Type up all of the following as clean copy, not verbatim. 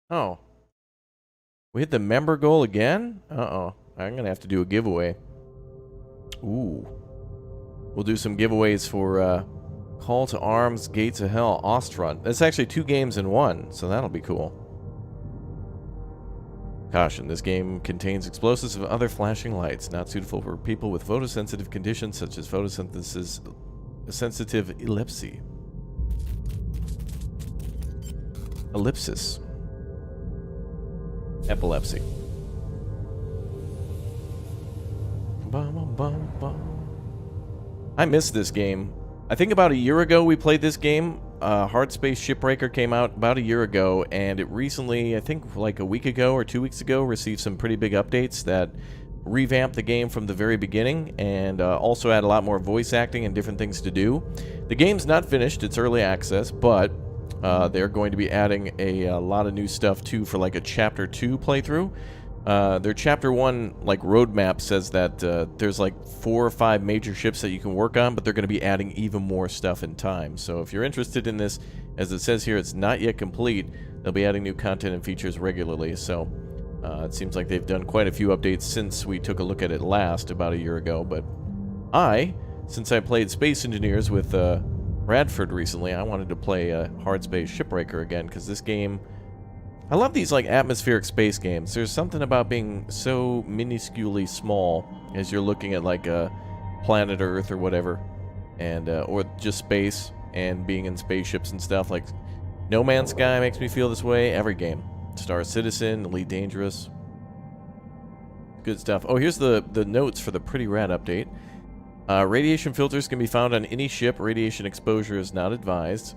Oh. We hit the member goal again? Uh-oh. I'm going to have to do a giveaway. Ooh. We'll do some giveaways for Call to Arms, Gates of Hell, Ostrun. That's actually 2 games in 1, so that'll be cool. Caution, this game contains explosives and other flashing lights, not suitable for people with photosensitive conditions such as photosynthesis sensitive epilepsy. Epilepsy. Bum, bum, bum. I missed this game. I think about a year ago we played this game. Hardspace Shipbreaker came out about a year ago, and it recently, I think like a week ago or 2 weeks ago, received some pretty big updates that revamped the game from the very beginning and also had a lot more voice acting and different things to do. The game's not finished, it's early access, but they're going to be adding a lot of new stuff too for like a Chapter 2 playthrough. Their Chapter 1 like roadmap says that there's like 4 or 5 major ships that you can work on, but they're going to be adding even more stuff in time. So if you're interested in this, as it says here, it's not yet complete. They'll be adding new content and features regularly. So it seems like they've done quite a few updates since we took a look at it last about a year ago. But since I played Space Engineers with Bradford recently, I wanted to play Hardspace Shipbreaker again, because this game... I love these like atmospheric space games. There's something about being so minusculely small as you're looking at like a planet Earth or whatever, and or just space, and being in spaceships and stuff. Like No Man's Sky makes me feel this way. Every game. Star Citizen, Elite Dangerous. Good stuff. Oh, here's the notes for the Pretty Rad update. Radiation filters can be found on any ship. Radiation exposure is not advised.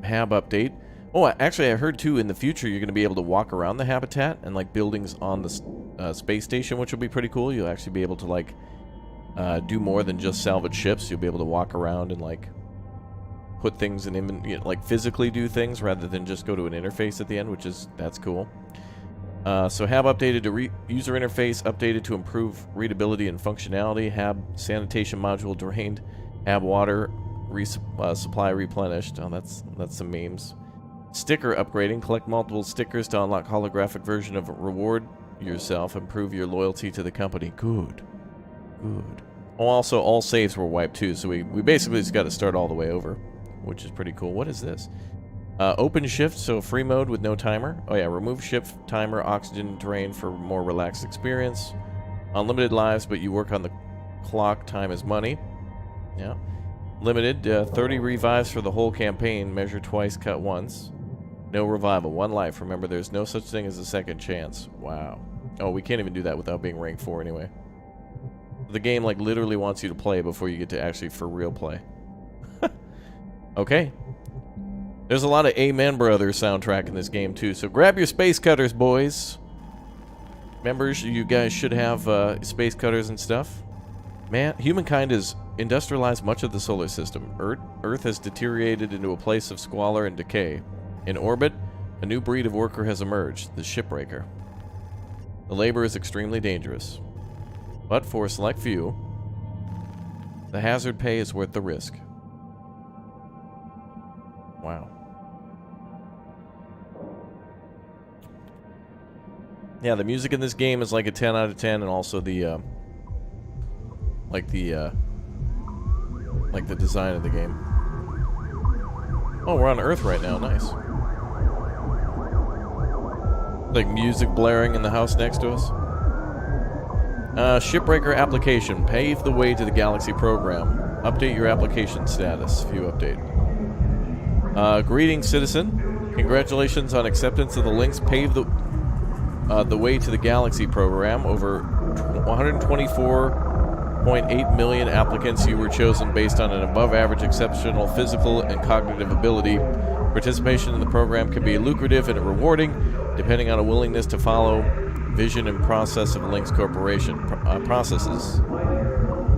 HAB update. Oh, actually, I heard, too, in the future, you're going to be able to walk around the habitat and, like, buildings on the space station, which will be pretty cool. You'll actually be able to, like, do more than just salvage ships. You'll be able to walk around and, like, put things in, you know, like, physically do things rather than just go to an interface at the end, that's cool. So HAB updated to user interface, updated to improve readability and functionality. HAB sanitation module drained. HAB water supply replenished. Oh, that's some memes. Sticker upgrading. Collect multiple stickers to unlock holographic version of reward yourself. Improve your loyalty to the company. Good. Oh, also, all saves were wiped too, so we basically just got to start all the way over, which is pretty cool. What is this? Open shift, so free mode with no timer. Oh yeah, remove shift timer, oxygen drain for more relaxed experience. Unlimited lives, but you work on the clock. Time is money. Yeah. Limited, 30 revives for the whole campaign. Measure twice, cut once. No revival, 1 life. Remember, there's no such thing as a second chance. Wow. Oh, we can't even do that without being rank 4 anyway. The game, like, literally wants you to play before you get to actually for real play. Okay. There's a lot of Amen Brothers soundtrack in this game, too, so grab your space cutters, boys. Members, you guys should have space cutters and stuff. Man, humankind has industrialized much of the solar system. Earth has deteriorated into a place of squalor and decay. In orbit, a new breed of worker has emerged, the Shipbreaker. The labor is extremely dangerous. But for a select few, the hazard pay is worth the risk. Wow. Yeah, the music in this game is like a 10 out of 10, and also the like the design of the game. Oh, we're on Earth right now. Nice. Like music blaring in the house next to us. Shipbreaker application. Pave the way to the Galaxy program. Update your application status. View update. Greetings, citizen. Congratulations on acceptance of the links. Pave the way to the Galaxy program. Over 124.8 million applicants. You were chosen based on an above-average exceptional physical and cognitive ability. Participation in the program can be lucrative and rewarding, depending on a willingness to follow vision and process of Lynx Corporation processes.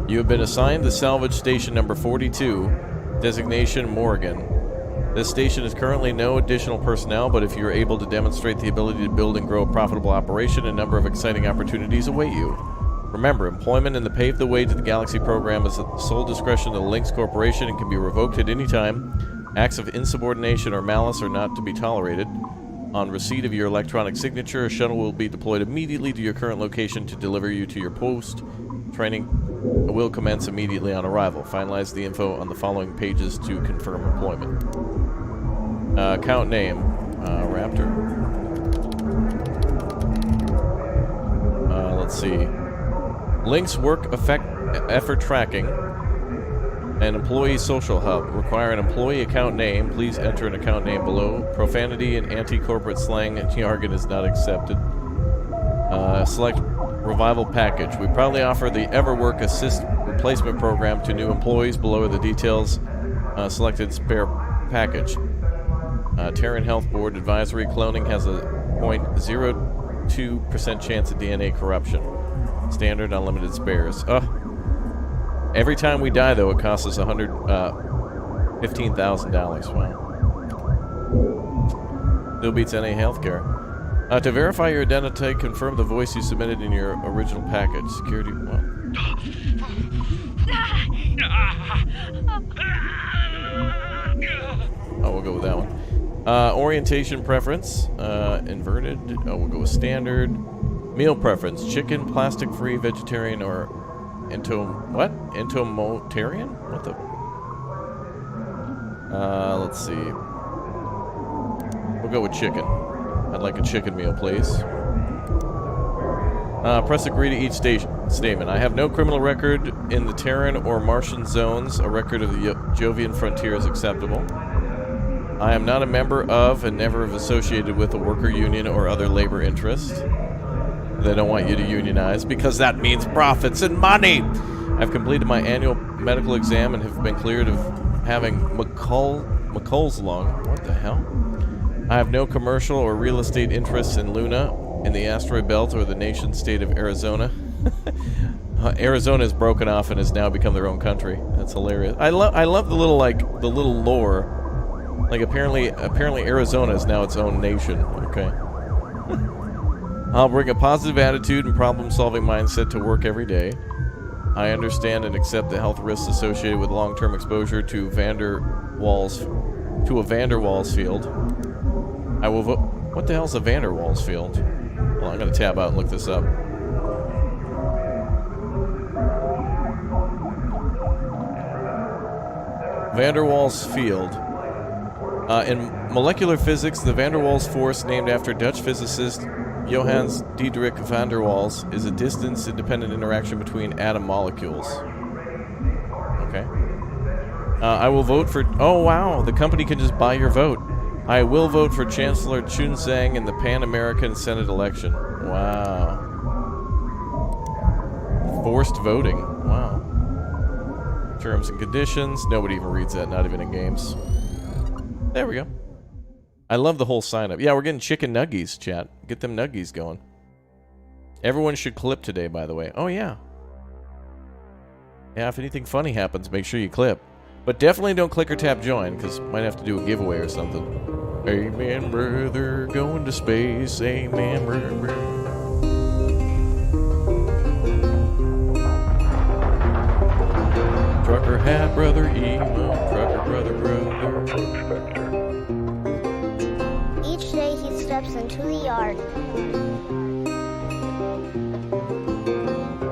You have been assigned the Salvage Station number 42, designation Morgan. This station is currently no additional personnel, but if you are able to demonstrate the ability to build and grow a profitable operation, a number of exciting opportunities await you. Remember, employment in the Pave the Way to the Galaxy program is at the sole discretion of the Lynx Corporation and can be revoked at any time. Acts of insubordination or malice are not to be tolerated. On receipt of your electronic signature, a shuttle will be deployed immediately to your current location to deliver you to your post. Training will commence immediately on arrival. Finalize the info on the following pages to confirm employment. Account name, Raptor. Let's see. Links work effort tracking. An employee social hub. Require an employee account name. Please enter an account name below. Profanity and anti-corporate slang and jargon is not accepted. Select revival package. We proudly offer the EverWork Assist replacement program to new employees. Below are the details. Selected spare package. Terran Health Board advisory. Cloning has a 0.02% chance of DNA corruption. Standard unlimited spares. Every time we die, though, it costs us $15,000. Wow. Still beats NA Healthcare. To verify your identity, confirm the voice you submitted in your original package. Security. What? Oh, we'll go with that one. Orientation preference. Inverted. Oh, we'll go with standard. Meal preference. Chicken, plastic-free, vegetarian, or entomotarian? What the? Let's see. We'll go with chicken. I'd like a chicken meal, please. Press agree to each statement. I have no criminal record in the Terran or Martian zones. A record of the Jovian frontier is acceptable. I am not a member of and never have associated with a worker union or other labor interest. They don't want you to unionize because that means profits and money. I've completed my annual medical exam and have been cleared of having McCall's lung. What the hell? I have no commercial or real estate interests in Luna, in the asteroid belt, or the nation state of Arizona. Arizona has broken off and has now become their own country. That's hilarious. I love the little the little lore. Like apparently Arizona is now its own nation. Okay. I'll bring a positive attitude and problem-solving mindset to work every day. I understand and accept the health risks associated with long-term exposure to a van der Waals field. I will vote. What the hell's a van der Waals field? Well, I'm going to tab out and look this up. Van der Waals field. In molecular physics, the van der Waals force, named after Dutch physicist Johannes Diederik van der Waals, is a distance-independent interaction between atom molecules. Okay. I will vote for... Oh, wow. The company can just buy your vote. I will vote for Chancellor Chun Zhang in the Pan-American Senate election. Wow. Forced voting. Wow. Terms and conditions. Nobody even reads that, not even in games. There we go. I love the whole sign-up. Yeah, we're getting chicken nuggies, chat. Get them nuggies going. Everyone should clip today, by the way. Oh, yeah. Yeah, if anything funny happens, make sure you clip. But definitely don't click or tap join, because might have to do a giveaway or something. Amen, brother, going to space. Amen, brother. Trucker hat, brother, emo. Trucker, brother. Each day he steps into the yard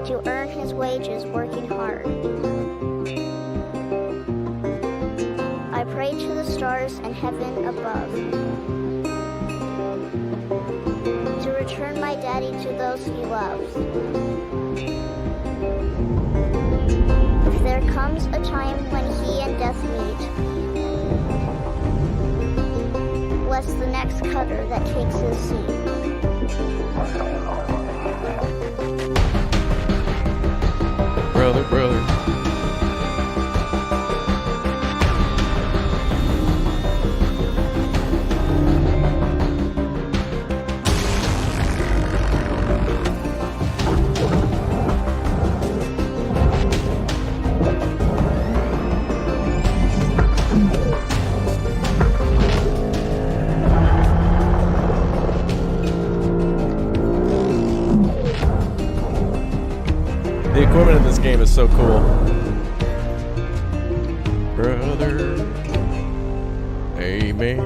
to earn his wages working hard. I pray to the stars and heaven above to return my daddy to those he loves. If there comes a time when he and death meet, bless the next cutter that takes his seat. Brother. The equipment in this game is so cool. Brother. Amen.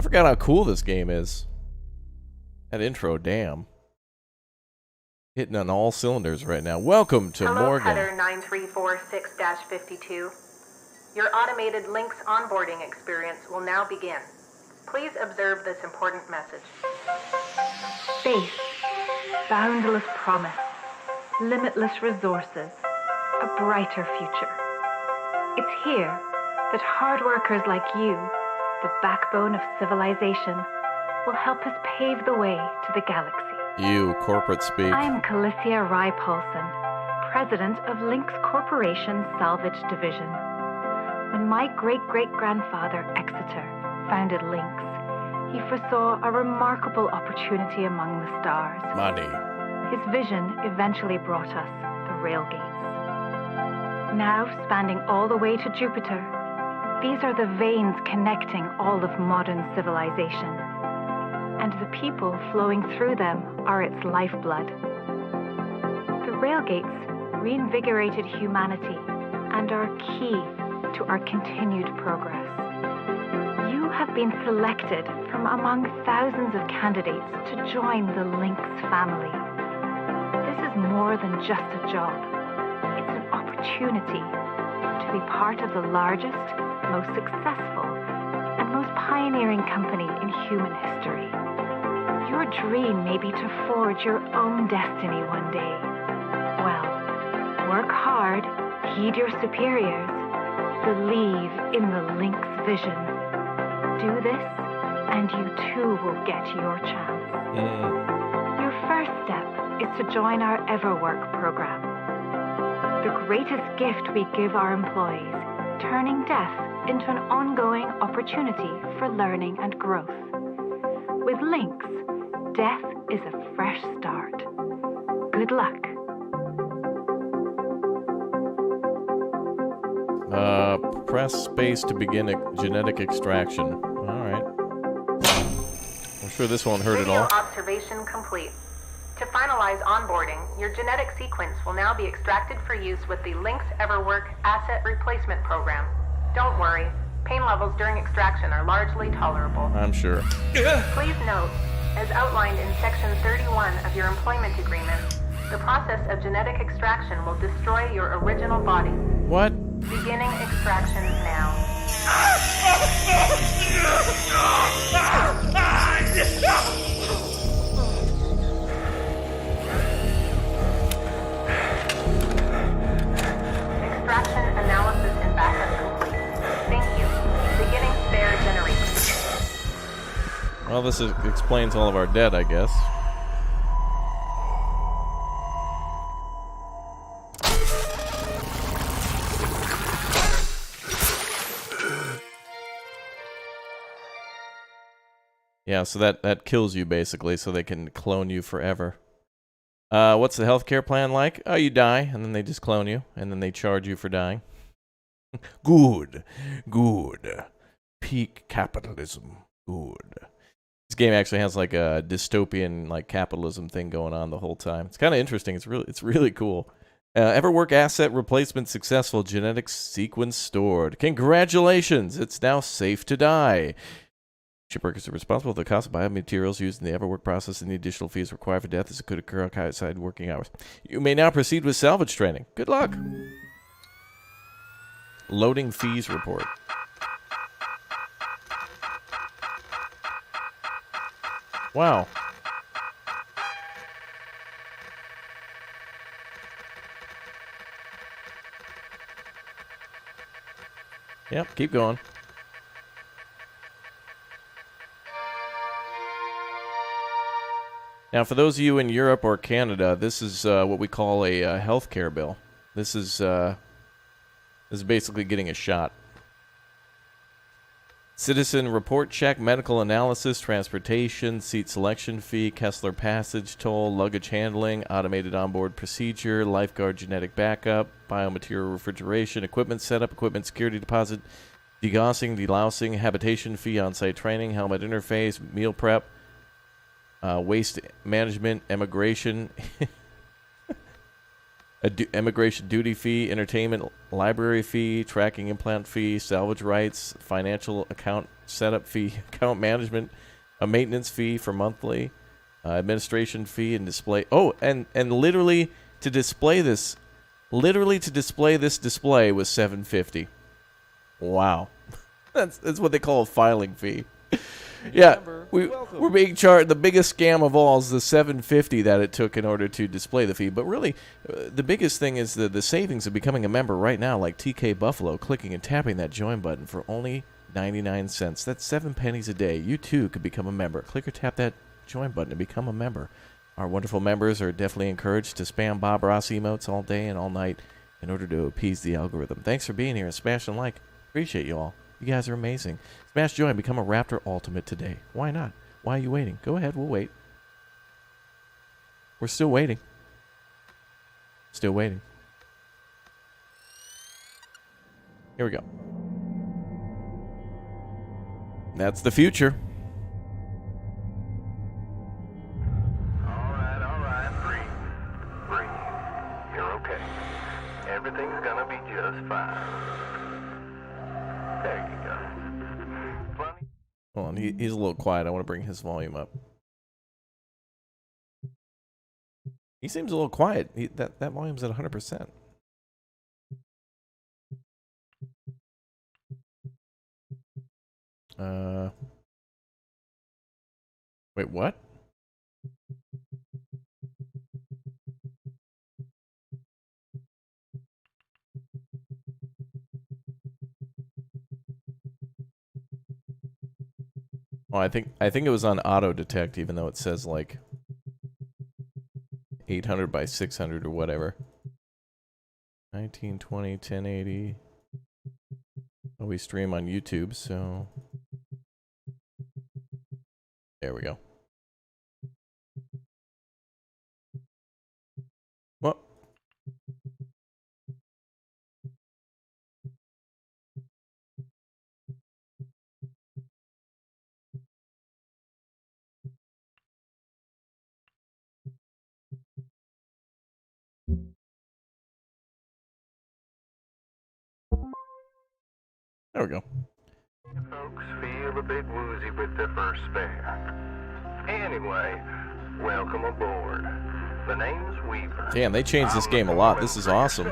forgot how cool this game is. That intro, damn. Hitting on all cylinders right now. Welcome to Hello, Morgan. Header 9346-52. Your automated Lynx onboarding experience will now begin. Please observe this important message. Space, boundless promise, limitless resources, a brighter future. It's here that hard workers like you, the backbone of civilization, will help us pave the way to the galaxy. You, corporate speak. I'm Calicia Rye Paulson, president of Lynx Corporation's Salvage Division. When my great-great-grandfather, Exeter, founded Lynx, he foresaw a remarkable opportunity among the stars. Money. His vision eventually brought us the railgates. Now spanning all the way to Jupiter, these are the veins connecting all of modern civilization. And the people flowing through them are its lifeblood. The railgates reinvigorated humanity and are key to our continued progress. You have been selected from among thousands of candidates to join the Lynx family. This is more than just a job. It's an opportunity to be part of the largest, most successful, and most pioneering company in human history. Your dream may be to forge your own destiny one day. Well, work hard, heed your superiors, believe in the Lynx vision. Do this, and you too will get your chance. Your first step is to join our EverWork program. The greatest gift we give our employees, turning death into an ongoing opportunity for learning and growth. With Lynx, death is a fresh start. Good luck. Press space to begin a genetic extraction. Alright. I'm sure this won't hurt at all. Video observation complete. To finalize onboarding, your genetic sequence will now be extracted for use with the Lynx EverWork Asset Replacement Program. Don't worry, pain levels during extraction are largely tolerable. I'm sure. Please note, as outlined in Section 31 of your employment agreement, the process of genetic extraction will destroy your original body. What? Beginning extraction now. Extraction analysis and backup complete. Thank you. Beginning spare generation. Well, this explains all of our debt, I guess. Yeah, so that kills you, basically, so they can clone you forever. What's the healthcare plan like? Oh, you die, and then they just clone you, and then they charge you for dying. Good. Good. Peak capitalism. Good. This game actually has like a dystopian like capitalism thing going on the whole time. It's kind of interesting. It's really cool. EverWork asset replacement successful. Genetic sequence stored. Congratulations! It's now safe to die. Shipbreakers are responsible for the cost of biomaterials used in the EverWork process, and the additional fees required for death as it could occur outside working hours. You may now proceed with salvage training. Good luck. Loading fees report. Wow. Yep, keep going. Now, for those of you in Europe or Canada, this is what we call a healthcare bill. This is basically getting a shot. Citizen report check, medical analysis, transportation, seat selection fee, Kessler passage toll, luggage handling, automated onboard procedure, lifeguard genetic backup, biomaterial refrigeration, equipment setup, equipment security deposit, degaussing, delousing, habitation fee, on-site training, helmet interface, meal prep, waste management, immigration. immigration duty fee, entertainment library fee, tracking implant fee, salvage rights, financial account setup fee, account management, a maintenance fee for monthly, administration fee, and display. Oh, and literally to display this display was $750. Wow, that's what they call a filing fee. Yeah, we're being charged. The biggest scam of all is the $750 that it took in order to display the fee. But really, the biggest thing is the savings of becoming a member right now, like TK Buffalo, clicking and tapping that join button for only 99 cents. That's 7 pennies a day. You too could become a member. Click or tap that join button to become a member. Our wonderful members are definitely encouraged to spam Bob Ross emotes all day and all night in order to appease the algorithm. Thanks for being here and smash and like. Appreciate you all. You guys are amazing. Smash join, become a Raptor Ultimate today. Why not? Why are you waiting? Go ahead, we'll wait. We're still waiting. Still waiting. Here we go. That's the future. All right, breathe. You're okay. Everything's gonna be just fine. There you go. Funny. Hold on, he's a little quiet. I want to bring his volume up. He seems a little quiet. That volume's at 100%. Wait, what? Oh, I think it was on auto detect, even though it says like 800 by 600 or whatever. 1920 1080. Oh, we stream on YouTube, so there we go. Well, there we go. Folks feel a bit woozy with their first spare. Anyway, welcome aboard. The name's Weaver. Damn, they changed this game a lot. This is awesome.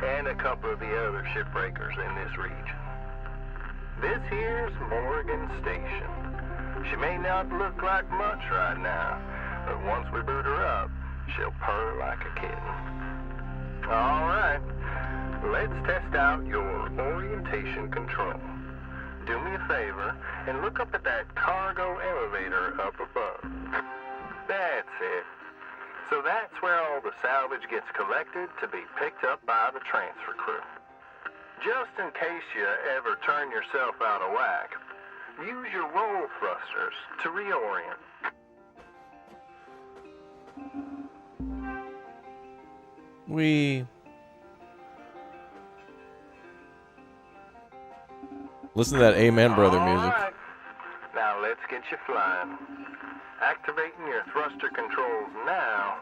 And a couple of the other shipbreakers in this region. This here's Morgan Station. She may not look like much right now, but once we boot her up, she'll purr like a kitten. All right, let's test out your orientation control. Do me a favor and look up at that cargo elevator up above. That's it. So that's where all the salvage gets collected to be picked up by the transfer crew. Just in case you ever turn yourself out of whack, use your roll thrusters to reorient. Listen to that Amen Brother music. All right. Now let's get you flying. Activating your thruster controls now.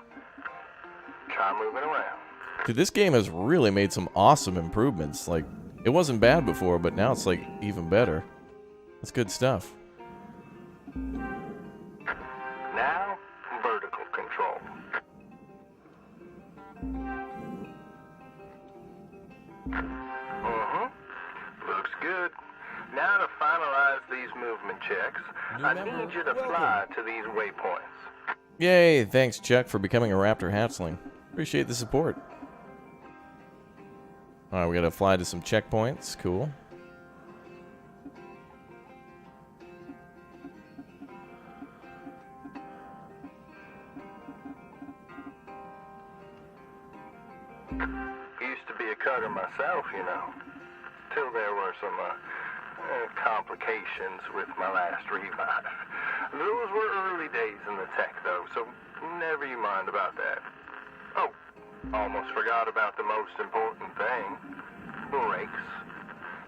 Try moving around. Dude, this game has really made some awesome improvements. Like, it wasn't bad before, but now it's like even better. That's good stuff. Now, vertical control. Looks good. Now to finalize these movement checks, I need you to fly to these waypoints. Yay, thanks Chuck for becoming a Raptor hatchling. Appreciate the support. Alright, we gotta fly to some checkpoints. Cool. Used to be a cutter myself, you know. Till there were some complications with my last revive. Those were early days in the tech, though, so never you mind about that. Oh, almost forgot about the most important thing. Brakes.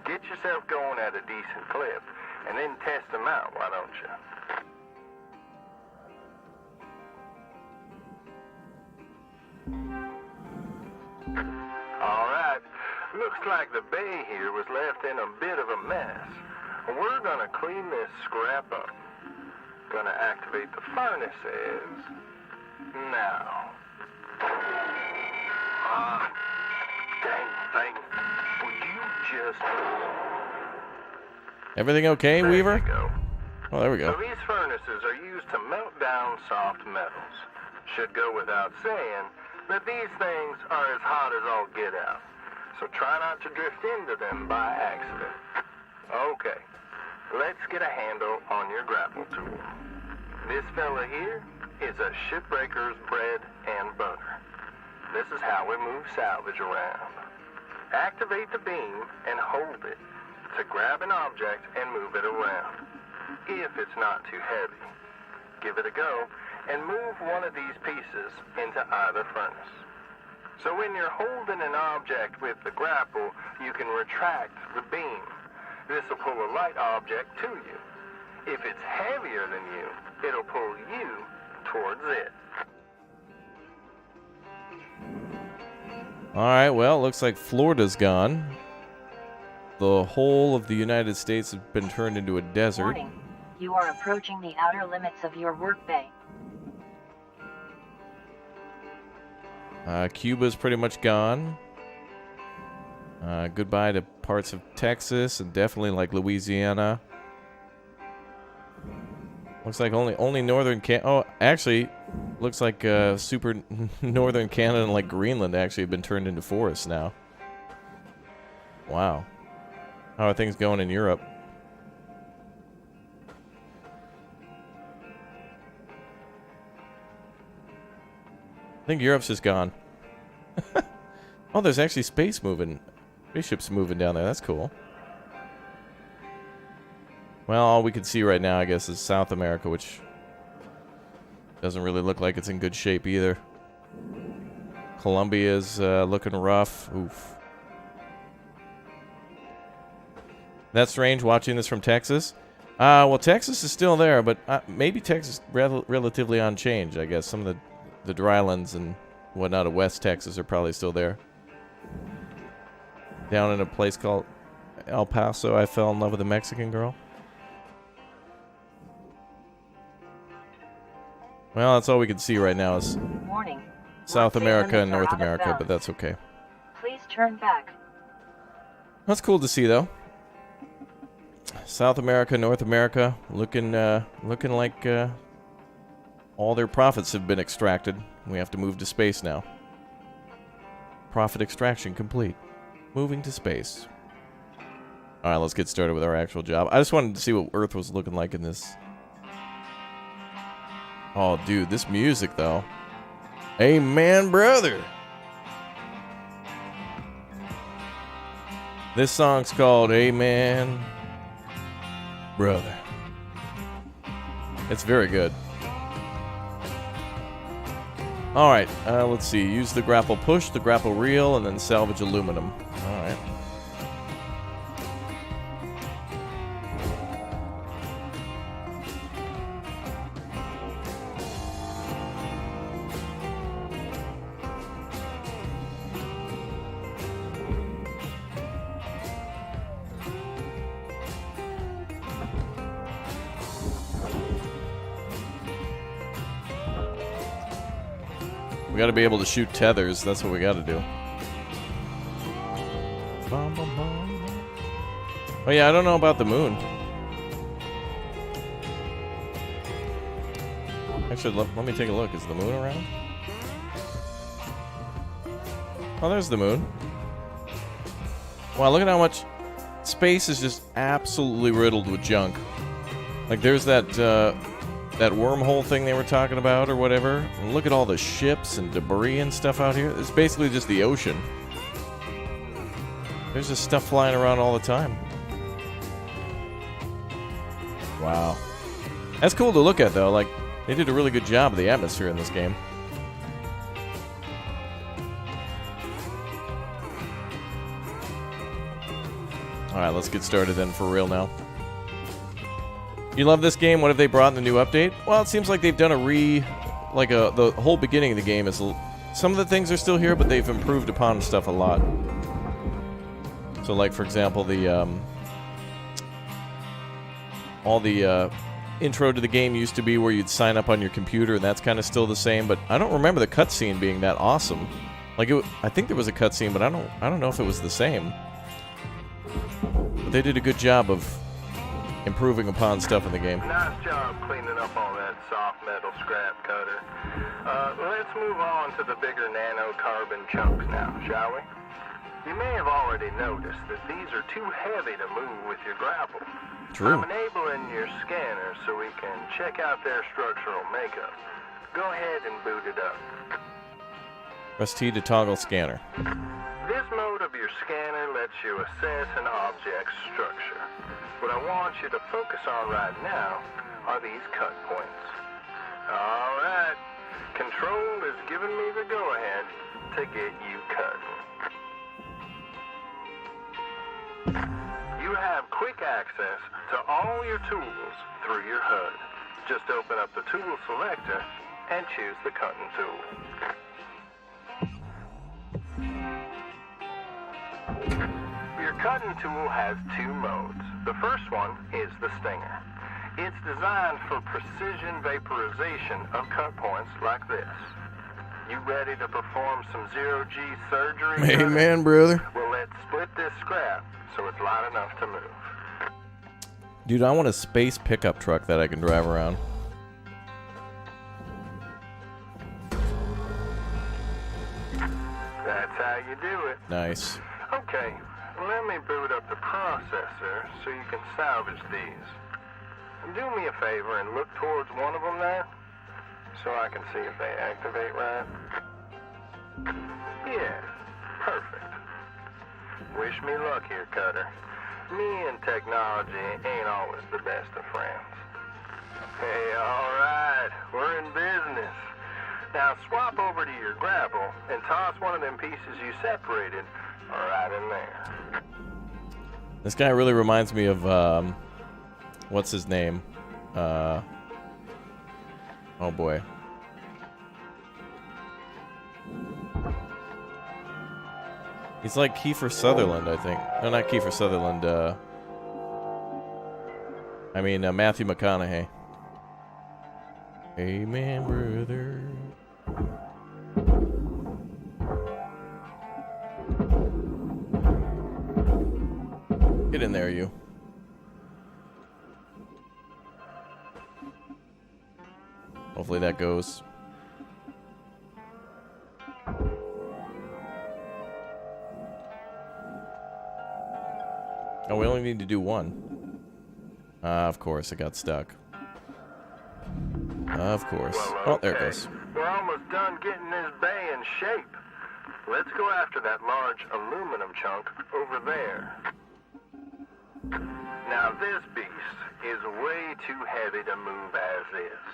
Get yourself going at a decent clip, and then test them out, why don't you? All right. Looks like the bay here was left in a bit of a mess. We're gonna clean this scrap up. Gonna activate the furnaces now. Dang thing. Would you just... Everything okay, There Weaver? you go. Oh, there we go. So these furnaces are used to melt down soft metals. Should go without saying that these things are as hot as all get out. So try not to drift into them by accident. Okay, let's get a handle on your grapple tool. This fella here is a Shipbreaker's bread and butter. This is how we move salvage around. Activate the beam and hold it to grab an object and move it around. If it's not too heavy, give it a go and move one of these pieces into either furnace. So when you're holding an object with the grapple, you can retract the beam. This will pull a light object to you. If it's heavier than you, it'll pull you towards it. Alright, well, looks like Florida's gone. The whole of the United States has been turned into a desert. Warning. You are approaching the outer limits of your work bay. Cuba's pretty much gone. Goodbye to parts of Texas and definitely like Louisiana. Looks like only northern Oh, actually, looks like super northern Canada and like Greenland actually have been turned into forests now. Wow. How are things going in Europe? I think Europe's just gone. Oh, there's actually space moving. Spaceships moving down there. That's cool. Well, all we can see right now, I guess, is South America, which doesn't really look like it's in good shape either. Colombia's looking rough. Oof. That's strange watching this from Texas. Well, Texas is still there, but maybe Texas relatively unchanged, I guess. Some of the drylands and whatnot of West Texas are probably still there. Down in a place called El Paso, I fell in love with a Mexican girl. Well, that's all we can see right now is Warning. South Work bay America and limits are North out of America, bounds. but that's okay. Please turn back. That's cool to see, though. South America, North America, looking like all their profits have been extracted. We have to move to space now. Profit extraction complete. Moving to space. All right, let's get started with our actual job. I just wanted to see what Earth was looking like in this. Oh, dude, this music, though. Amen, brother. This song's called Amen, Brother. It's very good. Alright, let's see. Use the grapple push, the grapple reel, and then salvage aluminum. Alright. We gotta be able to shoot tethers. That's what we gotta do. Oh yeah, I don't know about the moon. Actually, let me take a look. Is the moon around? Oh, there's the moon. Wow, look at how much space is just absolutely riddled with junk. Like, there's that wormhole thing they were talking about or whatever. And look at all the ships and debris and stuff out here. It's basically just the ocean. There's just stuff flying around all the time. Wow. That's cool to look at, though. Like, they did a really good job of the atmosphere in this game. Alright, let's get started then for real now. You love this game? What have they brought in the new update? Well, it seems like they've done the whole beginning of the game is Some of the things are still here, but they've improved upon stuff a lot. So, like, for example, the, all the, intro to the game used to be where you'd sign up on your computer, and that's kind of still the same, but I don't remember the cutscene being that awesome. Like, I think there was a cutscene, but I don't know if it was the same. But they did a good job of improving upon stuff in the game. Nice job cleaning up all that soft metal scrap, Cutter. Let's move on to the bigger nanocarbon chunks now, shall we? You may have already noticed that these are too heavy to move with your grapple. True. I'm enabling your scanner so we can check out their structural makeup. Go ahead and boot it up. Press T to toggle scanner. This mode of your scanner lets you assess an object's structure. What I want you to focus on right now are these cut points. All right. Control is giving me the go-ahead to get you cutting. You have quick access to all your tools through your HUD. Just open up the tool selector and choose the cutting tool. Your cutting tool has two modes. The first one is the stinger. It's designed for precision vaporization of cut points like this. You ready to perform some zero-G surgery? Hey, man, brother. Well, let's split this scrap so it's light enough to move. Dude, I want a space pickup truck that I can drive around. That's how you do it. Nice. Okay, let me boot up the processor so you can salvage these. Do me a favor and look towards one of them there so I can see if they activate right. Yeah, perfect. Wish me luck here, Cutter. Me and technology ain't always the best of friends. Hey, alright, we're in business. Now swap over to your grapple and toss one of them pieces you separated right in there. This guy really reminds me of, what's his name? Oh boy. He's like Kiefer Sutherland, I think. No, not Kiefer Sutherland, I mean, Matthew McConaughey. Hey, man, brother. Get in there, you. Hopefully that goes. Oh, we only need to do one. Of course, it got stuck. Of course. Well, Oh, there it goes. We're almost done getting this bay in shape. Let's go after that large aluminum chunk over there. Now this beast is way too heavy to move as is.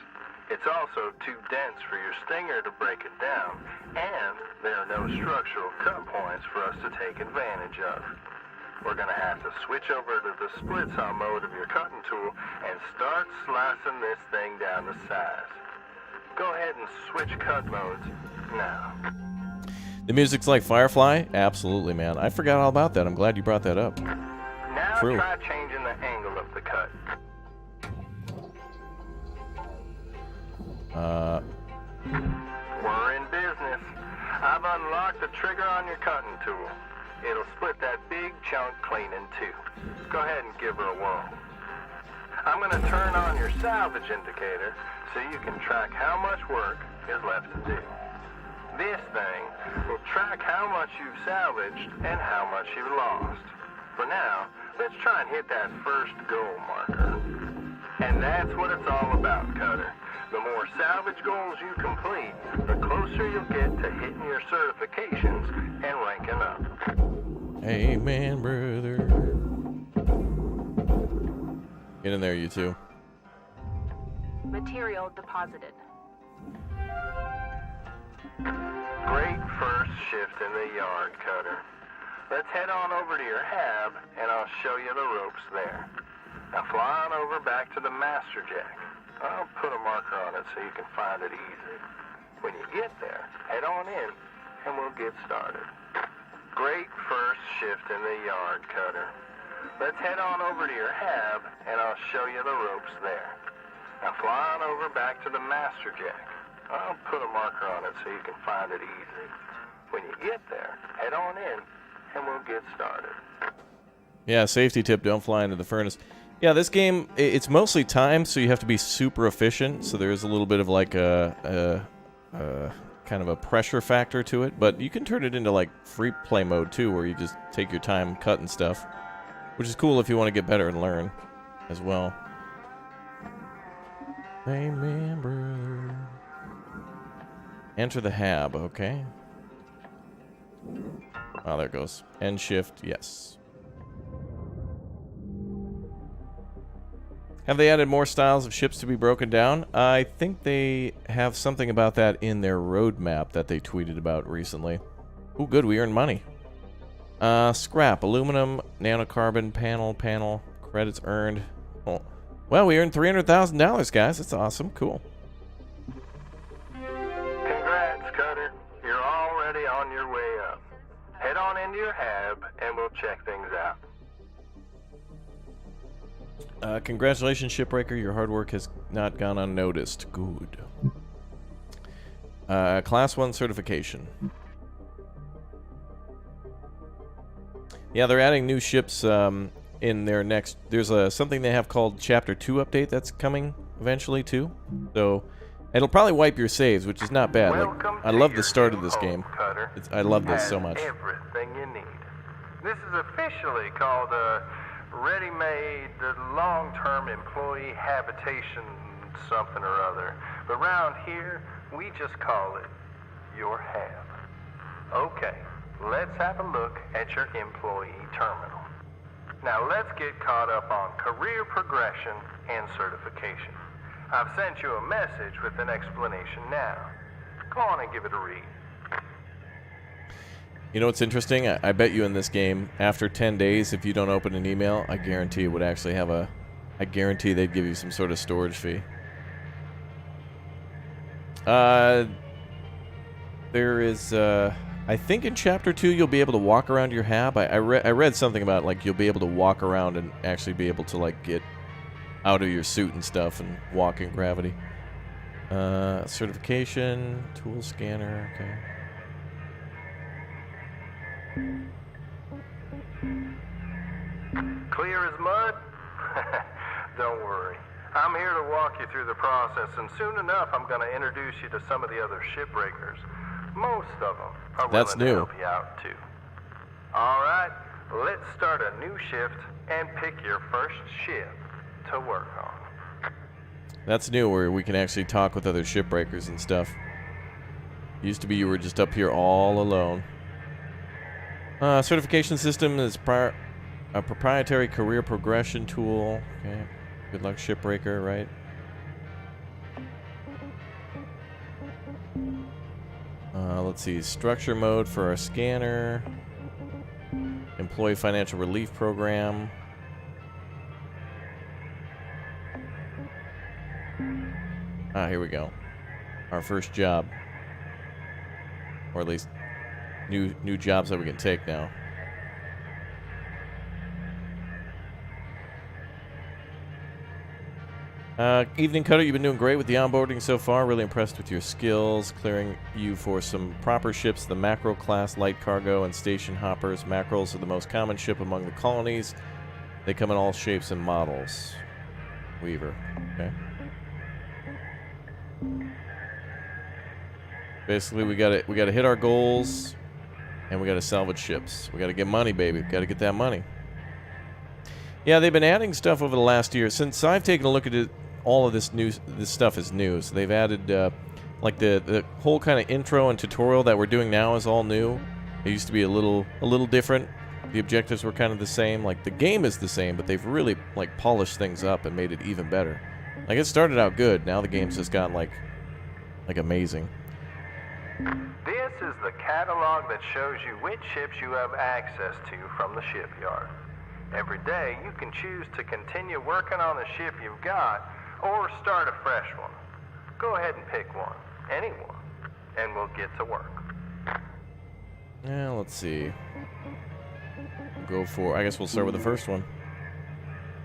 It's also too dense for your stinger to break it down, and there are no structural cut points for us to take advantage of. We're going to have to switch over to the split saw mode of your cutting tool and start slicing this thing down to size. Go ahead and switch cut modes now. The music's like Firefly? Absolutely, man. I forgot all about that. I'm glad you brought that up. Now True. try changing the angle of the cut. We're in business. I've unlocked the trigger on your cutting tool. It'll split that big chunk clean in two. Go ahead and give her a whirl. I'm going to turn on your salvage indicator so you can track how much work is left to do. This thing will track how much you've salvaged and how much you've lost. For now, let's try and hit that first goal marker. And that's what it's all about, Cutter. The more salvage goals you complete, the closer you'll get to hitting your certifications and ranking up. Hey, man, brother. Get in there, you two. Material deposited. Great first shift in the yard, Cutter. Let's head on over to your hab, and I'll show you the ropes there. Now fly on over back to the master jack. I'll put a marker on it so you can find it easy. When you get there, head on in, and we'll get started. Great first shift in the yard, Cutter. Let's head on over to your hab, and I'll show you the ropes there. Now fly on over back to the master jack. I'll put a marker on it so you can find it easy. When you get there, head on in, and we'll get started. Yeah, safety tip, don't fly into the furnace. Yeah, this game, it's mostly timed, so you have to be super efficient, so there is a little bit of like a kind of a pressure factor to it, but you can turn it into like free play mode too, where you just take your time cutting stuff, which is cool if you want to get better and learn as well. Remember. Enter the hab, okay. Oh, there it goes. End shift, yes. Have they added more styles of ships to be broken down? I think they have something about that in their roadmap that they tweeted about recently. Ooh, good, we earned money. Scrap, aluminum, nanocarbon, panel, credits earned. Oh. Well, we earned $300,000, guys. That's awesome. Cool. Congrats, Cutter. You're already on your way up. Head on into your hab, and we'll check things out. Congratulations, Shipbreaker. Your hard work has not gone unnoticed. Good. Class 1 certification. Yeah, they're adding new ships in their next... There's something they have called Chapter 2 update that's coming eventually, too. So, it'll probably wipe your saves, which is not bad. Like, I love the start of this game. I love this so much. Everything you need. This is officially called ready-made long-term employee habitation something or other. But around here, we just call it your hab. Okay, let's have a look at your employee terminal. Now let's get caught up on career progression and certification. I've sent you a message with an explanation now. Go on and give it a read. You know what's interesting? I bet you in this game, after 10 days, if you don't open an email, I guarantee it would actually have a... I guarantee they'd give you some sort of storage fee. There is... I think in Chapter 2 you'll be able to walk around your hab. I read something about, like, you'll be able to walk around and actually be able to, like, get out of your suit and stuff and walk in gravity. Certification, tool scanner, okay. Clear as mud? Don't worry. I'm here to walk you through the process, and soon enough I'm going to introduce you to some of the other shipbreakers. Most of them are willing to help you out, too. All right, let's start a new shift and pick your first ship to work on. That's new, where we can actually talk with other shipbreakers and stuff. Used to be you were just up here all alone. Certification system is a proprietary career progression tool. Okay. Good luck, Shipbreaker, right? Let's see. Structure mode for our scanner. Employee financial relief program. Here we go. Our first job. Or at least new jobs that we can take now. Evening, Cutter. You've been doing great with the onboarding so far. Really impressed with your skills. Clearing you for some proper ships, the mackerel class, light cargo, and station hoppers. Mackerels are the most common ship among the colonies. They come in all shapes and models. Weaver. Okay. Basically, we gotta hit our goals, and we gotta salvage ships. We gotta get money, baby. We gotta get that money. Yeah, they've been adding stuff over the last year. Since I've taken a look at it, all of this stuff is new. So they've added, like the whole kind of intro and tutorial that we're doing now is all new. It used to be a little different. The objectives were kind of the same. Like the game is the same, but they've really like polished things up and made it even better. Like it started out good. Now the game's just gotten like amazing. This is the catalog that shows you which ships you have access to from the shipyard. Every day, you can choose to continue working on the ship you've got, or start a fresh one. Go ahead and pick one. Any one. and we'll get to work. Yeah, let's see. Go for, I guess we'll start with the first one.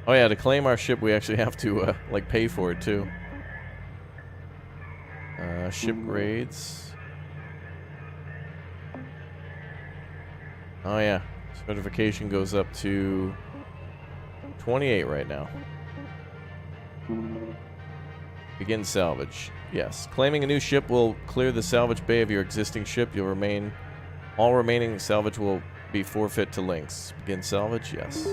Oh yeah, to claim our ship, we actually have to, like, pay for it, too. Ship grades. Oh yeah, certification goes up to 28 right now. Begin salvage. Yes. Claiming a new ship will clear the salvage bay of your existing ship. You'll remain... All remaining salvage will be forfeit to links. Begin salvage? Yes.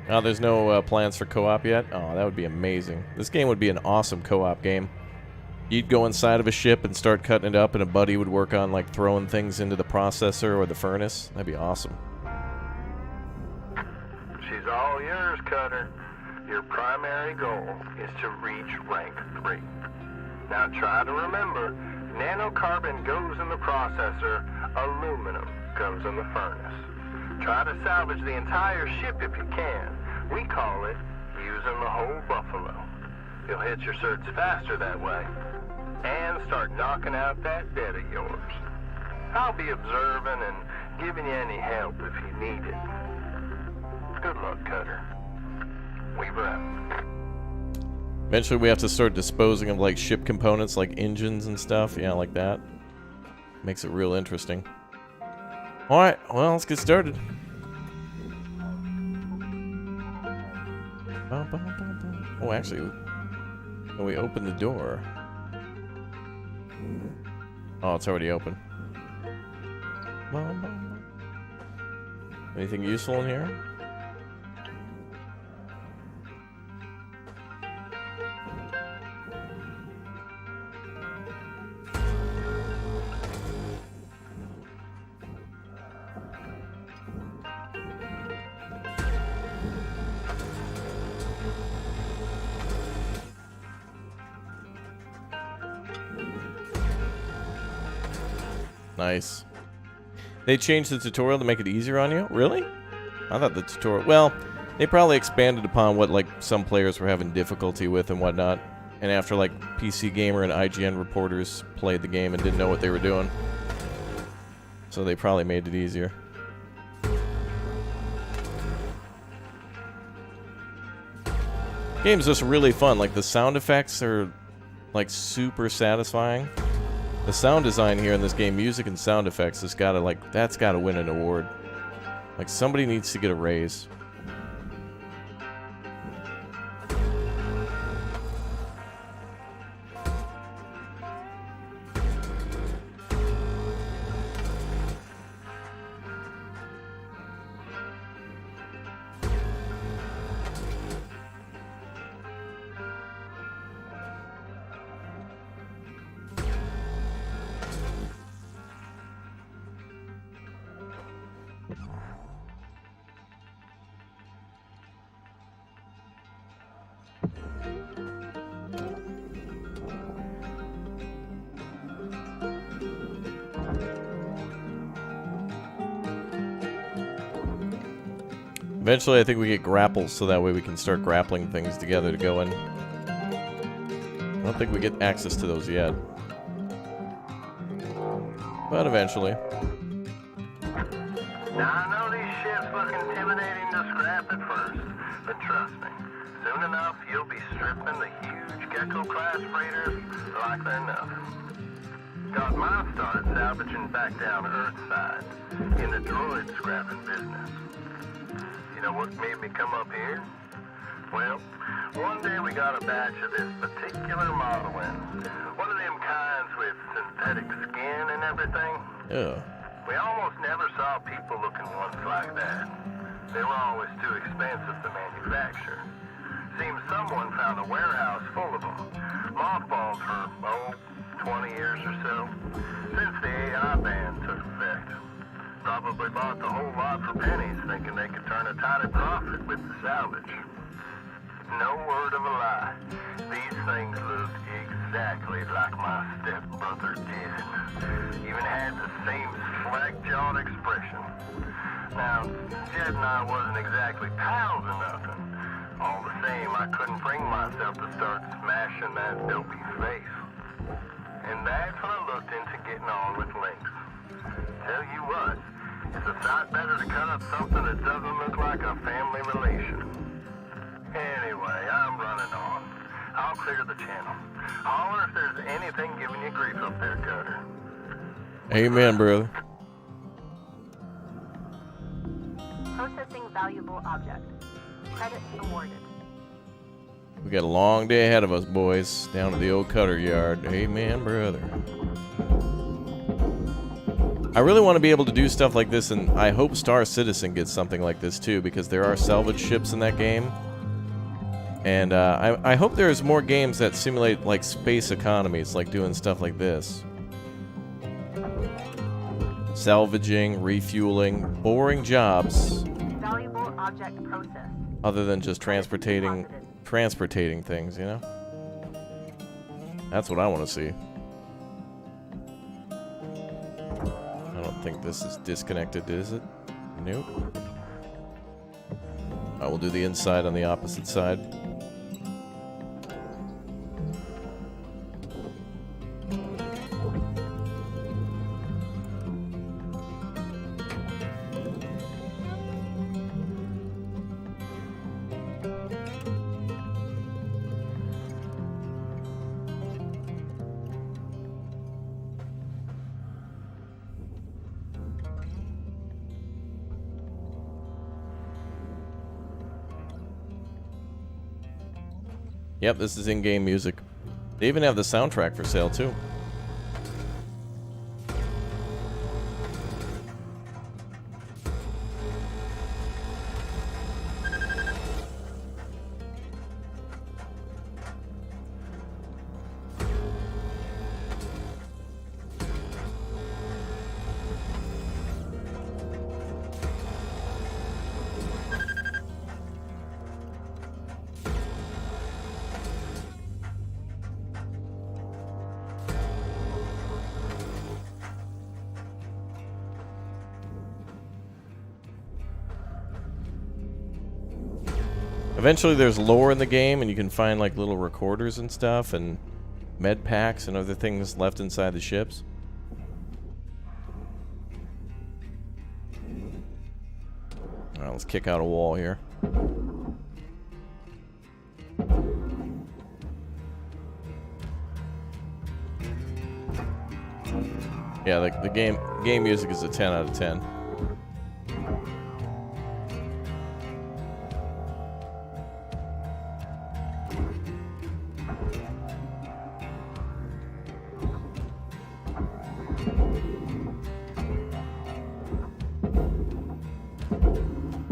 Oh, there's no plans for co-op yet? Oh, that would be amazing. This game would be an awesome co-op game. You'd go inside of a ship and start cutting it up, and a buddy would work on, like, throwing things into the processor or the furnace. That'd be awesome. She's all yours, Cutter. Your primary goal is to reach rank 3. Now try to remember, nanocarbon goes in the processor, aluminum goes in the furnace. Try to salvage the entire ship if you can. We call it using the whole buffalo. You'll hit your certs faster that way, and start knocking out that debt of yours. I'll be observing and giving you any help if you need it. Good luck, Cutter. Weaver out. Eventually we have to start disposing of, like, ship components, like engines and stuff. Yeah, like that. Makes it real interesting. Alright, well, let's get started. Oh, actually, can we open the door? Oh, it's already open. Anything useful in here? Nice. They changed the tutorial to make it easier on you? Really? I thought the tutorial... Well, they probably expanded upon what, like, some players were having difficulty with and whatnot. And after, like, PC Gamer and IGN reporters played the game and didn't know what they were doing. So they probably made it easier. Game's just really fun. Like, the sound effects are, like, super satisfying. The sound design here in this game, music and sound effects, has gotta, like, that's gotta win an award. Like, somebody needs to get a raise. Eventually, I think we get grapples, so that way we can start grappling things together to go in. I don't think we get access to those yet. But eventually. Now, I know these ships look intimidating to scrap at first, but trust me, soon enough you'll be stripping the huge Gecko-class freighters like they're nothing. Got my start salvaging back down Earthside in the droid scrapping business. You know what made me come up here? Well, one day we got a batch of this particular model in. One of them kinds with synthetic skin and everything. Yeah. We almost never saw people looking ones like that. They were always too expensive to manufacture. Seems someone found a warehouse full of them, mothballed for, 20 years or so, since the AI ban took effect. Probably bought the whole lot for pennies, thinking they could turn a tidy profit with the salvage. No word of a lie. These things looked exactly like my stepbrother did. Even had the same slack-jawed expression. Now, Jed and I wasn't exactly pals or nothing. All the same, I couldn't bring myself to start smashing that dopey's face. And that's when I looked into getting on with Lynx. Tell you what, it's a sight better to cut up something that doesn't look like a family relation. Anyway, I'm running on. I'll clear the channel. Holler if there's anything giving you grief up there, Cutter. Amen, brother. Processing valuable object. Credit awarded. We got a long day ahead of us, boys. Down to the old Cutter yard. Amen, brother. I really want to be able to do stuff like this, and I hope Star Citizen gets something like this too, because there are salvage ships in that game. And I hope there's more games that simulate like space economies, like doing stuff like this. Salvaging, refueling, boring jobs. Valuable object process. Other than just transportating things, you know? That's what I want to see. I don't think this is disconnected, is it? Nope. I will do the inside on the opposite side. Yep, this is in-game music. They even have the soundtrack for sale, too. Eventually there's lore in the game, and you can find like little recorders and stuff, and med packs and other things left inside the ships. Alright, let's kick out a wall here. Yeah, the game music is a 10 out of 10.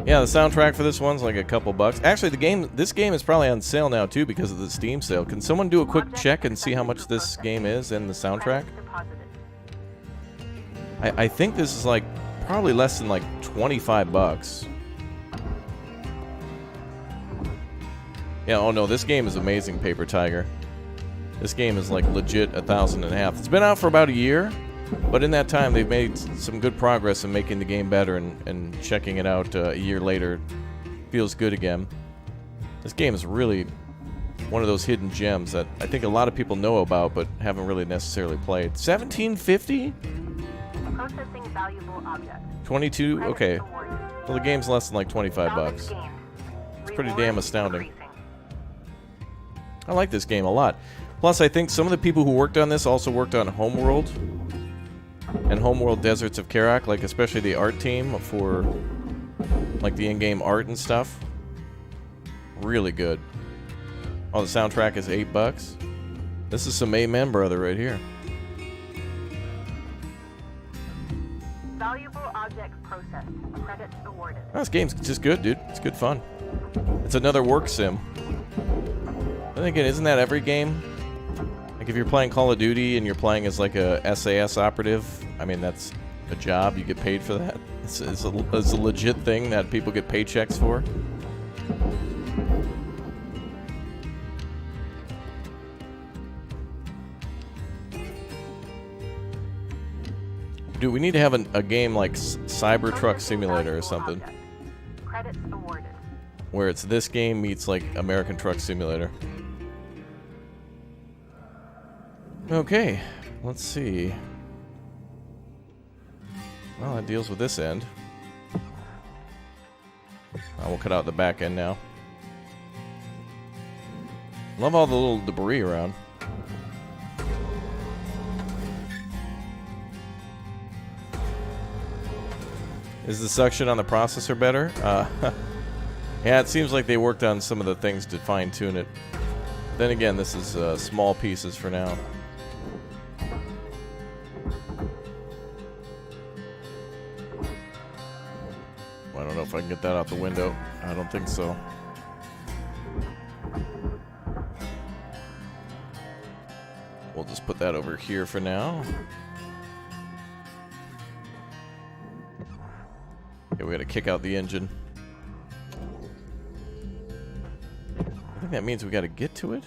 Yeah, the soundtrack for this one's like a couple bucks. Actually, this game is probably on sale now too because of the Steam sale. Can someone do a quick check and see how much this game is and the soundtrack? I think this is like probably less than like 25 bucks. Yeah, oh no, this game is amazing, Paper Tiger. This game is like legit $1,500. It's been out for about a year. But in that time, they've made some good progress in making the game better, and checking it out a year later feels good again. This game is really one of those hidden gems that I think a lot of people know about but haven't really necessarily played. $17.50? Processing valuable object. 22? Okay. Well, the game's less than like 25 bucks. It's pretty damn astounding. I like this game a lot. Plus, I think some of the people who worked on this also worked on Homeworld and Homeworld Deserts of Karak, like especially the art team for like the in-game art and stuff. Really good. Oh, the soundtrack is $8. This is some Amen Brother right here. Valuable object processed. Credits awarded. Oh, this game's just good, dude. It's good fun. It's another work sim. Then again, isn't that every game? Like if you're playing Call of Duty and you're playing as like a SAS operative, I mean that's a job. You get paid for that. It's a legit thing that people get paychecks for. Dude, we need to have a game like Cybertruck Simulator or something. Credits awarded. Where it's this game meets like American Truck Simulator. Okay, let's see. Well, that deals with this end. We'll cut out the back end now. Love all the little debris around. Is the suction on the processor better? Yeah, it seems like they worked on some of the things to fine-tune it. Then again, this is small pieces for now. I don't know if I can get that out the window. I don't think so. We'll just put that over here for now. Okay, we gotta kick out the engine. I think that means we gotta get to it?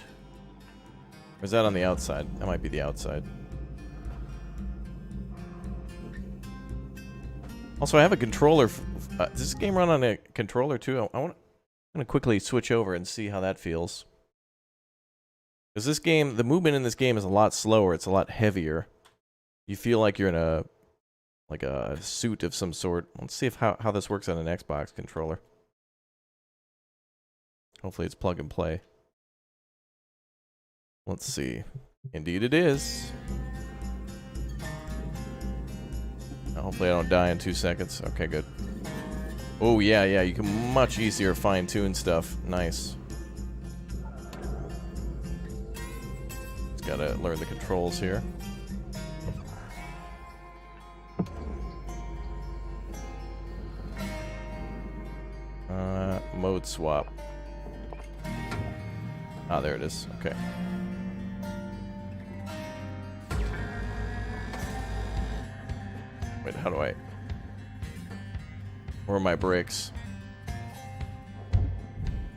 Or is that on the outside? That might be the outside. Also, I have a controller. Does this game run on a controller too? I'm gonna quickly switch over and see how that feels. Because this game, the movement in this game is a lot slower. It's a lot heavier. You feel like you're in a suit of some sort. Let's see if how this works on an Xbox controller. Hopefully it's plug and play. Let's see. Indeed it is. Hopefully I don't die in 2 seconds. Okay, good. Oh, yeah, you can much easier fine-tune stuff. Nice. Just gotta learn the controls here. Mode swap. Ah, there it is. Okay. Wait, how do I... Where are my brakes?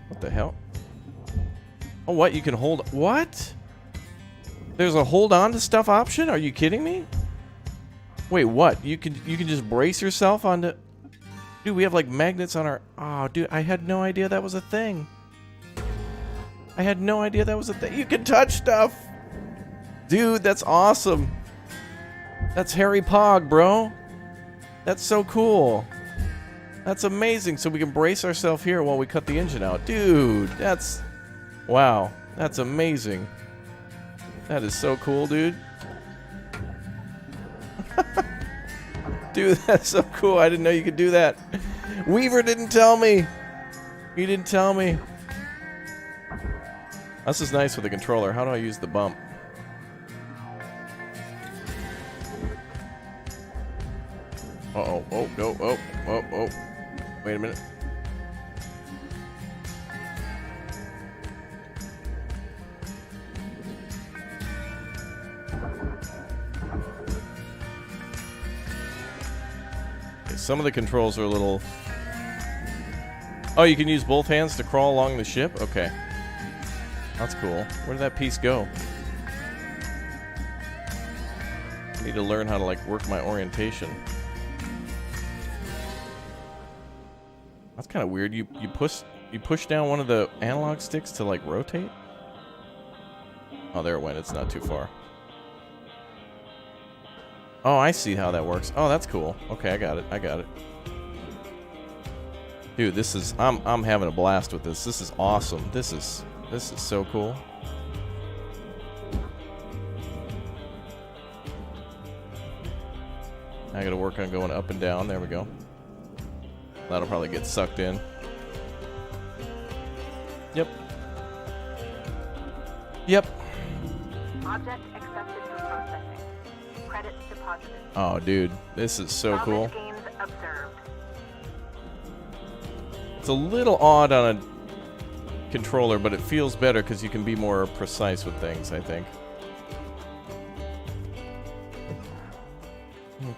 What the hell? Oh, what? You can hold... What? There's a hold on to stuff option? Are you kidding me? Wait, what? You can just brace yourself onto... Dude, we have like magnets on our... Oh, dude, I had no idea that was a thing. I had no idea that was a thing. You can touch stuff! Dude, that's awesome. That's Harry Pog, bro. That's so cool. That's amazing. So we can brace ourselves here while we cut the engine out. Dude, that's... Wow. That's amazing. That is so cool, dude. Dude, that's so cool. I didn't know you could do that. Weaver didn't tell me. He didn't tell me. This is nice with the controller. How do I use the bump? Uh-oh. Oh, no. Oh. Wait a minute. Okay, some of the controls are a little... Oh, you can use both hands to crawl along the ship? Okay. That's cool. Where did that piece go? I need to learn how to, like, work my orientation. That's kind of weird. You push down one of the analog sticks to like rotate? Oh, there it went. It's not too far. Oh, I see how that works. Oh, that's cool. Okay, I got it. Dude, this is I'm having a blast with this. This is awesome. This is so cool. I got to work on going up and down. There we go. That'll probably get sucked in. Yep. Object accepted for processing. Credits deposited. Oh, dude, this is so cool. Salvage gains observed. It's a little odd on a controller, but it feels better because you can be more precise with things, I think.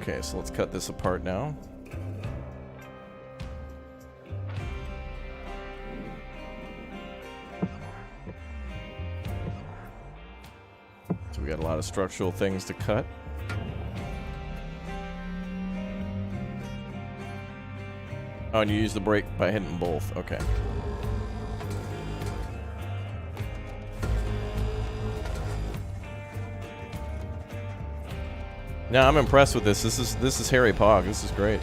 Okay, so let's cut this apart now. So we got a lot of structural things to cut. Oh, and you use the brake by hitting both. Okay. No, I'm impressed with this. This is Harry Pog. This is great.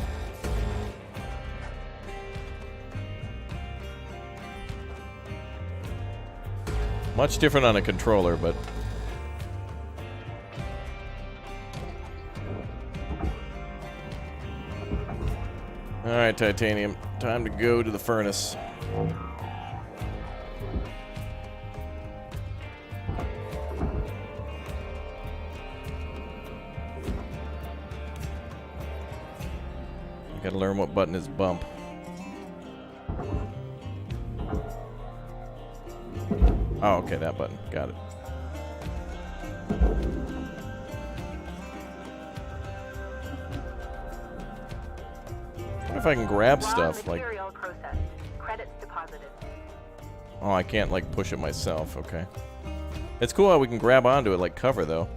Much different on a controller, but all right, Titanium. Time to go to the furnace. Gotta learn what button is bump. Oh, okay, that button. Got it. What if I can grab stuff like? Material processed. Credits deposited. Oh, I can't like push it myself. Okay. It's cool how we can grab onto it like cover though.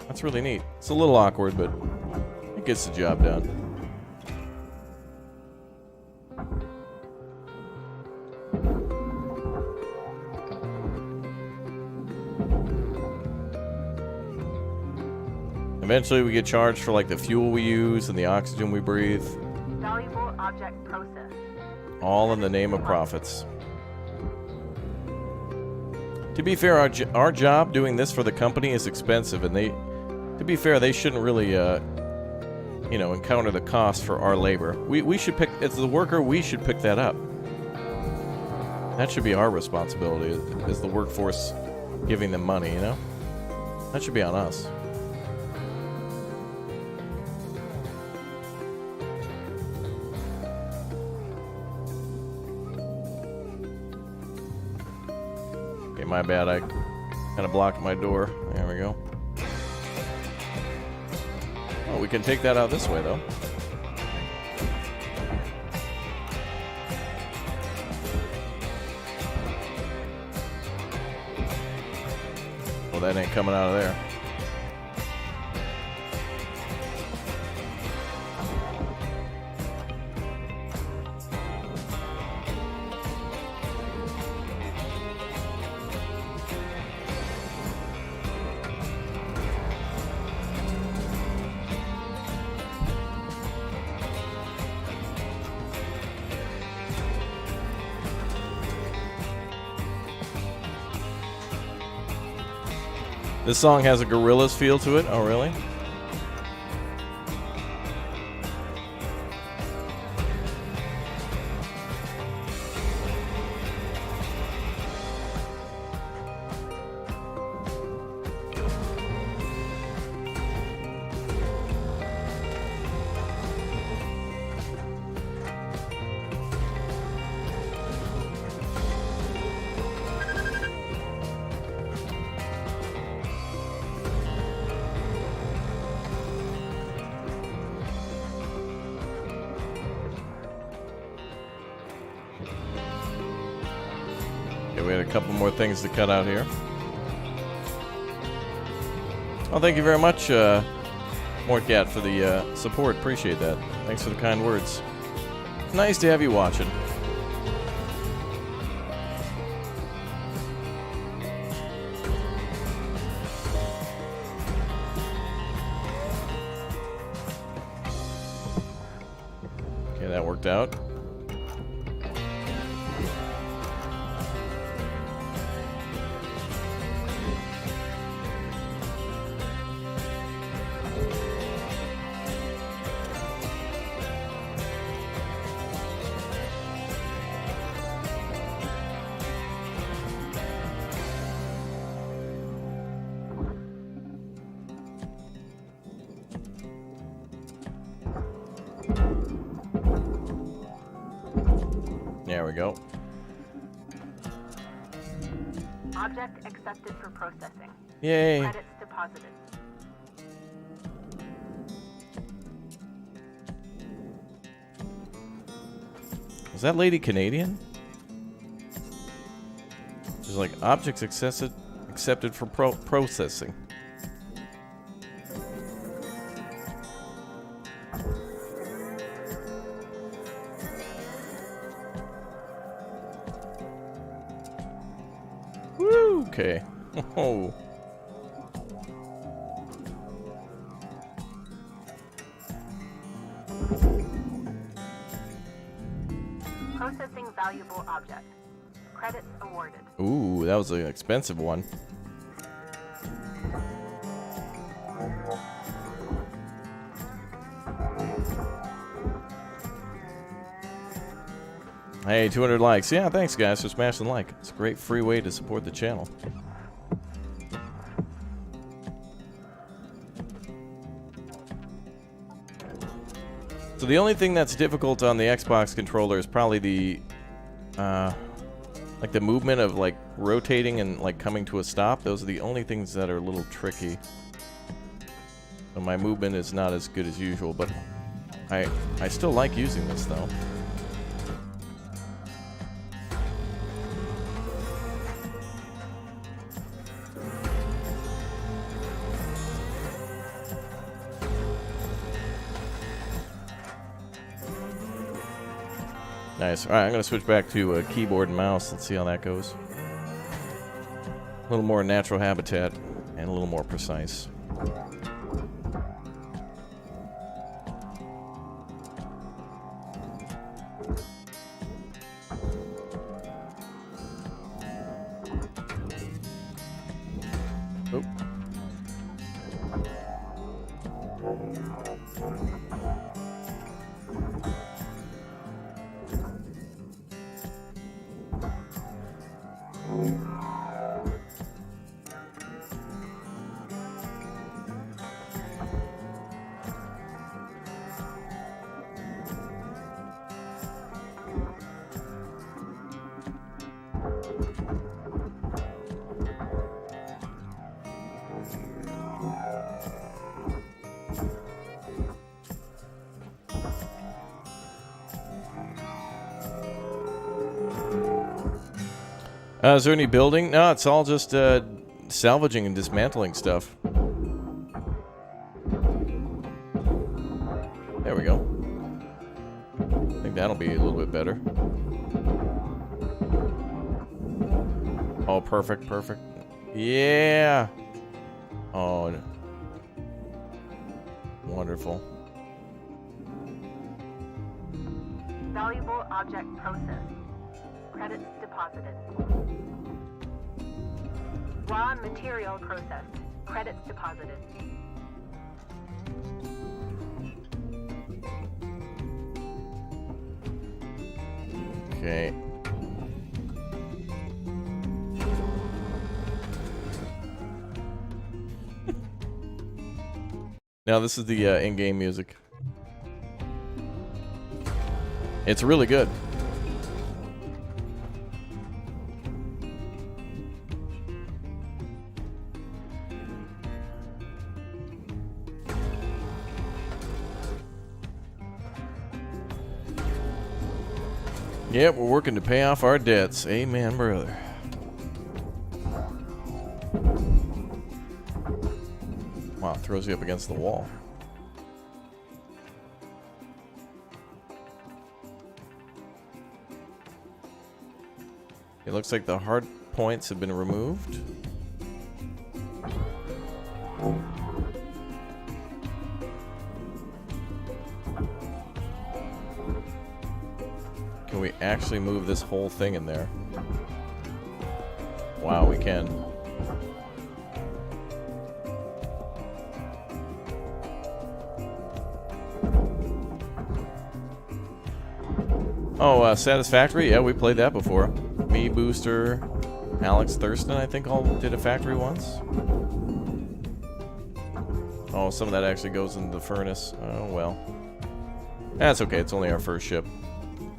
That's really neat. It's a little awkward, but it gets the job done. Eventually we get charged for like the fuel we use and the oxygen we breathe. Valuable object processed. All in the name of profits. To be fair, our job doing this for the company is expensive, and to be fair, they shouldn't really, you know, encounter the cost for our labor. We should pick, as the worker, we should pick that up. That should be our responsibility, as the workforce giving them money, you know? That should be on us. My bad, I kind of blocked my door. There we go. Oh, we can take that out this way, though. Well, that ain't coming out of there. This song has a Gorillaz feel to it. Oh, really? We had a couple more things to cut out here. Well, thank you very much, Mortgat, for the support. Appreciate that. Thanks for the kind words. Nice to have you watching. Okay, that worked out. There we go. Object accepted for processing. Yay. Credits deposited. Is that lady Canadian? She's like, objects accepted for processing. Okay. Oh. Processing valuable object. Credits awarded. Ooh, that was an expensive one. Hey, 200 likes. Yeah, thanks guys for smashing the like. It's a great free way to support the channel. So the only thing that's difficult on the Xbox controller is probably the like the movement of like rotating and like coming to a stop. Those are the only things that are a little tricky. So my movement is not as good as usual, but I still like using this though. Nice. Alright, I'm going to switch back to keyboard and mouse. Let's see how that goes. A little more natural habitat and a little more precise. Oh. Is there any building? No, it's all just salvaging and dismantling stuff. There we go. I think that'll be a little bit better. Oh, perfect, perfect. Yeah. Oh, wonderful. Valuable object processed. Credits deposited. Raw material processed. Credits deposited. Okay. Now this is the in-game music. It's really good. Yep, we're working to pay off our debts. Amen, brother. Wow, it throws you up against the wall. It looks like the hard points have been removed. Can we actually move this whole thing in there? Wow, we can. Oh, Satisfactory? Yeah, we played that before. Me, Booster, Alex Thurston, I think all did a factory once. Oh, some of that actually goes into the furnace. Oh, well. That's okay, it's only our first ship.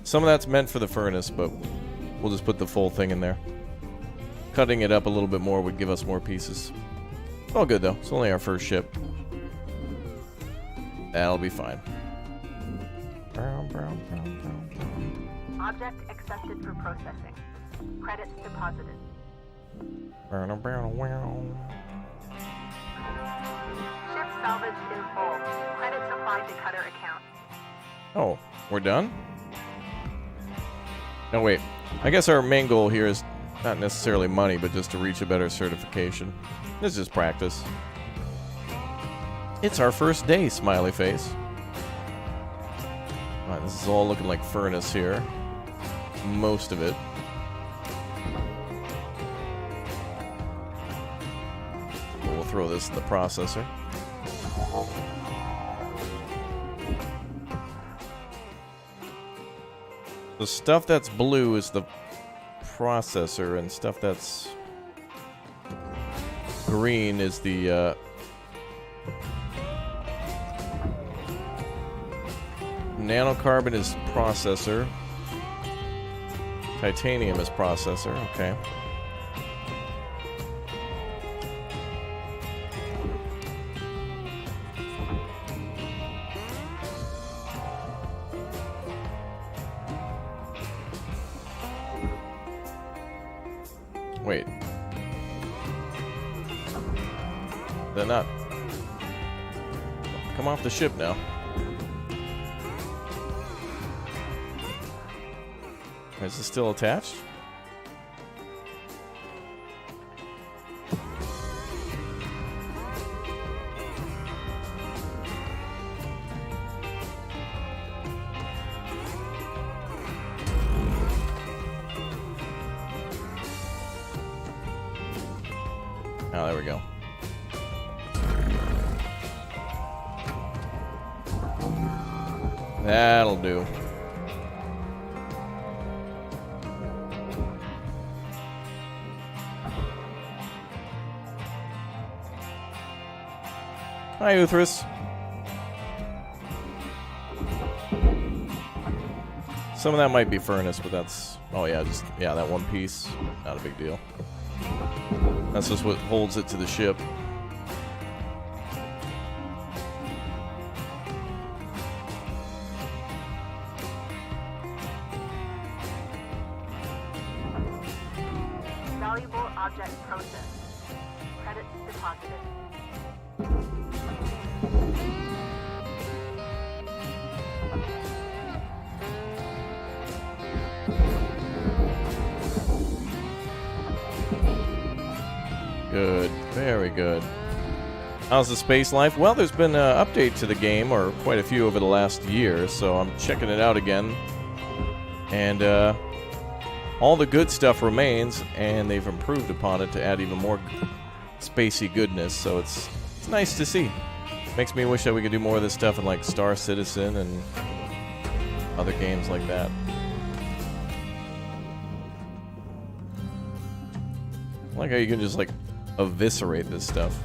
Some of that's meant for the furnace, but we'll just put the full thing in there. Cutting it up a little bit more would give us more pieces. All good, though. It's only our first ship. That'll be fine. Object accepted for processing. Credits deposited. Ship salvaged in full. Credits applied to cutter account. Oh, we're done? No, wait. I guess our main goal here is Not necessarily money, but just to reach a better certification. This is just practice. It's our first day, smiley face. Alright, this is all looking like furnace here. Most of it. We'll throw this in the processor. The stuff that's blue is the processor, and stuff that's green is the nanocarbon is processor. Titanium is processor, okay. Wait. They're not. Come off the ship now. Is this still attached? Oh, there we go. That'll do. Hi, Uthris. Some of that might be furnace, but that's... Oh, yeah, just... Yeah, that one piece. Not a big deal. That's just what holds it to the ship. Valuable object processed. Credits deposited. Good. Very good. How's the space life? Well, there's been an update to the game, or quite a few over the last year, so I'm checking it out again. And all the good stuff remains, and they've improved upon it to add even more spacey goodness, so it's nice to see. Makes me wish that we could do more of this stuff in like Star Citizen and other games like that. I like how you can just like eviscerate this stuff.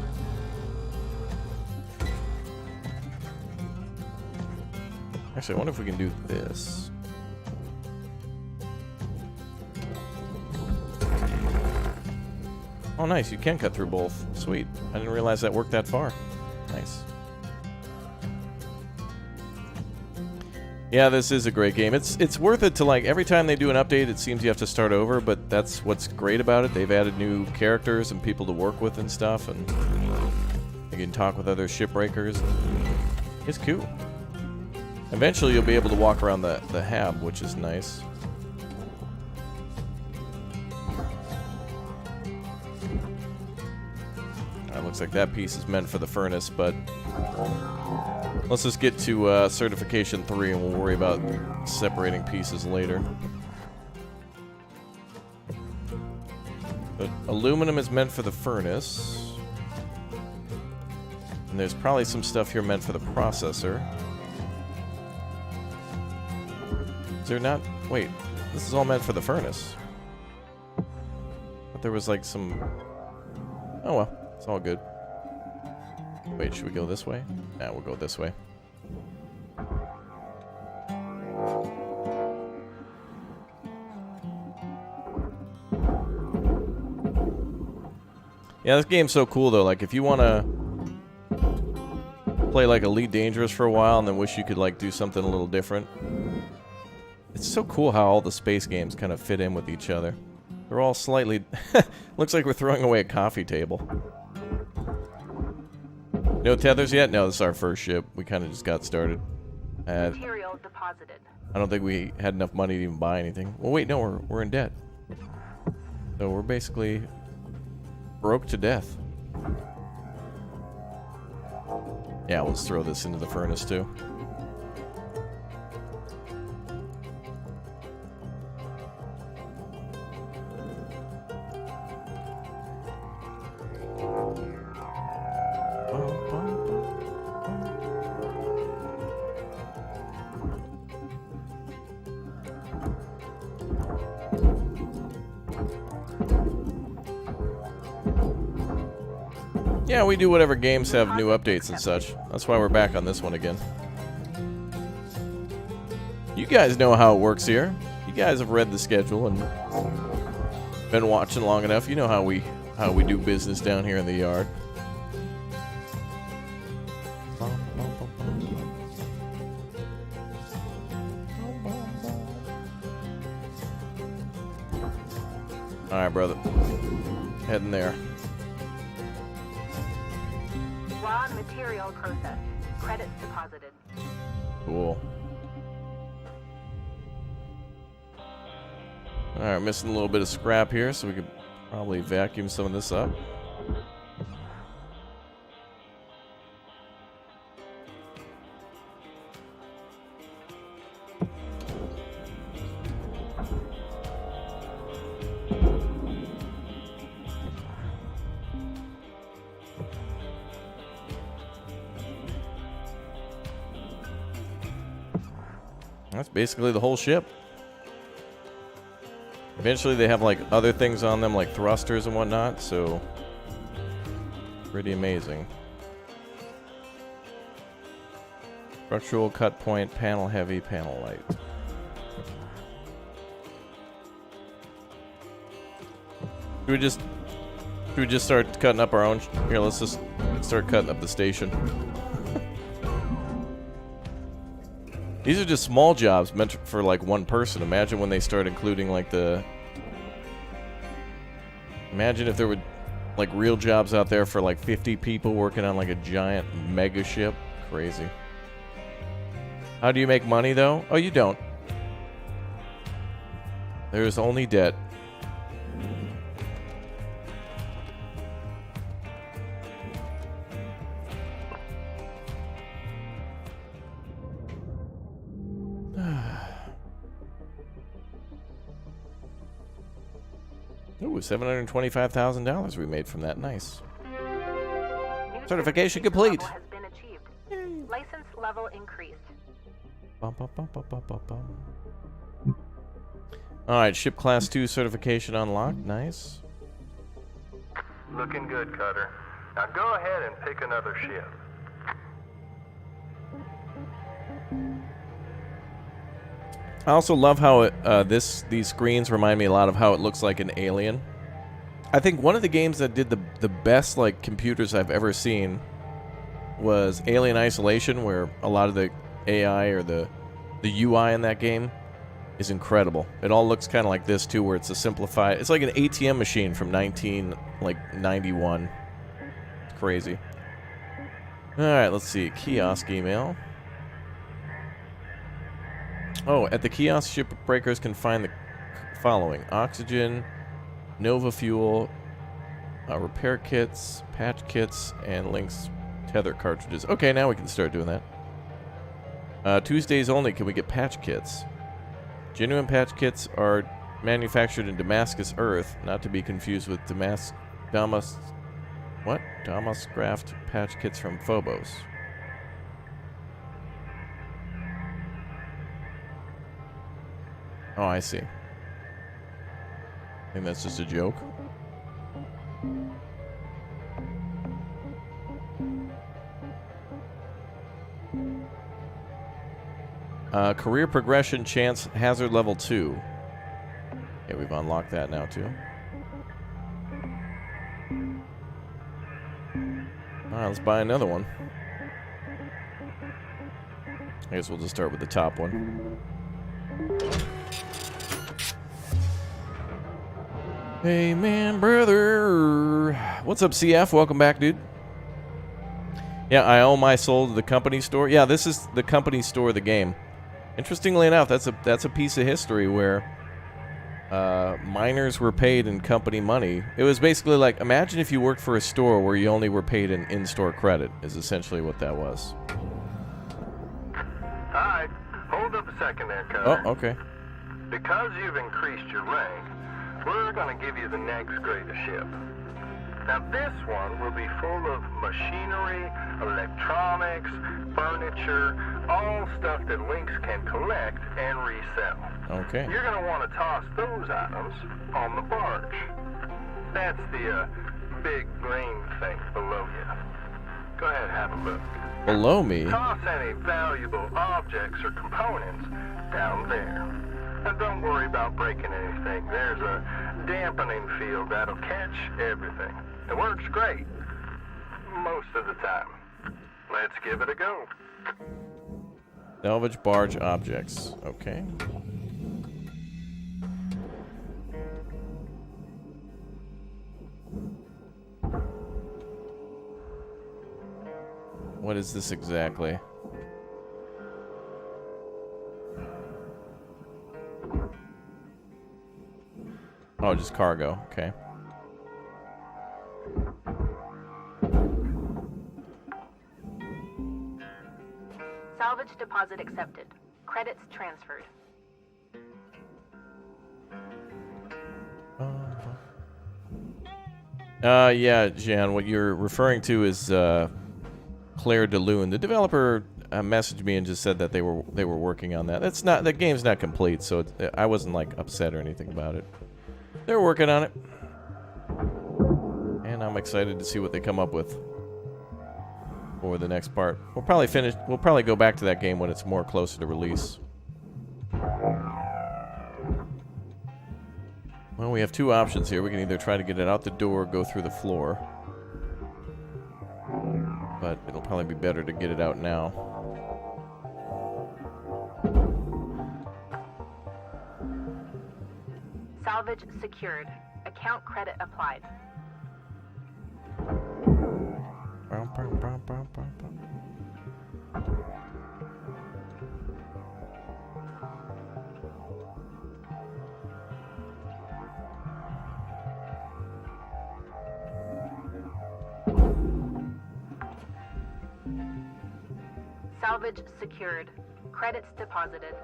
Actually, I wonder if we can do this. Oh, nice. You can cut through both. Sweet. I didn't realize that worked that far. Nice. Yeah, this is a great game. It's worth it to, like, every time they do an update, it seems you have to start over, but that's what's great about it. They've added new characters and people to work with and stuff, and you can talk with other shipbreakers. It's cool. Eventually, you'll be able to walk around the hab, which is nice. Looks like that piece is meant for the furnace, but let's just get to certification 3 and we'll worry about separating pieces later. But aluminum is meant for the furnace. And there's probably some stuff here meant for the processor. Is there not? Wait, this is all meant for the furnace. But there was like some... Oh well. It's all good. Wait, should we go this way? Nah, we'll go this way. Yeah, this game's so cool, though. Like, if you want to play, like, Elite Dangerous for a while and then wish you could, like, do something a little different. It's so cool how all the space games kind of fit in with each other. They're all slightly... Looks like we're throwing away a coffee table. No tethers yet? No, this is our first ship. We kind of just got started. Material deposited. I don't think we had enough money to even buy anything. Well, wait, no, we're in debt. So we're basically broke to death. Yeah, let's throw this into the furnace too. Yeah, we do whatever games have new updates and such. That's why we're back on this one again. You guys know how it works here. You guys have read the schedule and been watching long enough. You know how we do business down here in the yard. All right, brother. Heading there. Raw material processed. Credits deposited. Cool. Alright, missing a little bit of scrap here, so we could probably vacuum some of this up. That's basically the whole ship. Eventually they have like other things on them like thrusters and whatnot, so pretty amazing. Structural, cut point, panel heavy, panel light. Should we just start cutting up our own? Here, let's just start cutting up the station. These are just small jobs meant for like one person. Imagine when they start including like the... Imagine if there were like real jobs out there for like 50 people working on like a giant mega ship. Crazy. How do you make money though? Oh, you don't. There's only debt. Ooh, $725,000 we made from that. Nice. Certification complete. Has been achieved. License level increased. Bum, bum, bum, bum, bum, bum, bum. All right, ship class 2 certification unlocked. Nice. Looking good, Cutter. Now go ahead and pick another ship. I also love how it, these screens remind me a lot of how it looks like an Alien. I think one of the games that did the best like computers I've ever seen was Alien Isolation, where a lot of the AI or the UI in that game is incredible. It all looks kind of like this too, where it's a simplified. It's like an ATM machine from 1991. It's crazy. All right, let's see. Kiosk email. Oh, at the kiosk, shipbreakers can find the following: oxygen, Nova fuel, repair kits, patch kits, and Lynx tether cartridges. Okay, now we can start doing that. Tuesdays only can we get patch kits. Genuine patch kits are manufactured in Damascus Earth, not to be confused with Damascraft patch kits from Phobos. Oh, I see. I think that's just a joke. Career progression chance hazard level 2. Okay, we've unlocked that now too. Alright, let's buy another one. I guess we'll just start with the top one. Hey man, brother. What's up, CF? Welcome back, dude. Yeah, I owe my soul to the company store. Yeah, this is the company store of the game. Interestingly enough, that's a piece of history where miners were paid in company money. It was basically like, imagine if you worked for a store where you only were paid in in-store credit, is essentially what that was. Alright, hold up a second there, Cutter. Oh, okay. Because you've increased your rank, we're going to give you the next greatest ship. Now this one will be full of machinery, electronics, furniture, all stuff that Lynx can collect and resell. Okay. You're going to want to toss those items on the barge. That's the big green thing below you. Go ahead, have a look. Below me? Toss any valuable objects or components down there. And don't worry about breaking anything. There's a dampening field that'll catch everything. It works great. Most of the time. Let's give it a go. Salvage barge objects. Okay. What is this exactly? Oh, just cargo. Okay. Salvage deposit accepted. Credits transferred. Yeah, Jan, what you're referring to is Claire DeLune. The developer messaged me and just said that they were working on that. That's not, that game's not complete, so I wasn't like upset or anything about it. They're working on it, and I'm excited to see what they come up with for the next part. We'll probably go back to that game when it's more closer to release. Well, we have two options here. We can either try to get it out the door or go through the floor. But it'll probably be better to get it out now. Salvage secured. Account credit applied. Salvage secured. Credits deposited.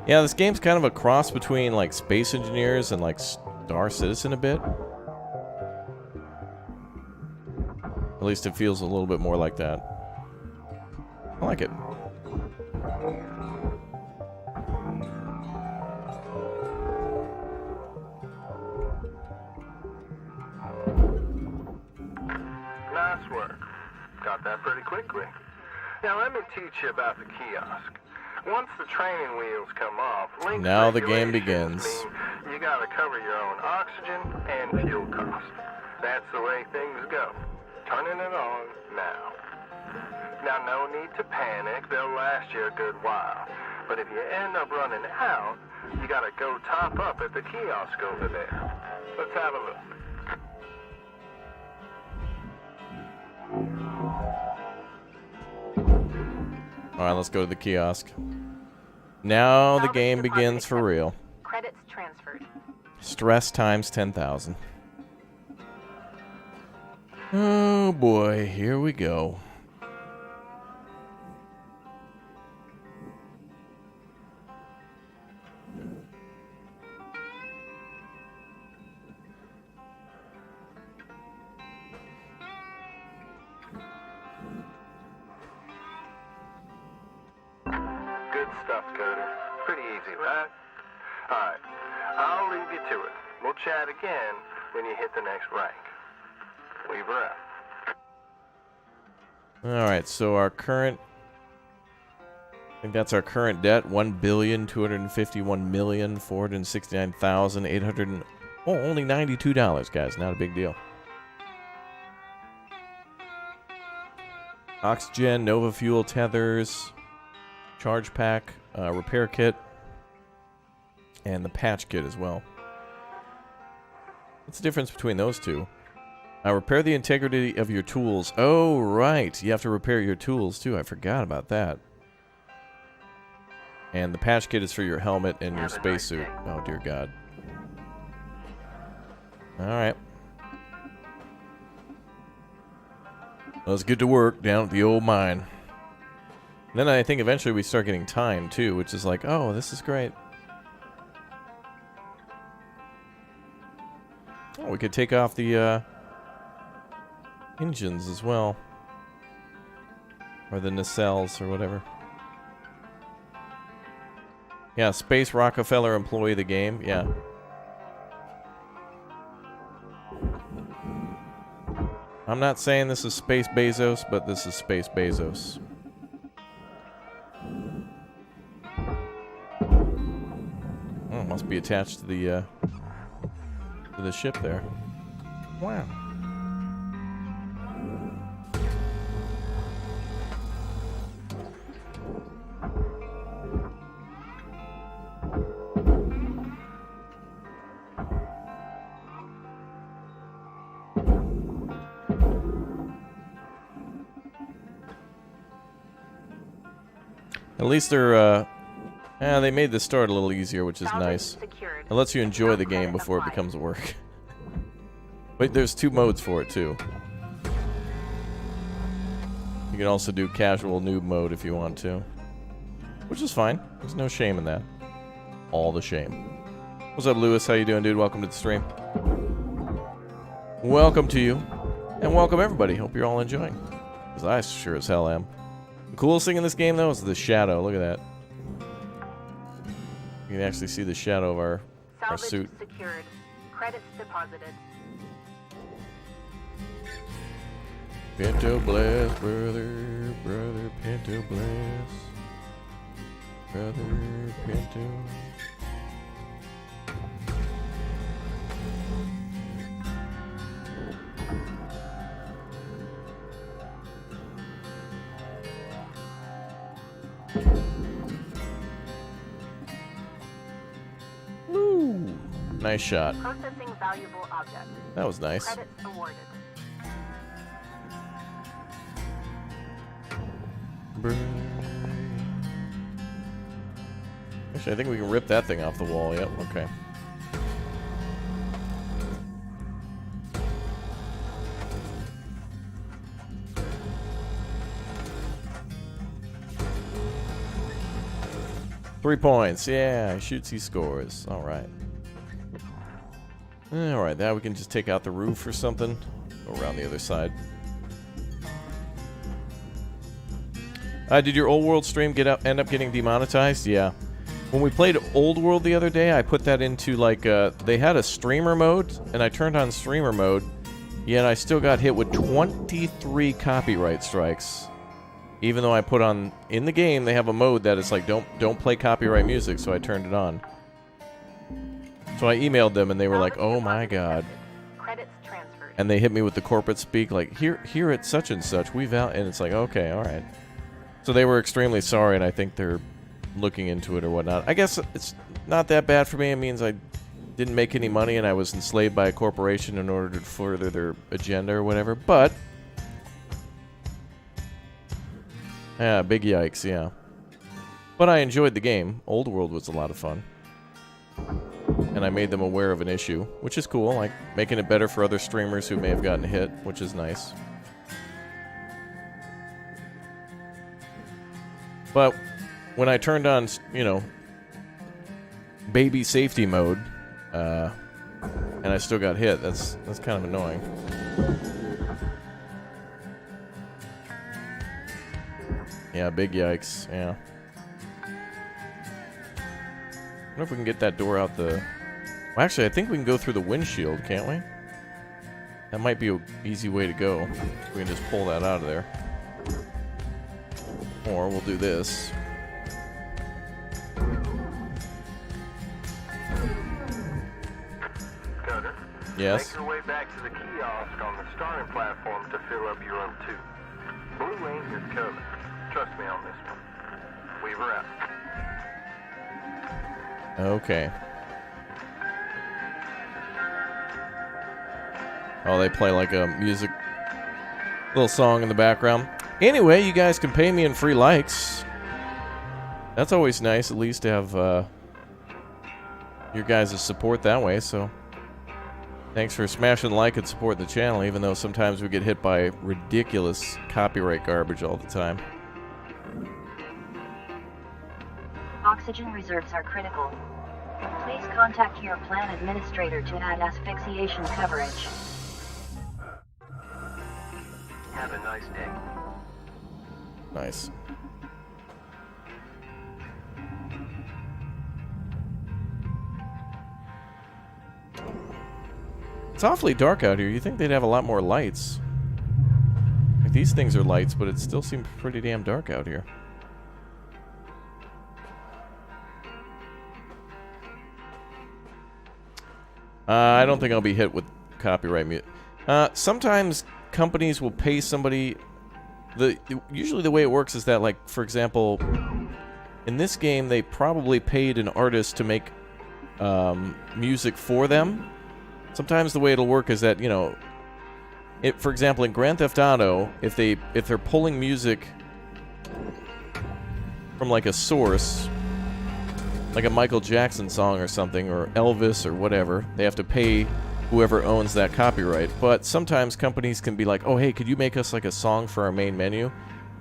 Yeah, this game's kind of a cross between like Space Engineers and like Star Citizen a bit. At least it feels a little bit more like that. I like it. Nice work. Got that pretty quickly. Now let me teach you about the kiosk. Once the training wheels come off, Lynx now the game regulations begins. mean you gotta cover your own oxygen and fuel costs. That's the way things go. Turning it on now. Now, no need to panic. They'll last you a good while. But if you end up running out, you gotta go top up at the kiosk over there. Let's have a look. Alright, let's go to the kiosk. Now the Salvage game deposit begins for accepted. real. Credits transferred. Stress times 10,000. Oh boy, here we go. Good stuff, Cody. Pretty easy, right? Alright, I'll leave you to it. We'll chat again when you hit the next rank. Leave her out. Alright, so our current... I think that's our current debt. 1,251,469,800. Oh, only $92, guys. Not a big deal. Oxygen, Nova Fuel tethers, charge pack, repair kit, and the patch kit as well. What's the difference between those two? Repair the integrity of your tools. Oh, right. You have to repair your tools, too. I forgot about that. And the patch kit is for your helmet and your spacesuit. Oh, dear God. Alright. Let's get to work down at the old mine. And then I think eventually we start getting time, too, which is like, oh, this is great. Oh, we could take off the, engines as well. Or the nacelles or whatever. Yeah, Space Rockefeller employee of the game. Yeah. I'm not saying this is Space Bezos, but this is Space Bezos. Oh, must be attached to the ship there. Wow. At least they're, they made the start a little easier, which is nice. It lets you enjoy the game before it becomes work. But there's 2 modes for it, too. You can also do casual noob mode if you want to. Which is fine. There's no shame in that. All the shame. What's up, Lewis? How you doing, dude? Welcome to the stream. Welcome to you. And welcome, everybody. Hope you're all enjoying. Because I sure as hell am. The coolest thing in this game, though, is the shadow. Look at that. You can actually see the shadow of our suit. Secured. Credits deposited. Pinto blast, brother, brother, Pinto blast. Brother, Pinto. Woo! Nice shot. Processing valuable object. That was nice. Credits awarded. Actually, I think we can rip that thing off the wall. Yep, okay. Three points. Yeah, he shoots, he scores. All right. All right, now we can just take out the roof or something. Go around the other side. Did your old world stream end up getting demonetized? Yeah. When we played Old World the other day, I put that into like they had a streamer mode, and I turned on streamer mode, yet I still got hit with 23 copyright strikes. Even though I put on in the game, they have a mode that is like don't play copyright music, so I turned it on. So I emailed them, and they were like, "Oh my god." Credits transferred. And they hit me with the corporate speak, like here at such and such, and it's like, okay, all right. So they were extremely sorry, and I think they're looking into it or whatnot. I guess it's not that bad for me. It means I didn't make any money, and I was enslaved by a corporation in order to further their agenda or whatever. But yeah, big yikes, yeah. But I enjoyed the game. Old World was a lot of fun. And I made them aware of an issue, which is cool, like making it better for other streamers who may have gotten hit, which is nice. But when I turned on, you know, baby safety mode, and I still got hit, that's kind of annoying. Yeah, big yikes, yeah. I wonder if we can get that door out the... Well, actually, I think we can go through the windshield, can't we? That might be an easy way to go. We can just pull that out of there. Or we'll do this. Cutter. Yes? Make your way back to the kiosk on the starting platform to fill up your room 2. Blue ain't your cover. Trust me on this one. Weaver out. Okay. Oh, they play like a little song in the background. Anyway, you guys can pay me in free likes. That's always nice, at least to have your guys' support that way, so thanks for smashing the like and supporting the channel, even though sometimes we get hit by ridiculous copyright garbage all the time. Oxygen reserves are critical. Please contact your plan administrator to add asphyxiation coverage. Have a nice day. Nice. It's awfully dark out here. You think they'd have a lot more lights. Like, these things are lights, but it still seems pretty damn dark out here. I don't think I'll be hit with copyright music. Sometimes companies will pay somebody. Usually the way it works is that, like, for example, in this game, they probably paid an artist to make music for them. Sometimes the way it'll work is that, you know, for example, in Grand Theft Auto, if they're pulling music from like a source, like a Michael Jackson song or something, or Elvis or whatever, they have to pay whoever owns that copyright. But sometimes companies can be like, oh, hey, could you make us like a song for our main menu?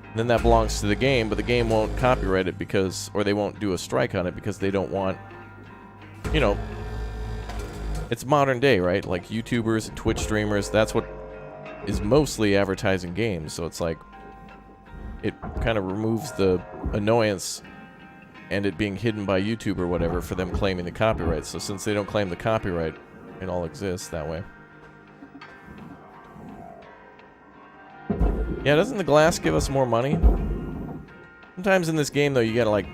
And then that belongs to the game, but the game won't copyright it because, or they won't do a strike on it because they don't want, you know, it's modern day, right? Like YouTubers and Twitch streamers, that's what is mostly advertising games. So it's like, it kind of removes the annoyance and it being hidden by YouTube or whatever for them claiming the copyright. So since they don't claim the copyright, it all exists that way. Yeah, doesn't the glass give us more money? Sometimes in this game, though, you gotta, like,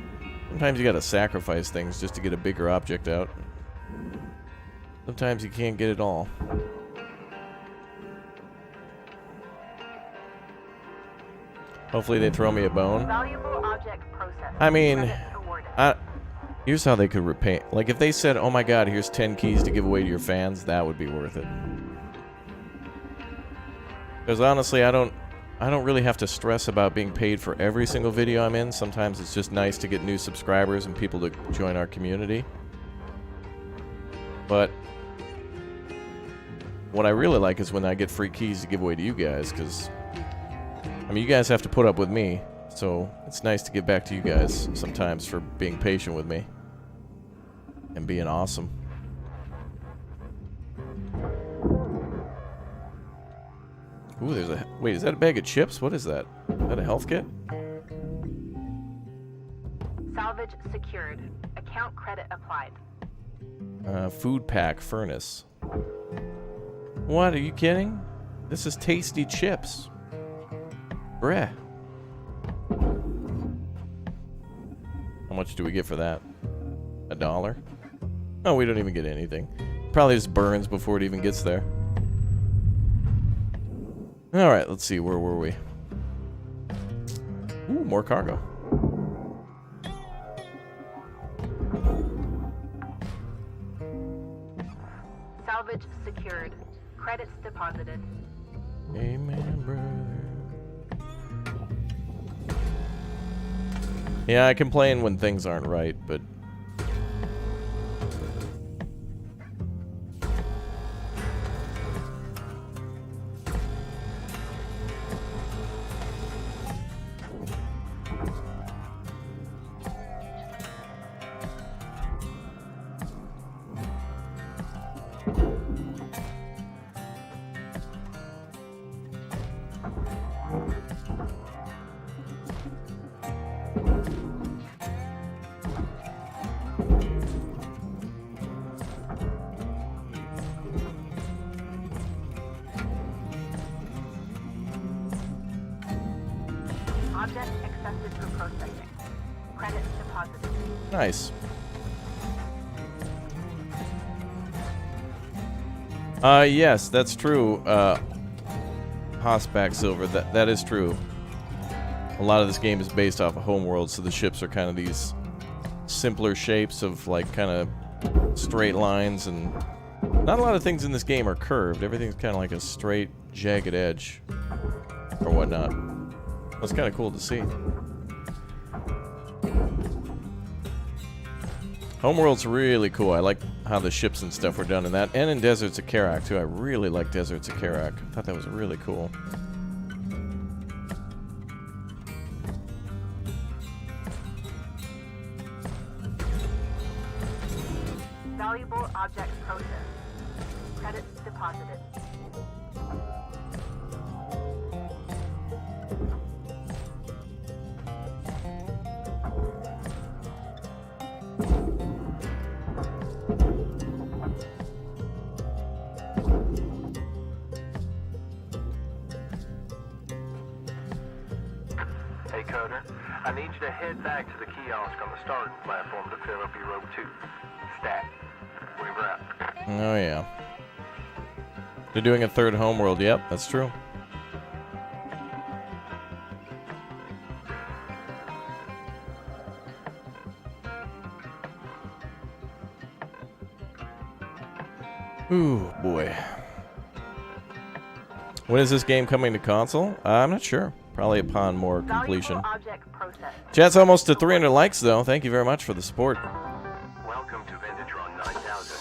sometimes you gotta sacrifice things just to get a bigger object out. Sometimes you can't get it all. Hopefully they throw me a bone. Valuable object processed. I mean, Credits awarded. here's how they could repay. Like, if they said, oh my god, here's 10 keys to give away to your fans, that would be worth it. Because honestly, I don't really have to stress about being paid for every single video I'm in. Sometimes it's just nice to get new subscribers and people to join our community. But what I really like is when I get free keys to give away to you guys, because, I mean, you guys have to put up with me, so it's nice to give back to you guys sometimes for being patient with me and being awesome. Ooh, there's a... Wait, is that a bag of chips? What is that? Is that a health kit? Salvage secured. Account credit applied. Food pack furnace. What, are you kidding? This is tasty chips. Bruh. How much do we get for that? $1? Oh, we don't even get anything. Probably just burns before it even gets there. Alright, let's see, where were we? Ooh, more cargo. Salvage secured. Credits deposited. Amen, brother. Yeah, I complain when things aren't right, but... Object accepted for processing. Credits deposited. Nice. Yes, that's true. Hossback Silver, that is true. A lot of this game is based off of Homeworld, so the ships are kind of these simpler shapes of, like, kind of straight lines and Not a lot of things in this game are curved. Everything's kind of like a straight, jagged edge. Or whatnot. That's kind of cool to see. Homeworld's really cool. I like how the ships and stuff were done in that. And in Deserts of Karak, too. I really like Deserts of Karak. I thought that was really cool. Valuable object processed. Credits deposited. Hey, Coder, I need you to head back to the kiosk on the starting platform to fill up your row 2. Stat. We're out. Oh, yeah. They're doing a third Homeworld. Yep, that's true. Ooh, boy. When is this game coming to console? I'm not sure. Probably upon more completion. Object processed. Chat's almost to 300 likes, though. Thank you very much for the support. Welcome to Vintatron 9000.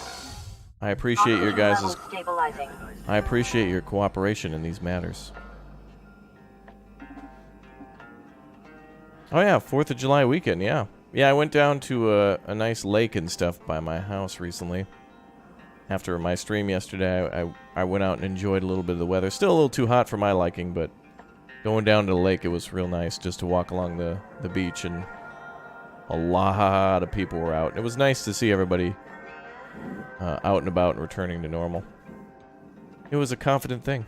I appreciate your guys'... Levels stabilizing. I appreciate your cooperation in these matters. Oh yeah, 4th of July weekend, yeah. Yeah, I went down to a nice lake and stuff by my house recently. After my stream yesterday, I went out and enjoyed a little bit of the weather. Still a little too hot for my liking, but going down to the lake, it was real nice just to walk along the beach, and a lot of people were out. It was nice to see everybody out and about and returning to normal. It was a confident thing.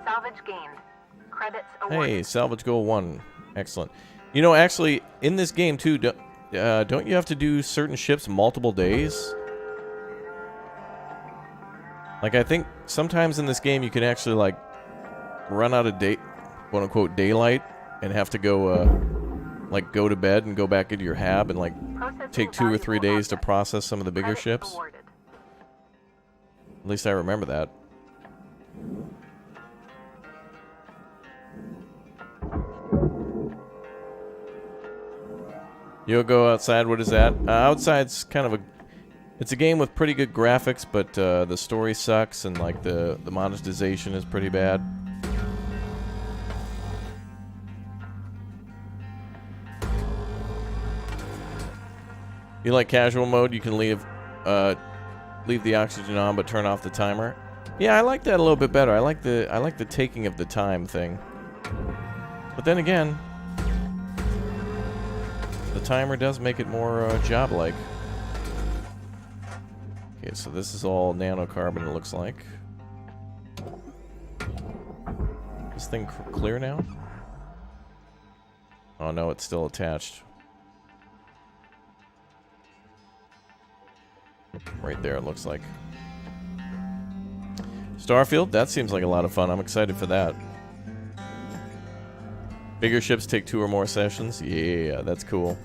Salvage gained. Credits awarded. Hey, salvage goal 1. Excellent. You know, actually, in this game, too, don't you have to do certain ships multiple days? Like, I think sometimes in this game you can actually, like, run out of quote-unquote daylight and have to go, like, go to bed and go back into your hab and, like, take 2 or 3 days to process some of the bigger ships. Awarded. At least I remember that. You'll go outside. What is that? Outside's kind of it's a game with pretty good graphics, but the story sucks, and like the monetization is pretty bad. You like casual mode? You can leave the oxygen on, but turn off the timer. Yeah, I like that a little bit better. I like the taking of the time thing. But then again, the timer does make it more job-like. Okay, so this is all nanocarbon, it looks like. This thing clear now? Oh no, it's still attached. Right there, it looks like. Starfield, that seems like a lot of fun. I'm excited for that. Bigger ships take 2 or more sessions? Yeah, that's cool.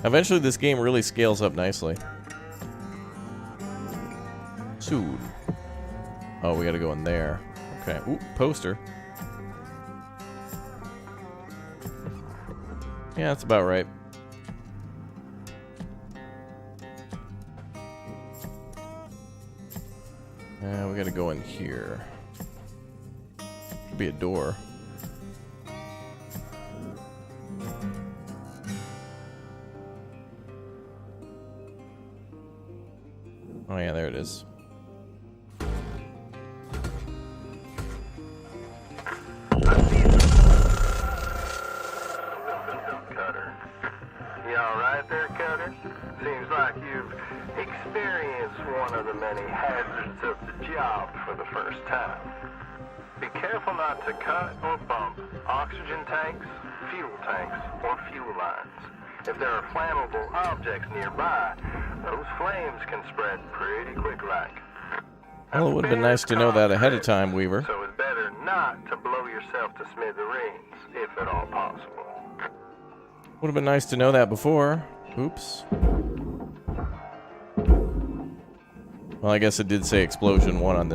Eventually this game really scales up nicely. Soon. Oh, we gotta go in there. Okay. Ooh, poster. Yeah, that's about right. We gotta go in here. Could be a door. Oh yeah, there it is. Cutter. You alright there, Cutter? Seems like you've experienced one of the many hazards of the job for the first time. Be careful not to cut or bump oxygen tanks, fuel tanks, or fuel lines. If there are flammable objects nearby, those flames can spread pretty quick like. Well, it would have been nice to know that ahead of time, Weaver. So it's better not to blow yourself to smithereens, if at all possible. Would have been nice to know that before. Oops. Well, I guess it did say explosion 1 on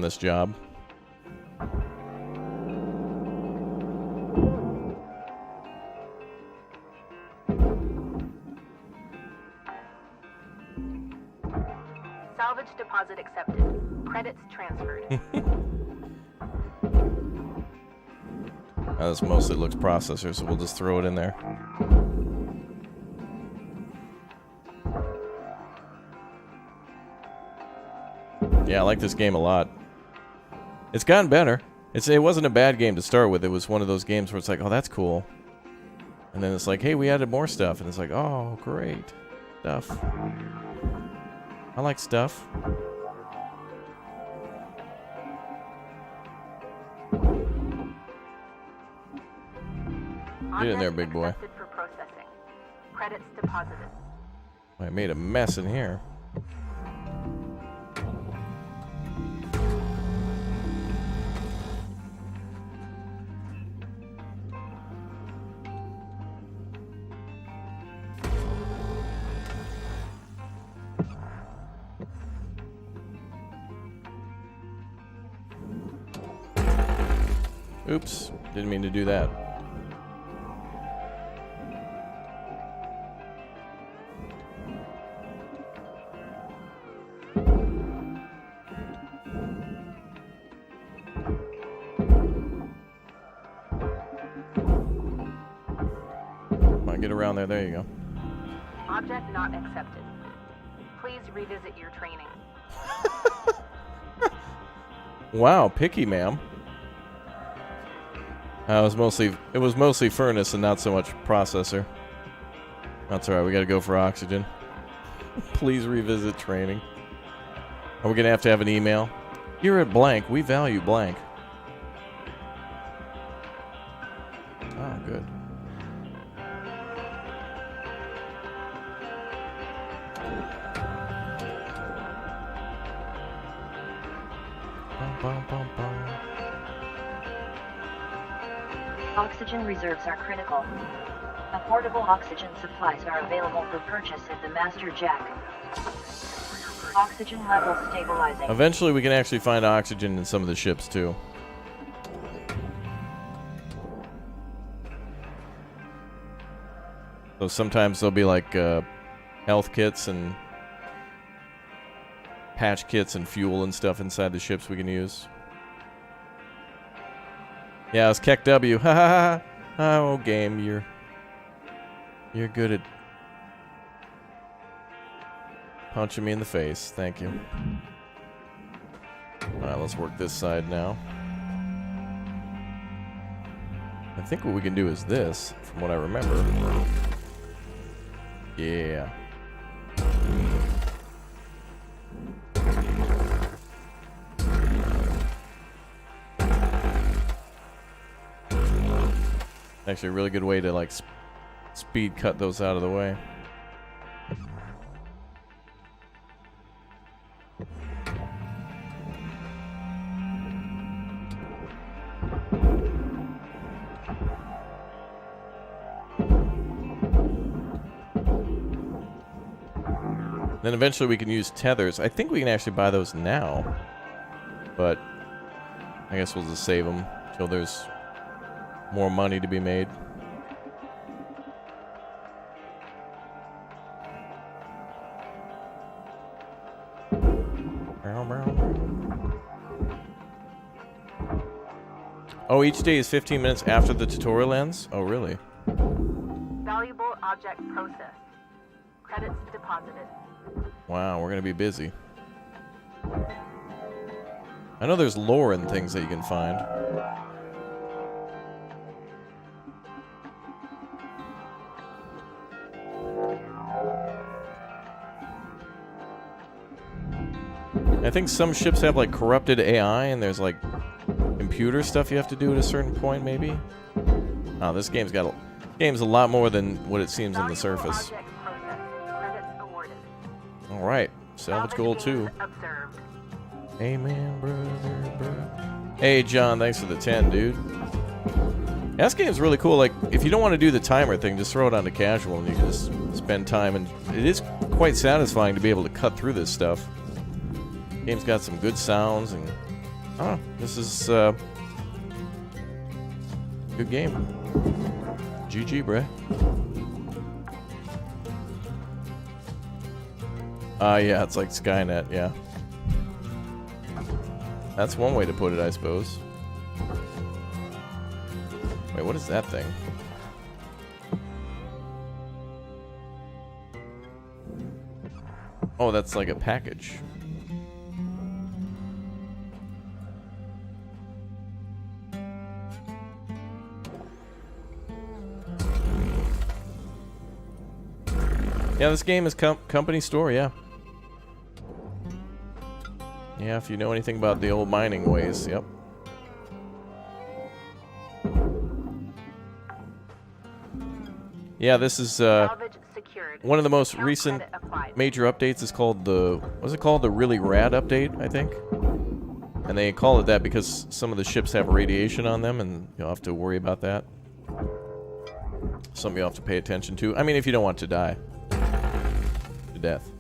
this job. Salvage deposit accepted. Credits transferred. This mostly looks processor, so we'll just throw it in there. Yeah, I like this game a lot. It's gotten better. It wasn't a bad game to start with. It was one of those games where it's like, oh, that's cool. And then it's like, hey, we added more stuff. And it's like, oh, great. Stuff. I like stuff. Get in there, big boy. For processing. Credits deposited. I made a mess in here. Oops, didn't mean to do that. Come on, get around there. There you go. Object not accepted. Please revisit your training. Wow, picky, ma'am. It was mostly furnace and not so much processor. That's alright, we gotta go for oxygen. Please revisit training. Are we gonna have to have an email? Here at blank, we value blank. Oh, good. Bum, bum, bum, bum. Oxygen reserves are critical. Affordable oxygen supplies are available for purchase at the Master Jack. Oxygen level stabilizing. Eventually we can actually find oxygen in some of the ships too. So sometimes there'll be like health kits and patch kits and fuel and stuff inside the ships we can use. Yeah, it's Keck W. Ha ha ha. Oh, game, you're good at punching me in the face. Thank you. Alright, let's work this side now. I think what we can do is this, from what I remember. Yeah. Actually a really good way to like speed cut those out of the way. Then eventually we can use tethers. I think we can actually buy those now, but I guess we'll just save them until there's more money to be made. Oh, each day is 15 minutes after the tutorial ends? Oh, really? Valuable object processed. Credits deposited. Wow, we're gonna be busy. I know there's lore and things that you can find. I think some ships have like corrupted AI and there's like computer stuff you have to do at a certain point, maybe? Oh, this game's got a lot more than what it seems on the surface. Alright, salvage goal 2. Amen, brother, bro. Hey, John, thanks for the 10, dude. Yeah, this game's really cool. Like, if you don't want to do the timer thing, just throw it onto casual and you can just spend time. And it is quite satisfying to be able to cut through this stuff. Game's got some good sounds and... Oh, this is good game. GG, bruh. Yeah, it's like Skynet, yeah. That's one way to put it, I suppose. Wait, what is that thing? Oh, that's like a package. Yeah, this game is company store, yeah. Yeah, if you know anything about the old mining ways, yep. Yeah, this is one of the most recent major updates. Is called the, what's it called? The really rad update, I think. And they call it that because some of the ships have radiation on them, and you'll have to worry about that. Something you'll have to pay attention to. I mean, if you don't want to die to death.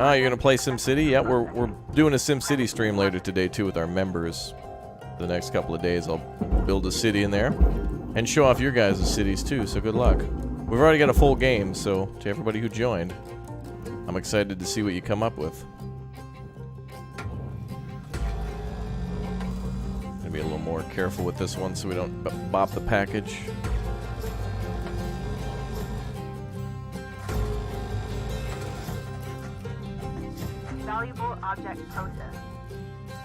Ah, you're gonna play SimCity? Yeah, we're doing a SimCity stream later today too with our members. The next couple of days, I'll build a city in there and show off your guys' cities too. So good luck. We've already got a full game, so to everybody who joined, I'm excited to see what you come up with. Gonna be a little more careful with this one so we don't bop the package. Valuable object processed.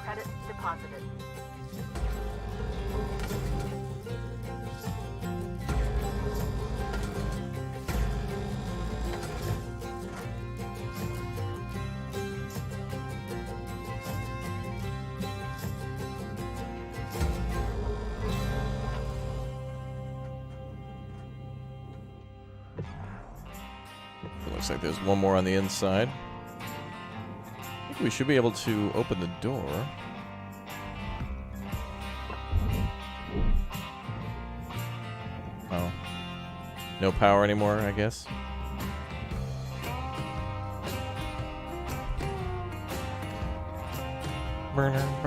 Credits deposited. It looks like there's one more on the inside. I think we should be able to open the door. Oh. No power anymore, I guess.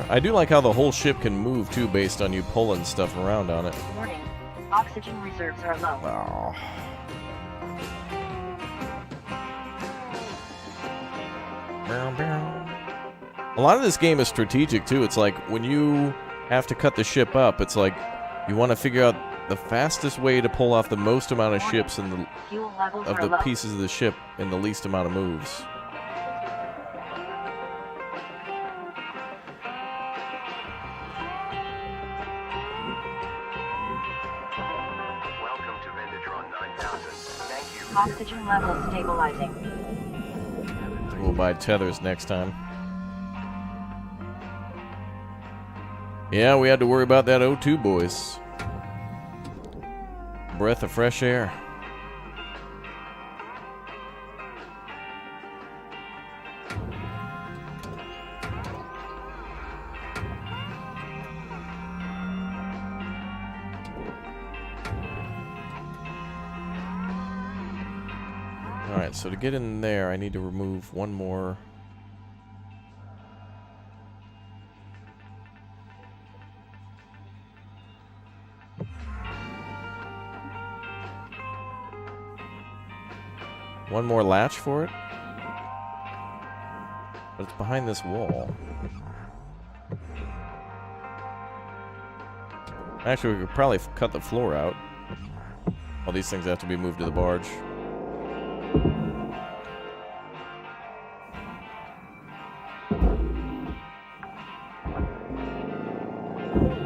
I do like how the whole ship can move too based on you pulling stuff around on it. Warning. Oxygen reserves are low. Oh. A lot of this game is strategic too. It's like when you have to cut the ship up, it's like you want to figure out the fastest way to pull off the most amount of ships and the pieces of the ship in the least amount of moves. Welcome to Vindatron 9000. Thank you. Oxygen levels stabilizing. We'll buy tethers next time. Yeah, we had to worry about that O2, boys. Breath of fresh air. Alright, so to get in there, I need to remove one more. One more latch for it. But it's behind this wall. Actually, we could probably cut the floor out. All these things have to be moved to the barge.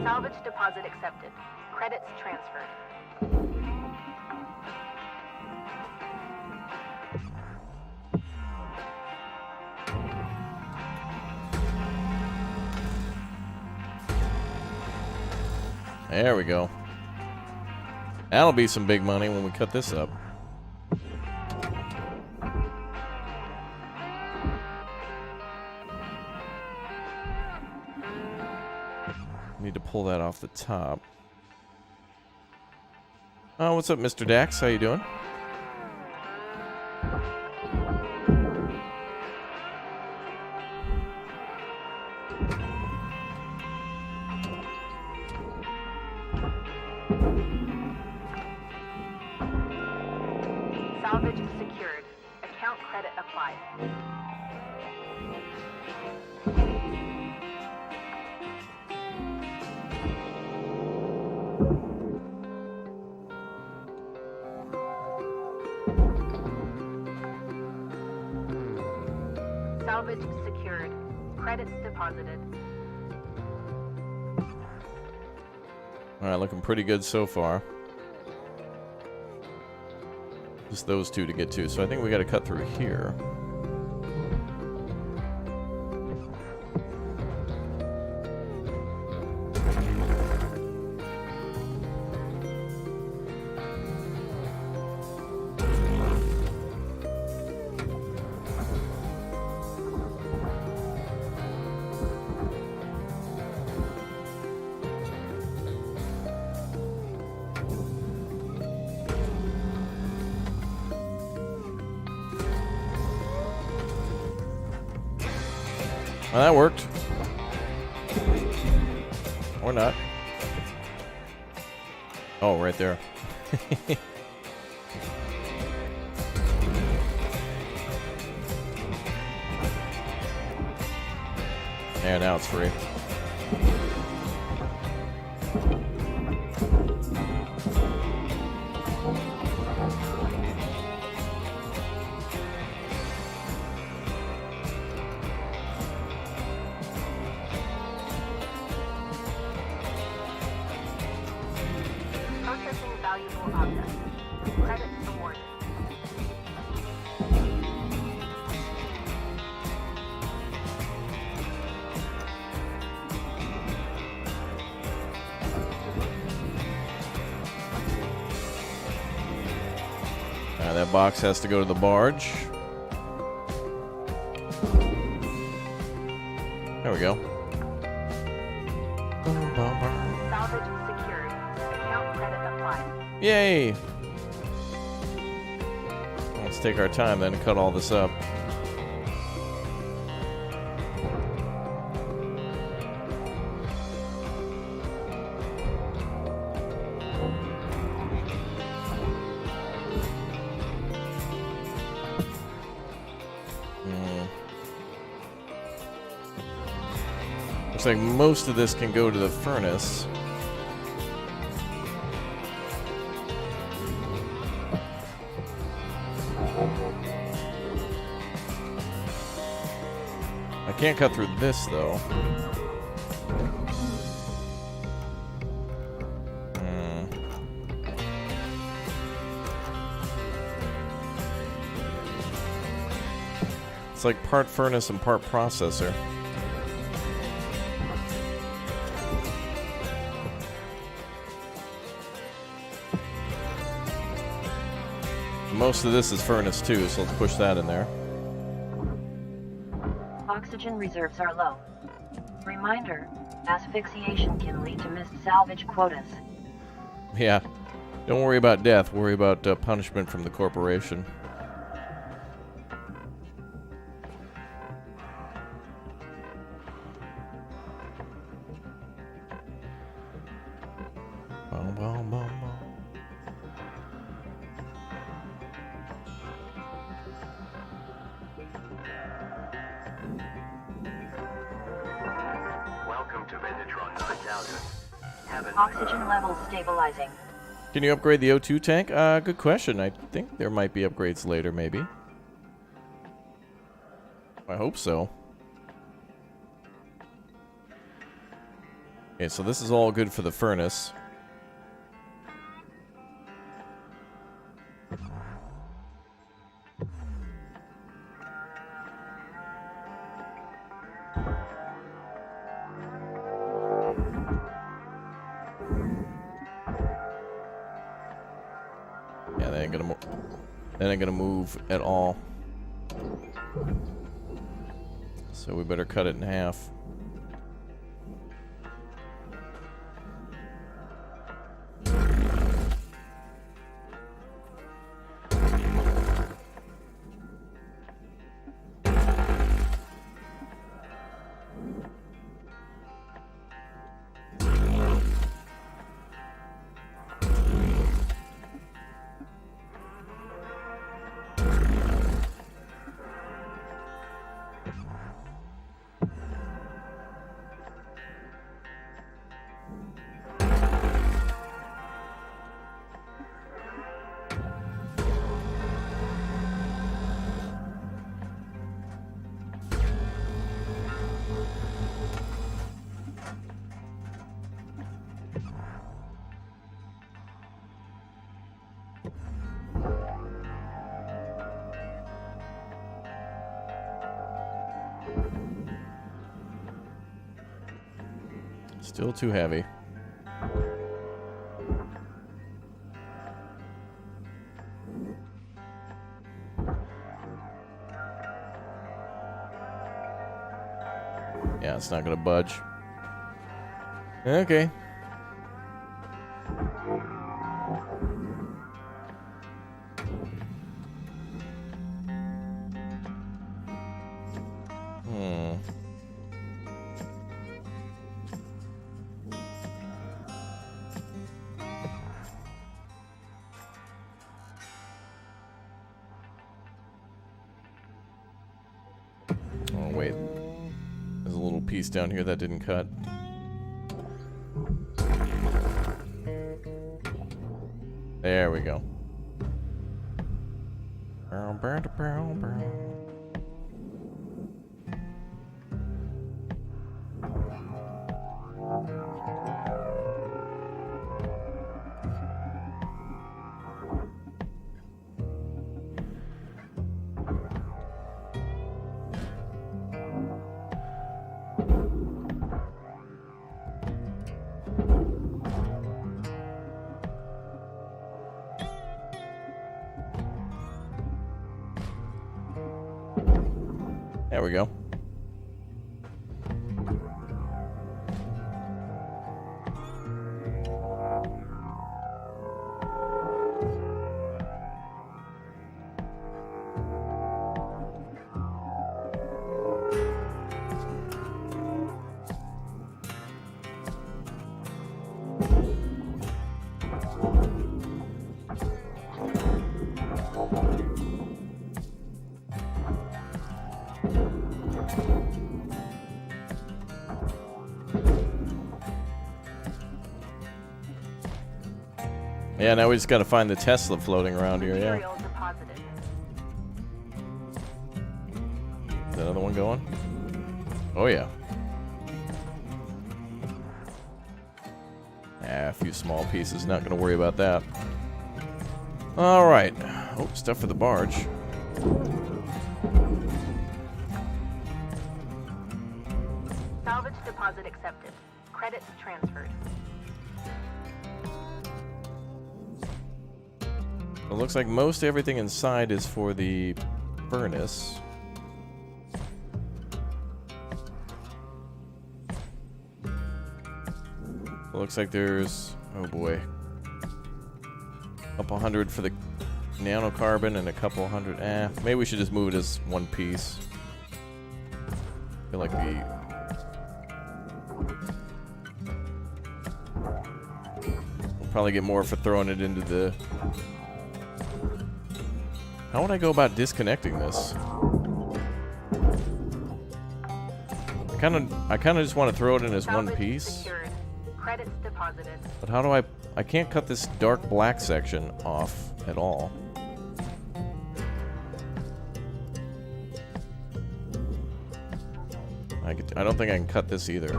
Salvage deposit accepted. Credits transferred. There we go. That'll be some big money when we cut this up. Need to pull that off the top. Oh, what's up, Mr. Dax? How you doing? Salvage is secured. Account credit applied. Salvage secured. Credits deposited. Alright, looking pretty good so far. Just those two to get to, so I think we gotta cut through here. Well, that worked. Or not. Oh, right there. Yeah, now it's free. Processing valuable objects. Credits awarded. That box has to go to the barge. There we go. Salvage secured. Account credit applied. Yay! Let's take our time then and cut all this up. Looks like most of this can go to the furnace. I can't cut through this though. It's like part furnace and part processor. Most of this is furnace too, so let's push that in there. Oxygen reserves are low. Reminder, asphyxiation can lead to missed salvage quotas. Yeah. Don't worry about death, worry about punishment from the corporation. Boom, boom, boom, boom. Welcome to Venetron 9000. Oxygen levels stabilizing. Can you upgrade the O2 tank? Good question. I think there might be upgrades later, maybe. I hope so. Okay, so this is all good for the furnace. That ain't gonna move at all. So we better cut it in half. Still too heavy. Yeah, it's not gonna budge. Okay. Oh, wait. There's a little piece down here that didn't cut. There we go. There we go. Yeah, now we just gotta find the Tesla floating around here, yeah. Material deposited. Is that another one going? Oh, yeah. A few small pieces, not gonna worry about that. Alright. Oh, stuff for the barge. Salvage deposit accepted. Credits transferred. It looks like most everything inside is for the furnace. It looks like there's, oh boy, a couple hundred for the nanocarbon and a couple hundred. Maybe we should just move it as one piece. I feel like we'll probably get more for throwing it into the. How would I go about disconnecting this? I kind of just want to throw it in as one Salvage piece. secured. Credits deposited. But how do I can't cut this dark black section off at all. I don't think I can cut this either.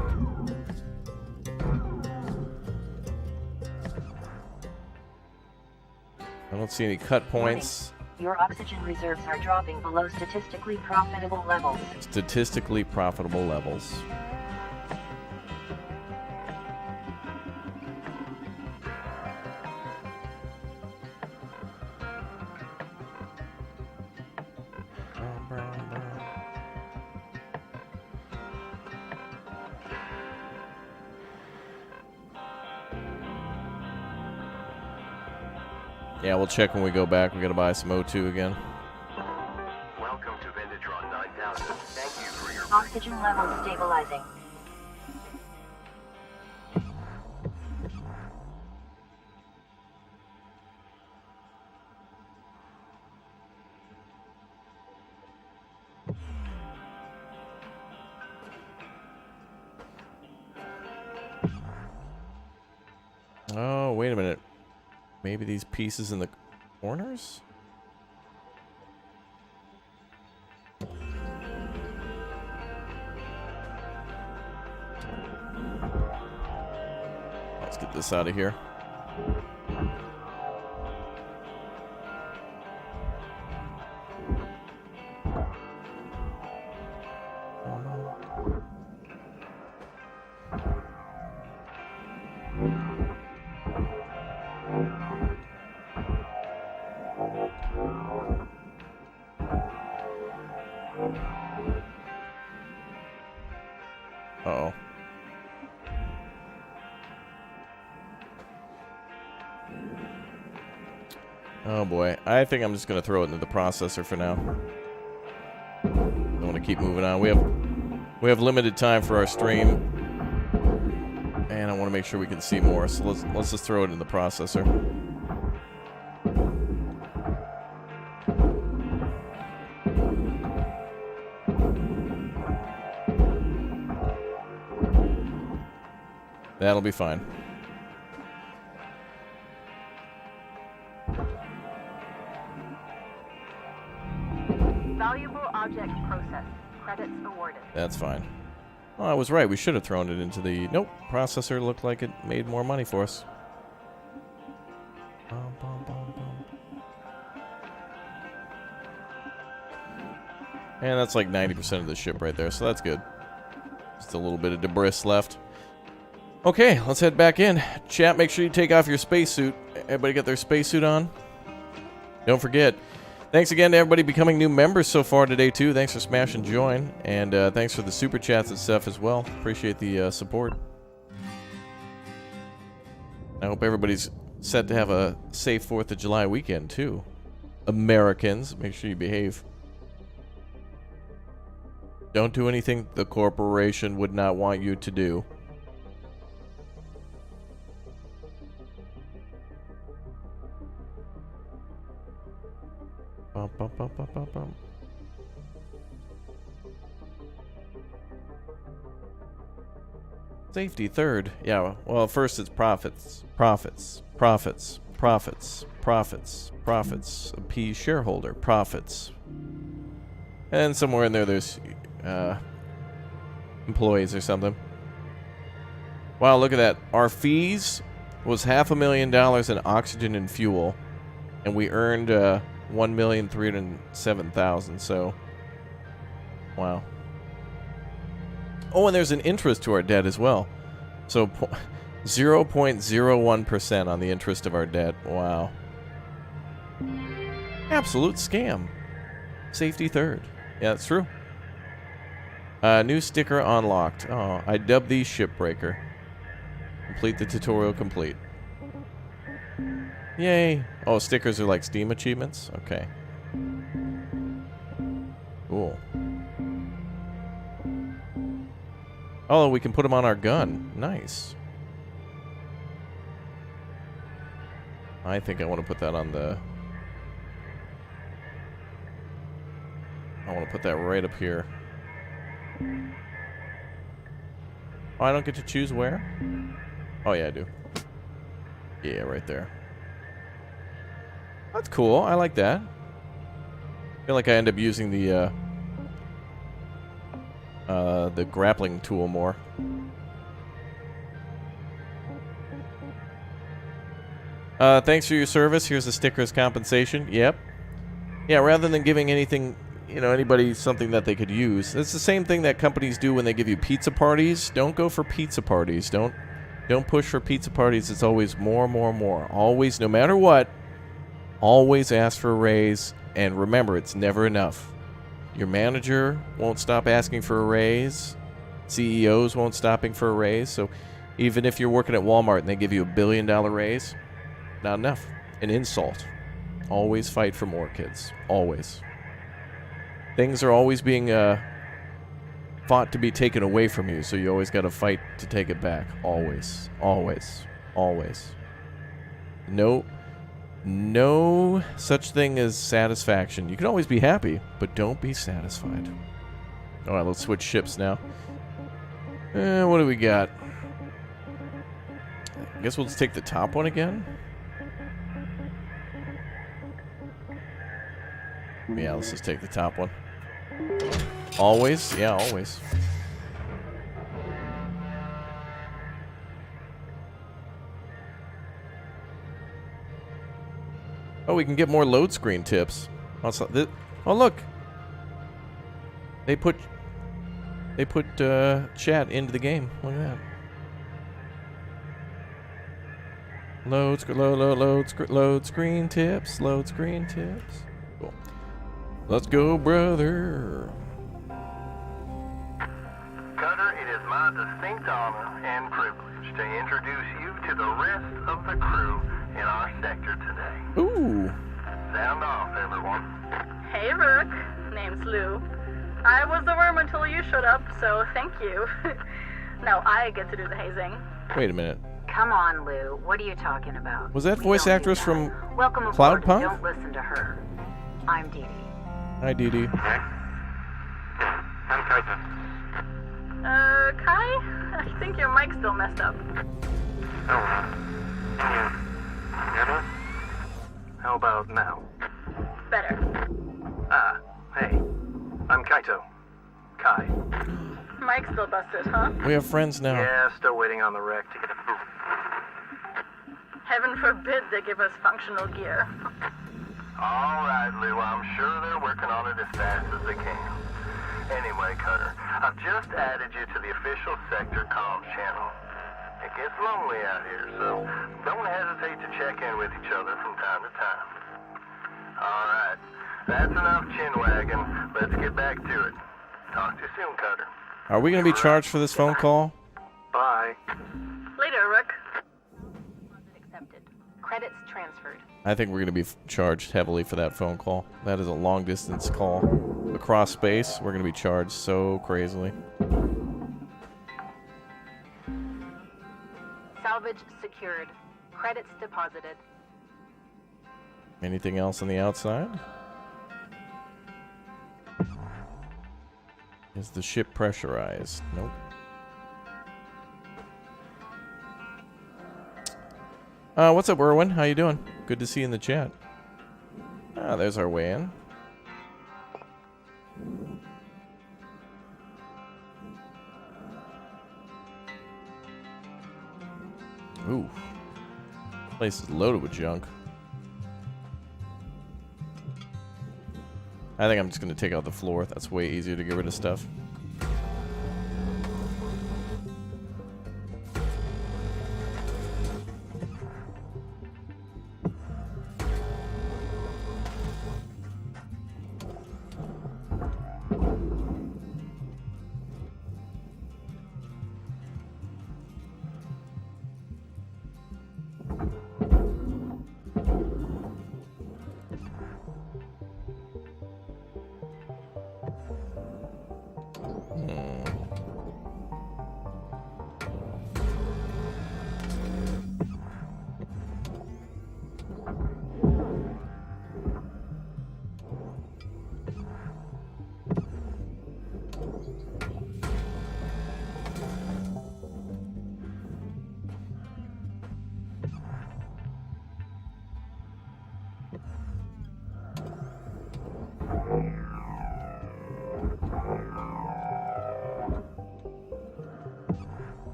I don't see any cut points. Your oxygen reserves are dropping below statistically profitable levels. Statistically profitable levels. Yeah, we'll check when we go back. We gotta buy some O2 again. Welcome to Vendatron 9000. Thank you for your... Oxygen levels stabilizing. Oh, wait a minute. Maybe these pieces in the corners? Let's get this out of here. Uh-oh. Oh boy. I think I'm just going to throw it into the processor for now. Don't want to keep moving on. We have limited time for our stream. And I want to make sure we can see more. So let's just throw it in the processor. That'll be fine. Valuable object processed. Credits awarded. That's fine. Oh, I was right. We should have thrown it into the... Nope. Processor looked like it made more money for us. Bum, bum, bum, bum. And that's like 90% of the ship right there, so that's good. Just a little bit of debris left. Okay, let's head back in. Chat, make sure you take off your spacesuit. Everybody got their spacesuit on? Don't forget. Thanks again to everybody becoming new members so far today, too. Thanks for smashing join. And thanks for the super chats and stuff as well. Appreciate the support. I hope everybody's set to have a safe 4th of July weekend, too. Americans, make sure you behave. Don't do anything the corporation would not want you to do. Bum, bum, bum, bum, bum, bum. Safety third. Yeah, well, first it's profits. Profits. Profits. Profits. Profits. Profits. Appease shareholder. Profits. And somewhere in there there's employees or something. Wow, look at that. Our fees was $500,000 in oxygen and fuel. And we earned... 1,307,000. So, wow. Oh, and there's an interest to our debt as well. So, 0.01% on the interest of our debt. Wow. Absolute scam. Safety third. Yeah, that's true. New sticker unlocked. Oh, I dubbed these Shipbreaker. Complete the tutorial complete. Yay. Oh, stickers are like Steam achievements? Okay. Cool. Oh, we can put them on our gun. Nice. I think I want to put that on the... I want to put that right up here. Oh, I don't get to choose where? Oh, yeah, I do. Yeah, right there. That's cool. I like that. I feel like I end up using the grappling tool more. Thanks for your service. Here's the sticker as compensation. Yep. Yeah, rather than giving anything, you know, anybody something that they could use. It's the same thing that companies do when they give you pizza parties. Don't go for pizza parties. Don't push for pizza parties. It's always more, more, more. Always, no matter what, always ask for a raise. And remember, it's never enough. Your manager won't stop asking for a raise. CEOs won't stopping for a raise. So even if you're working at Walmart and they give you $1 billion raise, not enough. an insult. Always fight for more, kids. Always. Things are always being fought to be taken away from you, so you always got to fight to take it back. Always. Always. Always. No such thing as satisfaction. You can always be happy, but don't be satisfied. Alright, let's switch ships now. What do we got? I guess we'll just take the top one again. Yeah, let's just take the top one. Always? Yeah, always. Oh, we can get more load screen tips. Oh, look. They put chat into the game. Look at that. Load screen tips. Load screen tips. Cool. Let's go, brother. Cutter, it is my distinct honor and privilege to introduce you to the rest of the crew in our sector today. Ooh. Sound off, everyone. Hey, Rook. Name's Lou. I was the worm until you showed up, so thank you. Now I get to do the hazing. Wait a minute. Come on, Lou. What are you talking about? Was that voice actress from Welcome aboard. Cloudpunk? Don't listen to her. I'm Dee Dee. Hi, Dee Dee. I'm Kaito. Kai? I think your mic's still messed up. How about now? Better. Hey. I'm Kaito. Kai. Mic's still busted, huh? We have friends now. Yeah, still waiting on the wreck to get approved. Heaven forbid they give us functional gear. All right, Lou. I'm sure they're working on it as fast as they can. Anyway, Cutter, I've just added you to the official sector comms channel. It gets lonely out here, so don't hesitate to check in with each other from time to time. All right. That's enough chin wagging. Let's get back to it. Talk to you soon, Cutter. Are we going to be charged for this phone call? Bye. Later, Rook. Accepted. Credits transferred. I think we're going to be charged heavily for that phone call. That is a long distance call. Across space, we're going to be charged so crazily. Salvage secured. Credits deposited. Anything else on the outside? Is the ship pressurized? Nope. What's up, Erwin? How you doing? Good to see you in the chat. Ah, there's our way in. Ooh. Place is loaded with junk. I think I'm just going to take out the floor. That's way easier to get rid of stuff.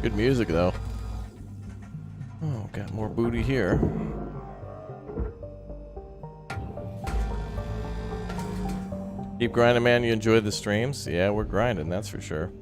Good music, though. Oh, got more booty here. Keep grinding, man. You enjoy the streams? Yeah, we're grinding, that's for sure.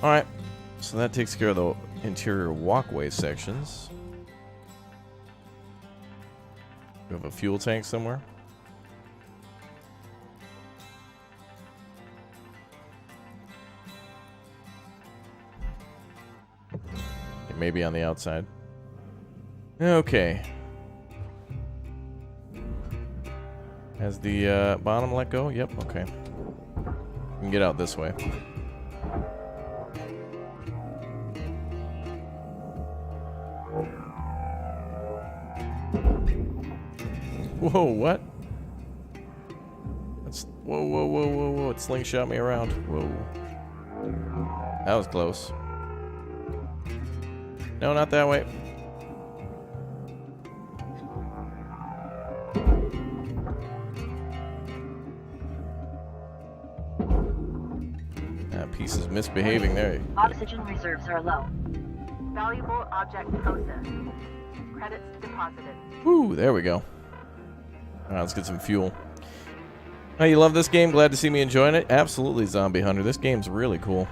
Alright, so that takes care of the interior walkway sections. We have a fuel tank somewhere. It may be on the outside. Okay. Has the bottom let go? Yep, okay. We can get out this way. Whoa, what? That's whoa, whoa, whoa, whoa, whoa! It slingshot me around. Whoa, that was close. No, not that way. That piece is misbehaving there. Oxygen reserves are low. Valuable object processed. Credits deposited. Woo, there we go. Alright, let's get some fuel. Oh, you love this game? Glad to see me enjoying it? Absolutely, Zombie Hunter. This game's really cool.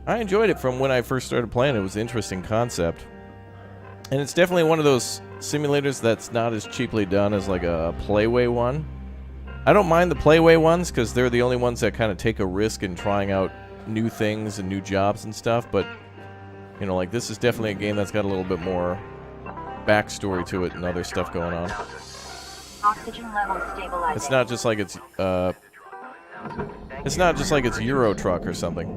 I enjoyed it from when I first started playing. It was an interesting concept. And it's definitely one of those simulators that's not as cheaply done as like a Playway one. I don't mind the Playway ones because they're the only ones that kind of take a risk in trying out new things and new jobs and stuff. But, you know, like this is definitely a game that's got a little bit more backstory to it and other stuff going on. Oxygen levels stabilizing. It's not just like it's not just like it's Euro Truck or something,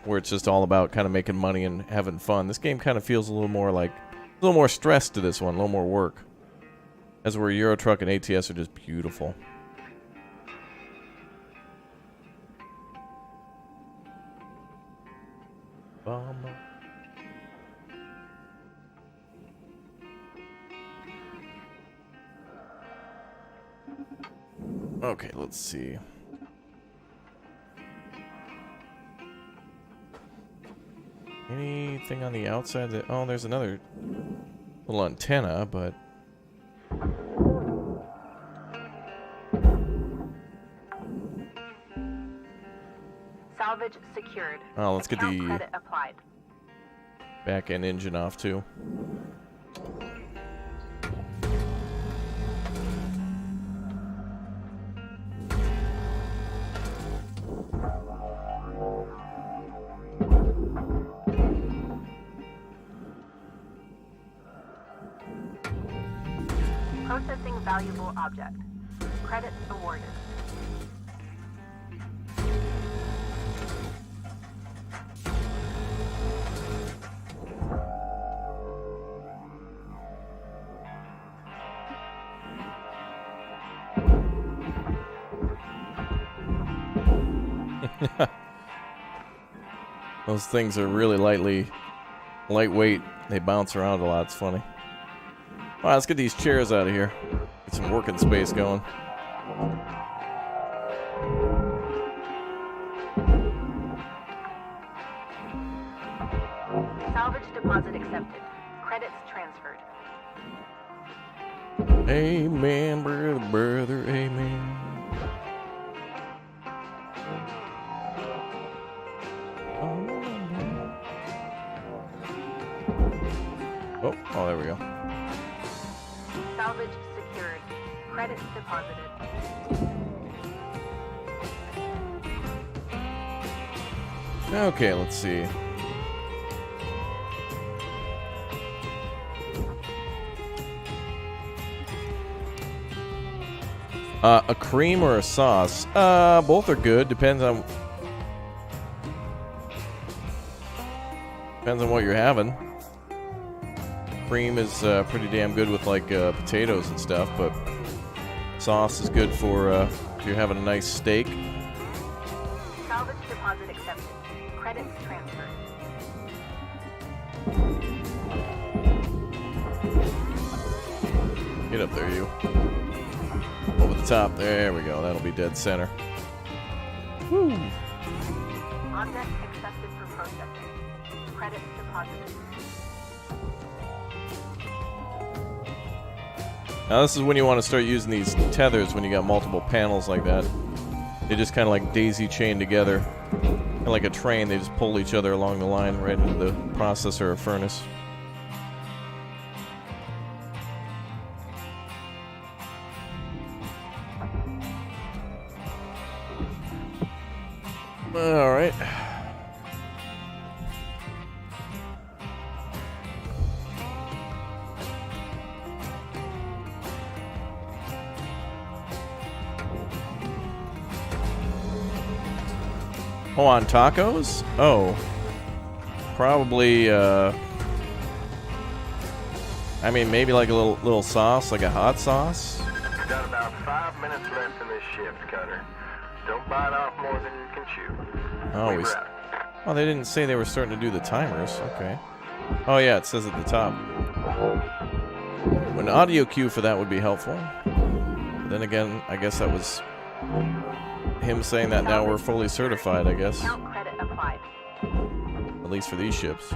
where it's just all about kind of making money and having fun. This game kind of feels a little more like a little more stress to this one, a little more work. As where Euro Truck and ATS are just beautiful. Okay, let's see. Anything on the outside that... Oh, there's another little antenna, but... Salvage secured. Oh, let's get Account the credit applied. back end engine off, too. Processing valuable object. Credits awarded. Those things are really lightweight. They bounce around a lot. It's funny. All right, let's get these chairs out of here. Get some working space going. Salvage deposit accepted. Credits transferred. Amen, brother, brother, amen. Oh, there we go. Salvage secured. Credits deposited. Okay, let's see. A cream or a sauce? Both are good. Depends on what you're having. Cream is pretty damn good with like potatoes and stuff, but sauce is good for if you're having a nice steak. Salvage deposit accepted. Credits transferred. Get up there, you. Over the top. There we go. That'll be dead center. Woo. Object accepted for processing. Credits deposited. Now this is when you want to start using these tethers when you got multiple panels like that. They just kind of like daisy chain together. Kind of Like a train, they just pull each other along the line right into the processor or furnace. All right. Oh, on tacos? Oh. Probably, I mean, maybe like a little sauce, like a hot sauce. You've got about 5 minutes left in this shift, Cutter. Don't bite off more than you can chew. Oh, oh, they didn't say they were starting to do the timers. Okay. Oh, yeah, it says at the top. An audio cue for that would be helpful. Then again, I guess that was him saying that now we're fully certified, I guess. Account credit applied. At least for these ships.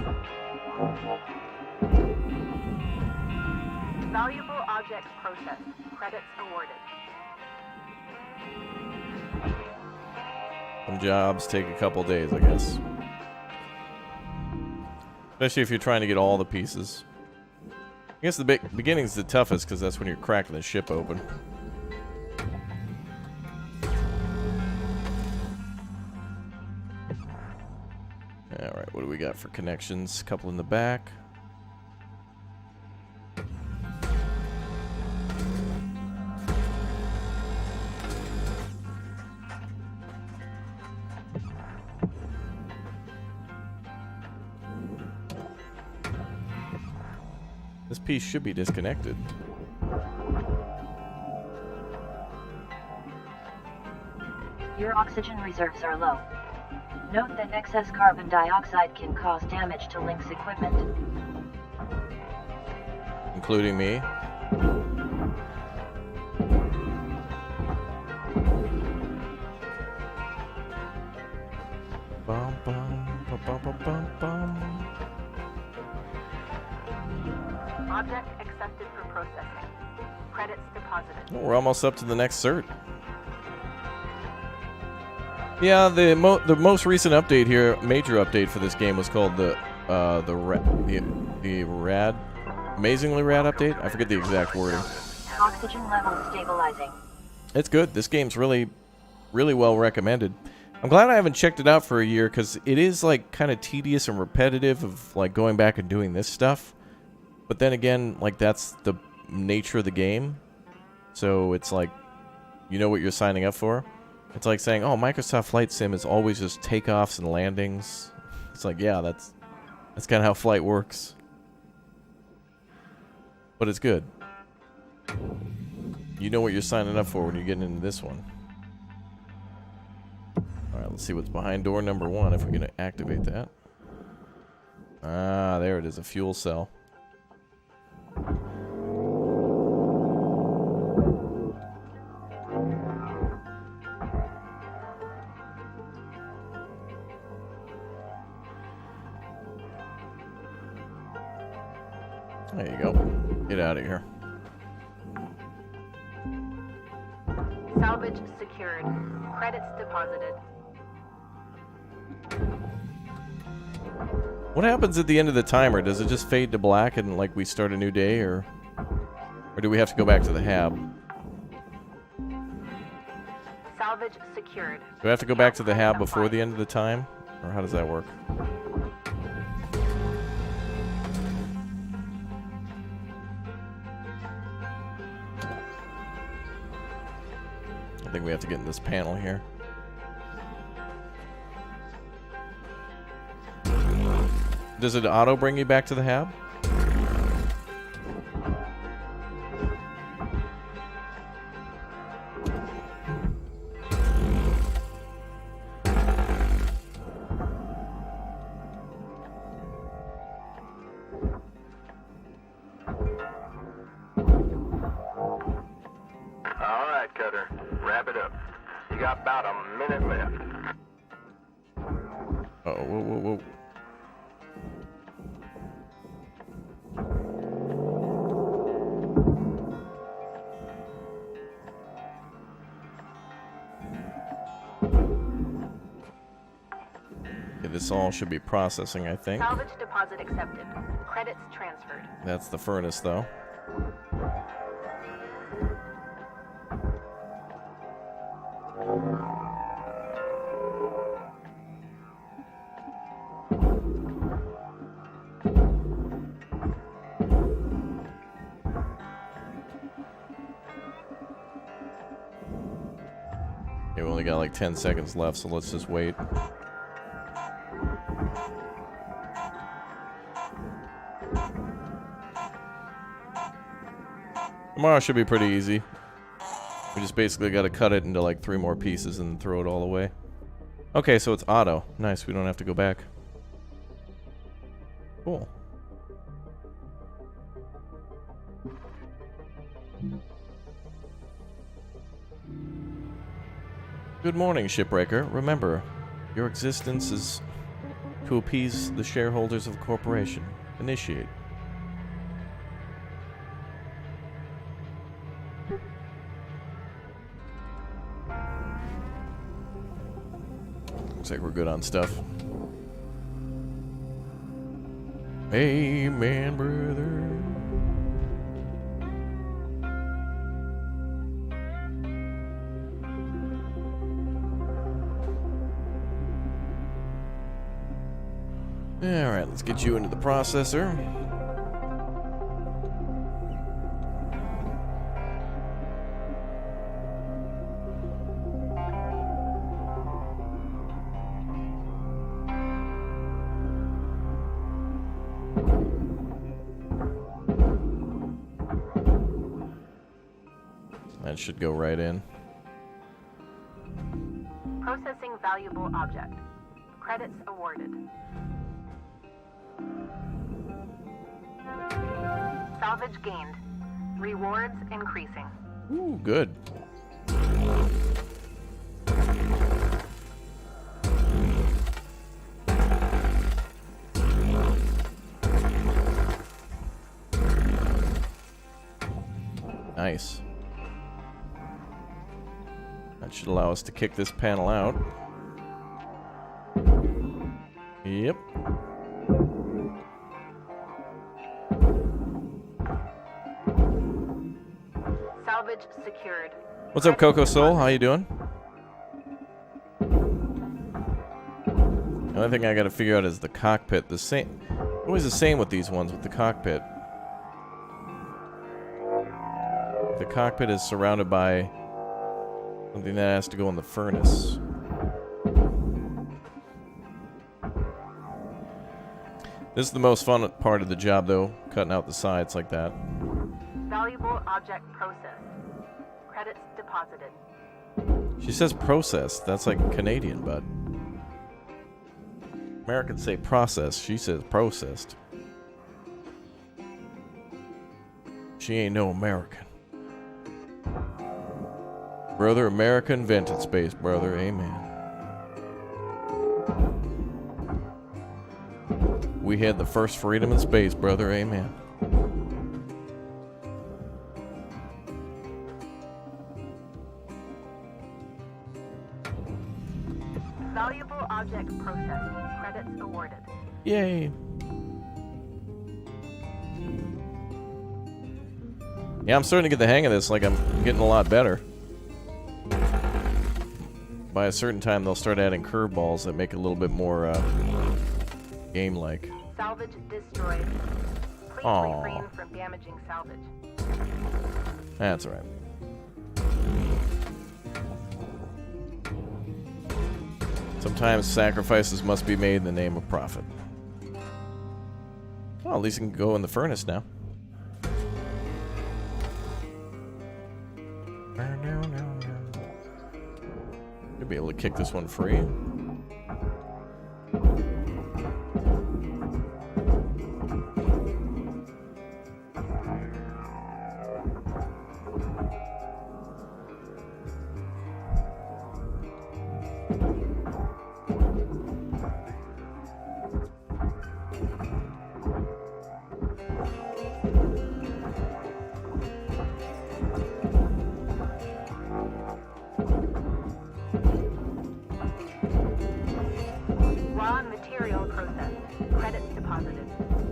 Valuable objects processed. Credits awarded. Some jobs take a couple days, I guess. Especially if you're trying to get all the pieces. I guess the beginning's the toughest because that's when you're cracking the ship open. Alright, what do we got for connections? A couple in the back. This piece should be disconnected. Your oxygen reserves are low. Note that excess carbon dioxide can cause damage to Link's equipment. Including me. Bum, bum, bum, bum, bum, bum, bum. Object accepted for processing. Credits deposited. Oh, we're almost up to the next cert. Yeah, the most recent update here, major update for this game was called the rad, amazingly rad update. I forget the exact wording. Oxygen levels stabilizing. It's good. This game's really well recommended. I'm glad I haven't checked it out for a year because it is like kind of tedious and repetitive of like going back and doing this stuff. But then again, like that's the nature of the game. So it's like, you know what you're signing up for. It's like saying, oh, Microsoft Flight Sim is always just takeoffs and landings. It's like, yeah, that's kind of how flight works. But it's good. You know what you're signing up for when you're getting into this one. Alright, let's see what's behind door number 1 if we can activate that. Ah, there it is, a fuel cell. There you go. Get out of here. Salvage secured. Credits deposited. What happens at the end of the timer? Does it just fade to black and like we start a new day, or do we have to go back to the hab? Salvage secured. Do we have to go back to the hab before the end of the time? Or how does that work? I think we have to get in this panel here. Does it auto bring you back to the hab? All right, Cutter. Wrap it up. You got about a minute left. Oh, whoa, whoa, whoa. this all should be processing, I think. Salvage deposit accepted. Credits transferred. That's the furnace, though. Okay, we only got like 10 seconds left, so let's just wait. Tomorrow should be pretty easy. We just basically got to cut it into like 3 more pieces and throw it all away. Okay, so it's auto. Nice, we don't have to go back. Cool. Good morning, Shipbreaker. Remember, your existence is to appease the shareholders of a corporation. Initiate. Looks like we're good on stuff. Amen, brother. Alright, let's get you into the processor. That should go right in. Processing valuable object. Credits awarded. Salvage gained. Rewards increasing. Ooh, good. Nice. That should allow us to kick this panel out. Yep. Salvage secured. What's up, Coco Soul? How you doing? The only thing I gotta figure out is the cockpit. The same, always the same with these ones with the cockpit. The cockpit is surrounded by something that has to go in the furnace. This is the most fun part of the job, though, cutting out the sides like that. Valuable object processed. Credits deposited. She says processed. That's like Canadian, bud. Americans say processed. She says processed. She ain't no American. Brother, America invented space, brother. Amen. We had the first freedom in space, brother. Amen. Valuable object processed. Credits awarded. Yay. Yeah, I'm starting to get the hang of this. Like, I'm getting a lot better. By a certain time, they'll start adding curveballs that make it a little bit more game-like. Salvage destroyed. Please Aww. refrain from damaging salvage. That's all right. Sometimes sacrifices must be made in the name of profit. Well, at least it can go in the furnace now. You'll be able to kick this one free.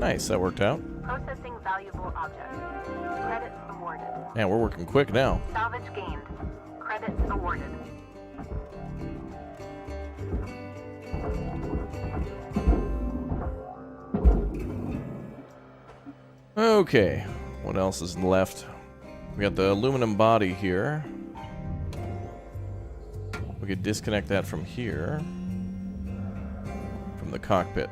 Nice, that worked out. Processing valuable objects. Credits awarded. Man, we're working quick now. Salvage gained. Credits awarded. Okay, what else is left? We got the aluminum body here. We could disconnect that from here. From the cockpit.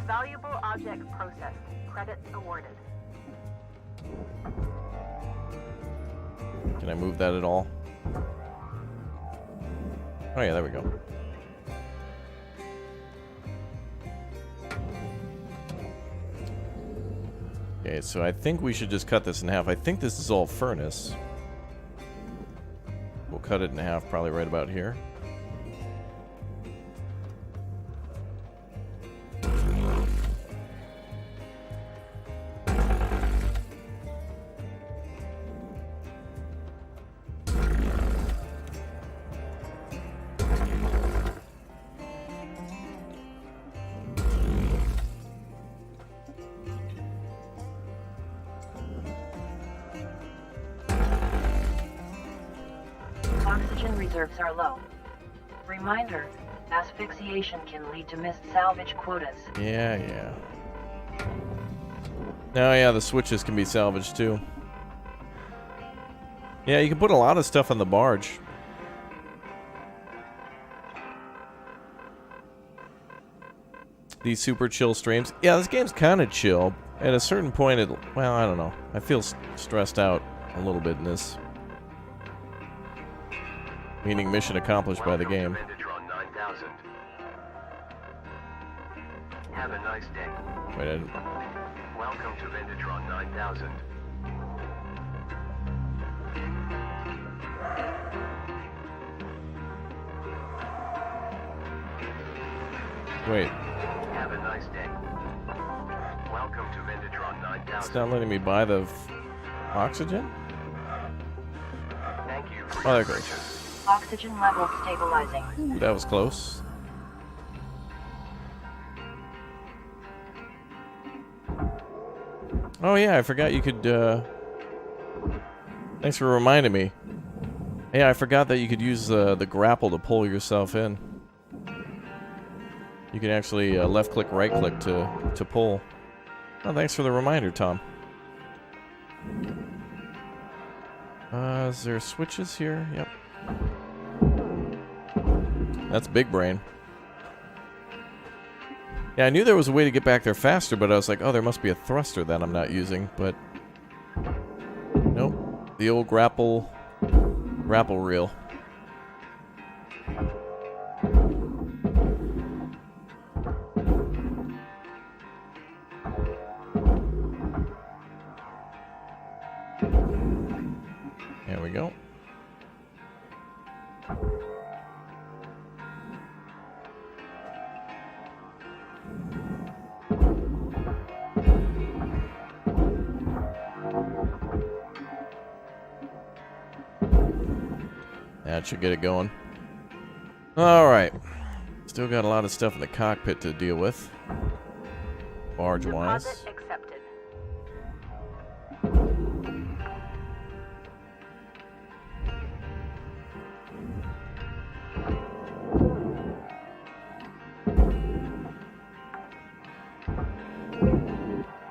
Valuable object processed. Credits awarded. Can I move that at all? Oh yeah, there we go. Okay, so I think we should just cut this in half. I think this is all furnace. We'll cut it in half probably right about here. Oxygen reserves are low. Reminder, asphyxiation can lead to missed salvage quotas. Yeah. Oh yeah, the switches can be salvaged too. Yeah, you can put a lot of stuff on the barge. These super chill streams. Yeah, this game's kind of chill. At a certain point, well, I don't know. I feel stressed out a little bit in this. Meaning mission accomplished by the game. Have a nice day. Wait, I didn't... Welcome to Vendatron 9000. Wait. Have a nice day. Welcome to Vendatron 9000. It's not letting me buy the oxygen? Thank you for Oh, there your it goes. purchase. Oxygen level stabilizing. Ooh, that was close. Oh yeah, I forgot you could, Thanks for reminding me. Yeah, I forgot that you could use the grapple to pull yourself in. You can actually left-click, right-click to pull. Oh, thanks for the reminder, Tom. Is there switches here? Yep. That's big brain. Yeah, I knew there was a way to get back there faster, but I was like, oh, there must be a thruster that I'm not using, but... Nope. The old grapple reel. There we go. That should get it going. Alright. Still got a lot of stuff in the cockpit to deal with. Barge-wise. Deposit accepted.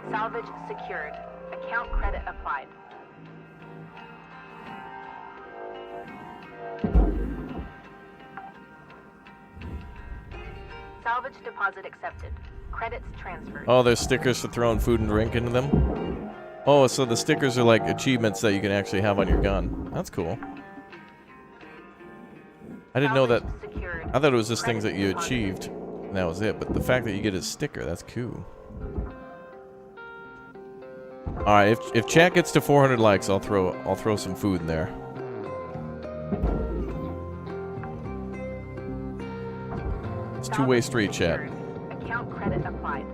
Salvage secured. Account credit applied. Salvage deposit accepted. Credits transferred. Oh, there's stickers for throwing food and drink into them? Oh, so the stickers are like achievements that you can actually have on your gun. That's cool. I didn't know that. Secured. I thought it was just things that Credits you deposit. achieved, and that was it. But the fact that you get a sticker, that's cool. Alright, if chat gets to 400 likes, I'll throw some food in there. It's two-way street chat. Account credit applied.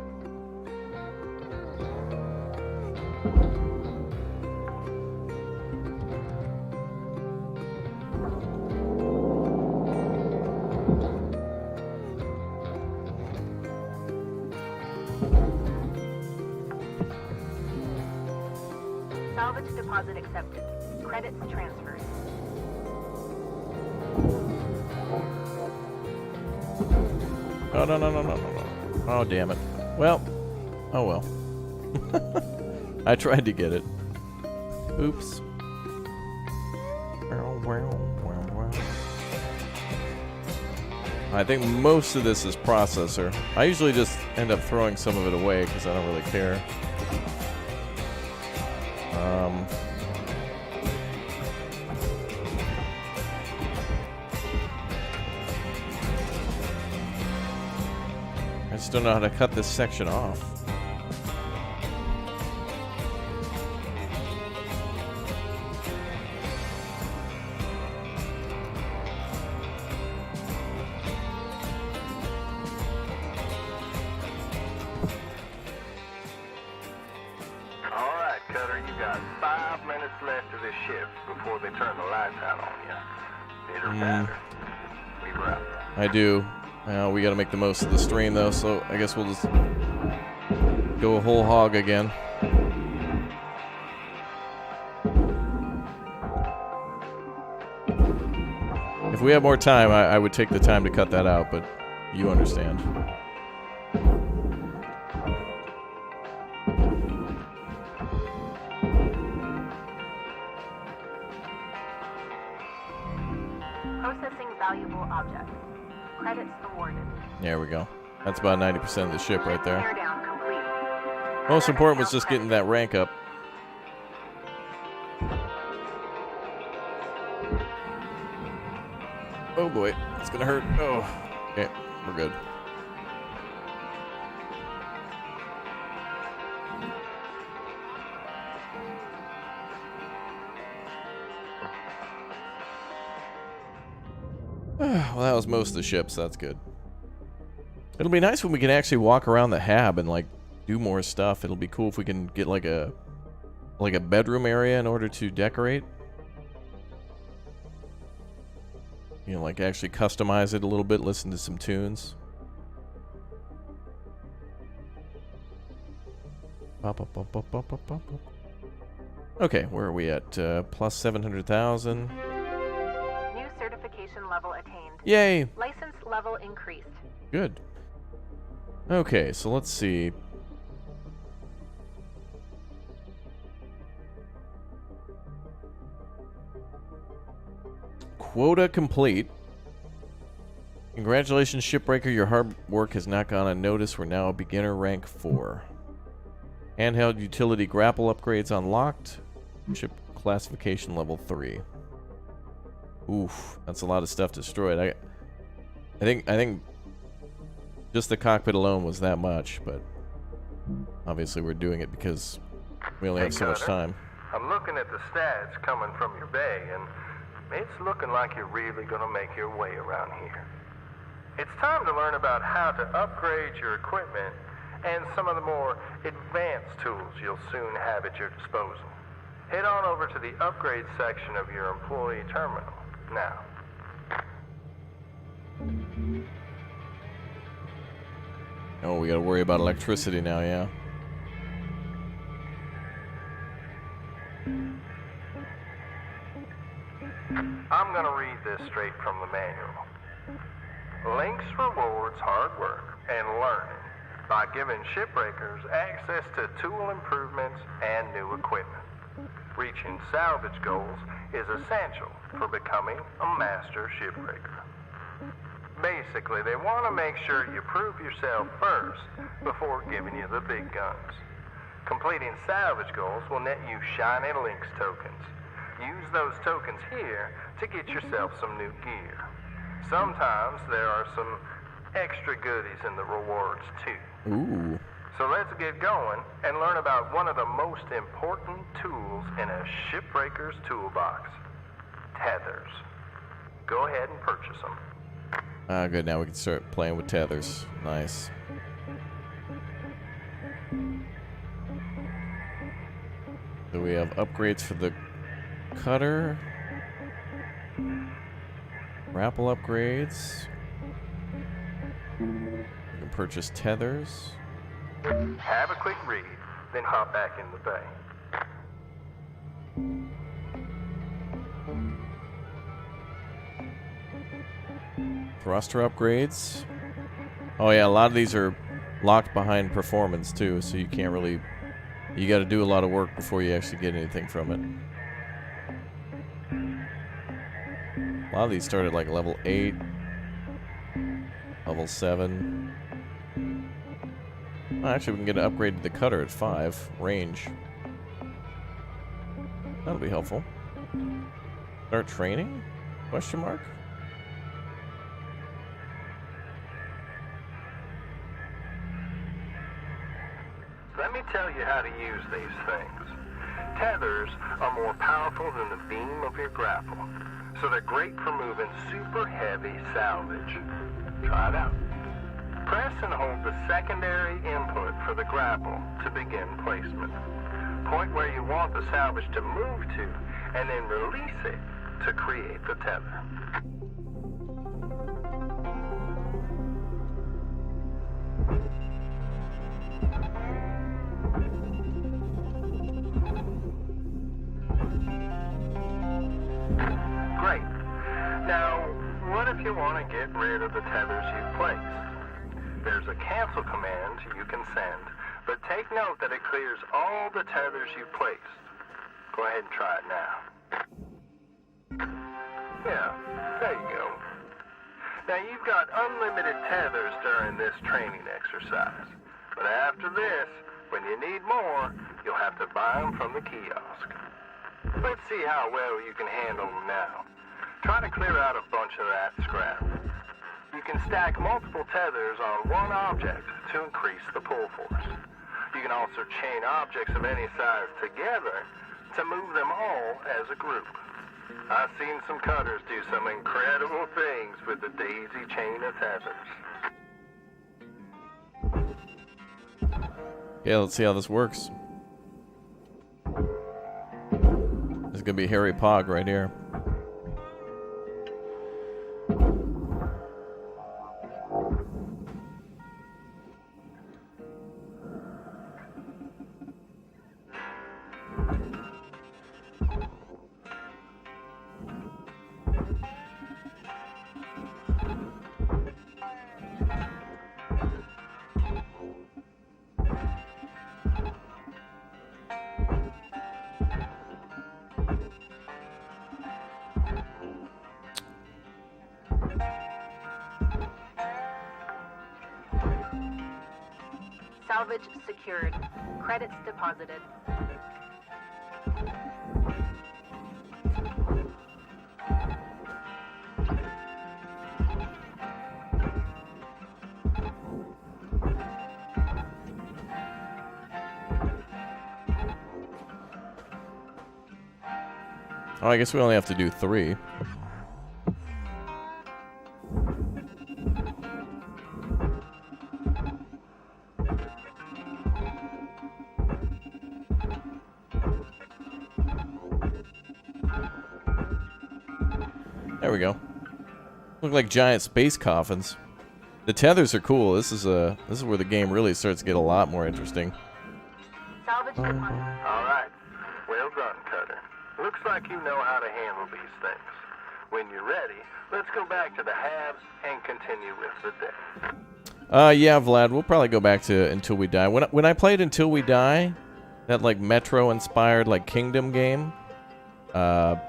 Salvage deposit accepted. Credits transferred. Oh, no, no, no, no, no, no. Oh, damn it. Well. Oh, well. I tried to get it. Oops. I think most of this is processor. I usually just end up throwing some of it away because I don't really care. I just don't know how to cut this section off. I do. We gotta make the most of the stream though, so I guess we'll just go a whole hog again. If we have more time, I would take the time to cut that out, but you understand. Processing valuable objects. Credits awarded. There we go. That's about 90% of the ship right there. Teardown complete. Most important was just getting that rank up. Oh boy, it's gonna hurt. Oh, okay, we're good. Well, that was most of the ship, so that's good. It'll be nice when we can actually walk around the hab and like do more stuff. It'll be cool if we can get like a bedroom area in order to decorate. You know, like actually customize it a little bit, listen to some tunes. Okay, where are we at? Plus 700,000. New certification level attained. Yay! License level increased. Good. Okay, so let's see. Quota complete. Congratulations, Shipbreaker. Your hard work has not gone unnoticed. We're now a beginner rank 4. Handheld utility grapple upgrades unlocked. Ship classification level 3. Oof, that's a lot of stuff destroyed. I think just the cockpit alone was that much, but obviously we're doing it because we only have so much time. I'm looking at the stats coming from your bay, and it's looking like you're really going to make your way around here. It's time to learn about how to upgrade your equipment and some of the more advanced tools you'll soon have at your disposal. Head on over to the upgrade section of your employee terminal now. Oh, we gotta worry about electricity now, yeah. I'm gonna read this straight from the manual. Lynx rewards hard work and learning by giving shipbreakers access to tool improvements and new equipment. Reaching salvage goals is essential for becoming a master shipbreaker. Basically, they want to make sure you prove yourself first before giving you the big guns. Completing salvage goals will net you shiny Lynx tokens. Use those tokens here to get yourself some new gear. Sometimes there are some extra goodies in the rewards too. Ooh. So let's get going and learn about one of the most important tools in a shipbreaker's toolbox. Tethers. Go ahead and purchase them. Good, now we can start playing with tethers. Nice. So we have upgrades for the cutter. Grapple upgrades. We can purchase tethers. Have a quick read, then hop back in the bay. Thruster upgrades. Oh yeah, a lot of these are locked behind performance too, so you can't really... You got to do a lot of work before you actually get anything from it. A lot of these start at like level 8, level 7. Oh, actually, we can get an upgrade to the cutter at 5 range. That'll be helpful. Start training? Question mark? Let me tell you how to use these things. Tethers are more powerful than the beam of your grapple, so they're great for moving super heavy salvage. Try it out. Press and hold the secondary input for the grapple to begin placement. Point where you want the salvage to move to, and then release it to create the tether. Great. Now, what if you want to get rid of the tethers you've placed? There's a cancel command you can send, but take note that it clears all the tethers you've placed. Go ahead and try it now. Yeah, there you go. Now you've got unlimited tethers during this training exercise, but after this, when you need more, you'll have to buy them from the kiosk. Let's see how well you can handle them now. Try to clear out a bunch of that scrap. You can stack multiple tethers on one object to increase the pull force. You can also chain objects of any size together to move them all as a group. I've seen some cutters do some incredible things with the daisy chain of tethers. Yeah, let's see how this works. This is gonna be Harry Pog right here. Salvage secured. Credits deposited. Oh, I guess we only have to do 3. There we go. Look like giant space coffins. The tethers are cool. This is where the game really starts to get a lot more interesting. Salvage deposited. All right. Well done, Cutter. Looks like you know how to handle these things. When you're ready, let's go back to the halves and continue with the day. Yeah, Vlad, we'll probably go back to Until We Die. When I played Until We Die, that like Metro-inspired like Kingdom game,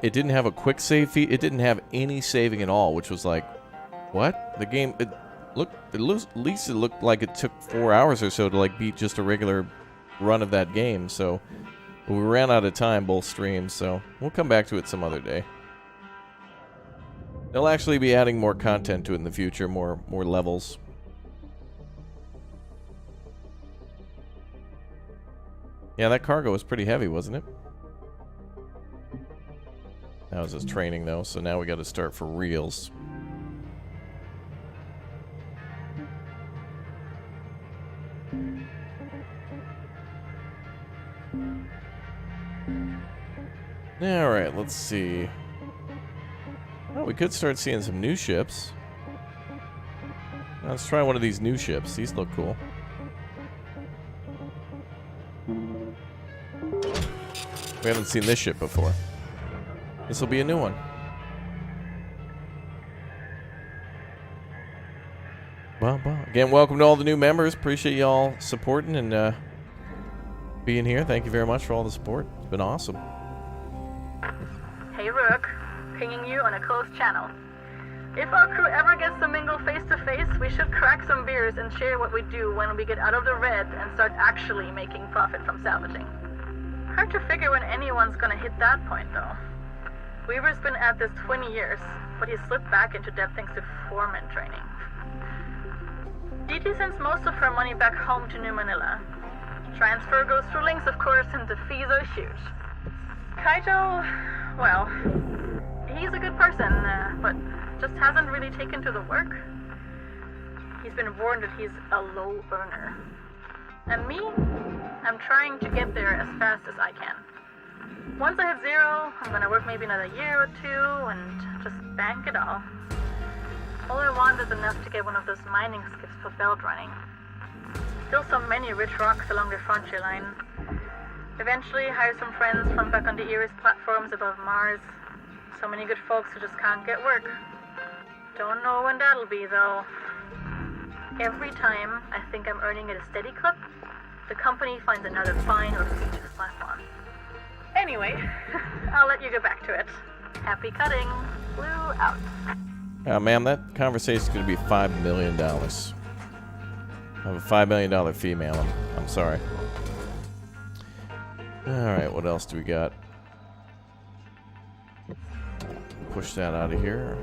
it didn't have a quick save feed. It didn't have any saving at all, which was like, what? The game, at least it looked like it took 4 hours or so to like beat just a regular run of that game. So we ran out of time, both streams. So we'll come back to it some other day. They'll actually be adding more content to it in the future, more levels. Yeah, that cargo was pretty heavy, wasn't it? That was just training, though, so now we got to start for reals. Alright, let's see. Well, we could start seeing some new ships. Let's try one of these new ships. These look cool. We haven't seen this ship before. This will be a new one. Again, welcome to all the new members. Appreciate y'all supporting and being here. Thank you very much for all the support. It's been awesome. Hey Rook, pinging you on a closed channel. If our crew ever gets to mingle face to face, we should crack some beers and share what we do when we get out of the red and start actually making profit from salvaging. Hard to figure when anyone's gonna hit that point though. Weaver's been at this 20 years, but he slipped back into debt thanks to foreman training. DT sends most of her money back home to New Manila. Transfer goes through links, of course, and the fees are huge. Kaito, well, he's a good person, but just hasn't really taken to the work. He's been warned that he's a low earner. And me? I'm trying to get there as fast as I can. Once I hit zero, I'm gonna work maybe another year or two and just bank it all. All I want is enough to get one of those mining skips for belt running. Still so many rich rocks along the frontier line. Eventually hire some friends from back on the Eris platforms above Mars. So many good folks who just can't get work. Don't know when that'll be though. Every time I think I'm earning at a steady clip, the company finds another fine or fee to slap on. Anyway, I'll let you get back to it. Happy cutting. Blue out. Ma'am, that conversation is going to be $5 million. I have a $5 million fee, ma'am. I'm sorry. Alright, what else do we got? Push that out of here.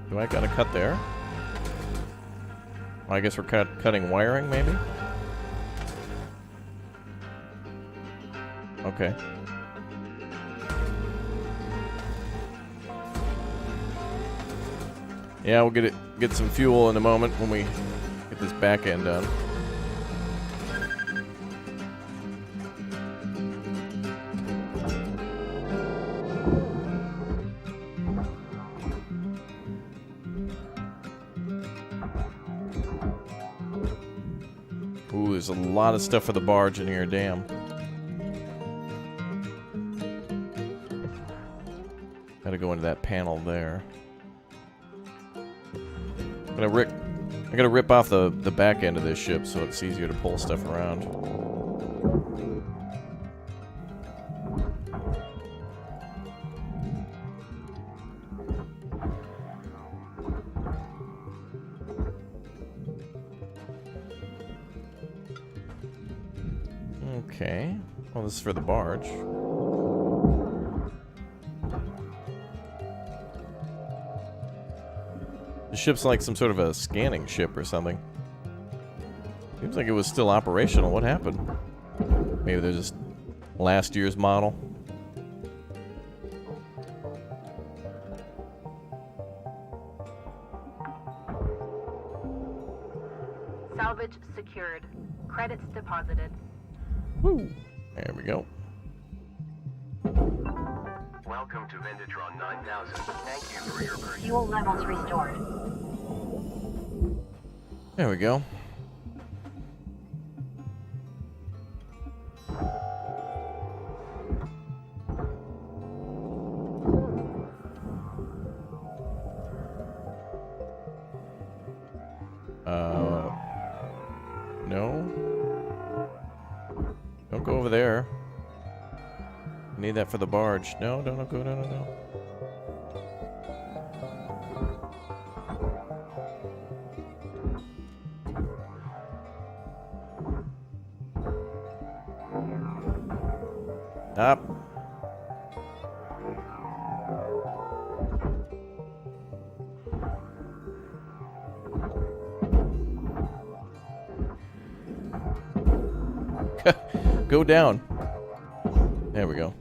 Do I gotta cut there? Well, I guess we're cutting wiring, maybe? Okay. Yeah, we'll get some fuel in a moment when we get this back end done. Ooh, there's a lot of stuff for the barge in here, damn. Gotta go into that panel there. I gotta rip off the back end of this ship so it's easier to pull stuff around. Okay. Well, this is for the barge. The ship's like some sort of a scanning ship or something. Seems like it was still operational. What happened? Maybe they're just last year's model. Salvage secured. Credits deposited. Woo! There we go. Welcome to Vendatron 9000. Thank you for your purchase. Fuel levels restored. There we go. No. Don't go over there. Need that for the barge. No, don't go. No. Up. Go down. There we go.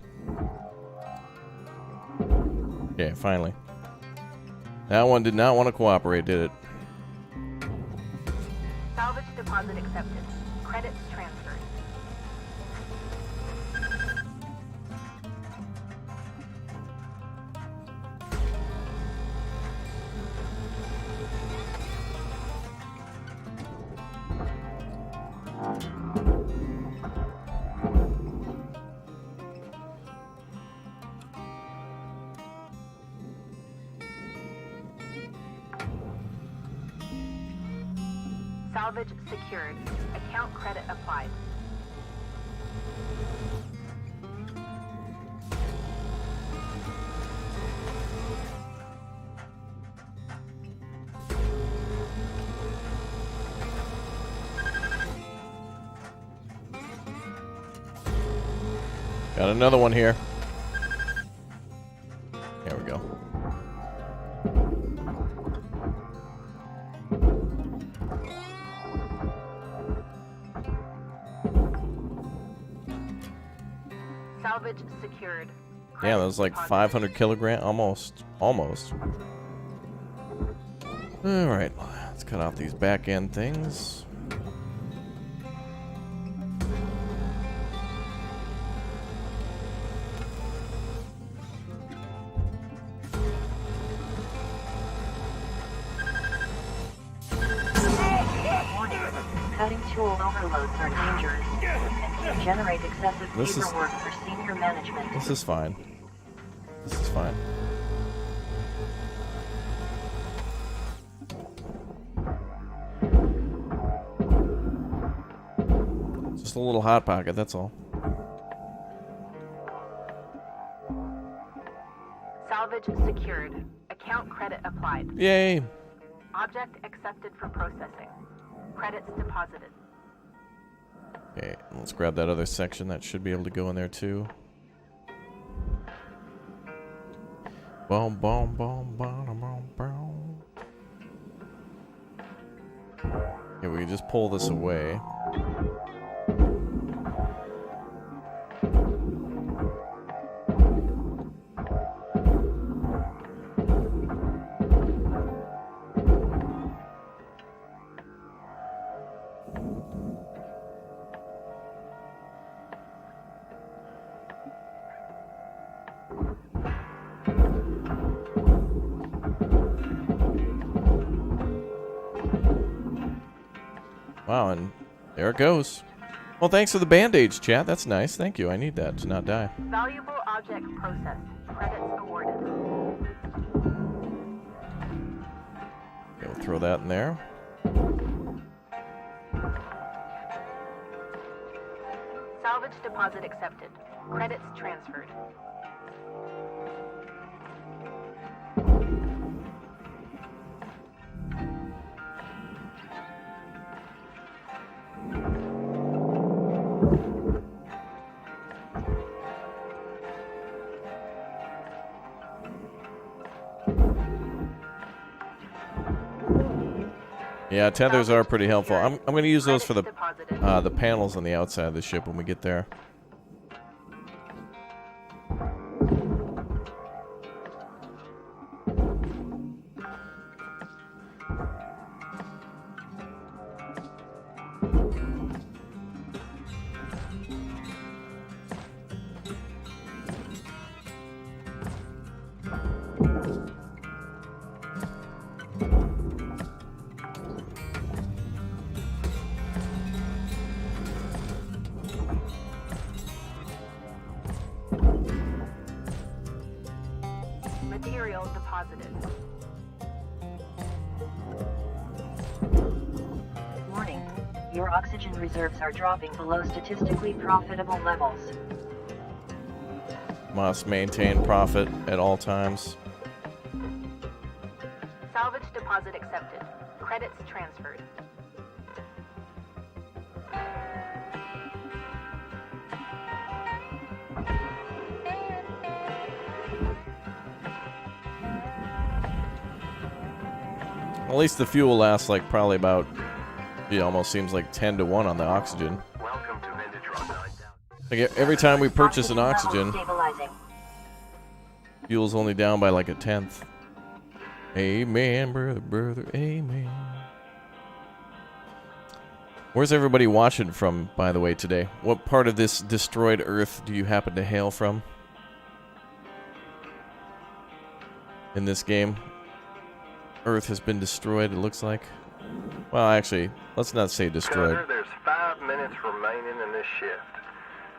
Yeah, finally. That one did not want to cooperate, did it? Salvage deposit accepted. Credits transferred. Salvage secured. Account credit applied. Got another one here. There we go. Salvage secured. Yeah, that was like 500 kilogram, almost. Alright, let's cut off these back end things. Warning. Cutting tool overloads are dangerous and can generate excessive paperwork for senior management. This is fine. This is fine. Just a little hot pocket, that's all. Salvage secured. Account credit applied. Yay! Object accepted for processing. Credits deposited. Okay, let's grab that other section. That should be able to go in there too. Boom, boom, boom, boom, boom, boom. Okay, we can just pull this away. Wow, and there it goes. Well, thanks for the band-aids, chat. That's nice. Thank you. I need that to not die. Valuable object processed. Credits awarded. Okay, we'll throw that in there. Salvage deposit accepted. Credits transferred. Yeah, tethers are pretty helpful. I'm going to use those for the panels on the outside of the ship when we get there. Material deposited. Warning. Your oxygen reserves are dropping below statistically profitable levels. Must maintain profit at all times. Salvage deposit accepted. Credits transferred. At least the fuel lasts like probably about, it almost seems like 10 to 1 on the oxygen. Welcome to Vintage Rock 9000. Like every time we purchase an oxygen, Stabilizing. fuel's only down by like a tenth. Amen, brother, brother, amen. Where's everybody watching from, by the way, today? What part of this destroyed Earth do you happen to hail from? In this game? Earth has been destroyed, it looks like. Well, actually, let's not say destroyed. Cutter, there's 5 minutes remaining in this shift.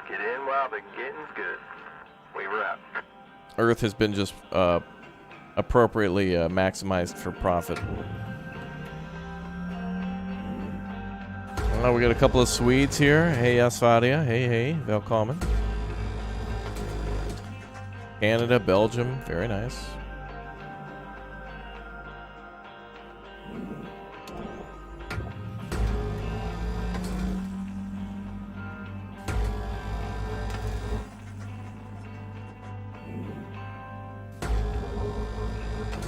Get in while the getting's good. We wrap. Earth has been just appropriately maximized for profit. Oh, we got a couple of Swedes here. Hey, Asfadia. Hey, Velkommen. Canada, Belgium. Very nice.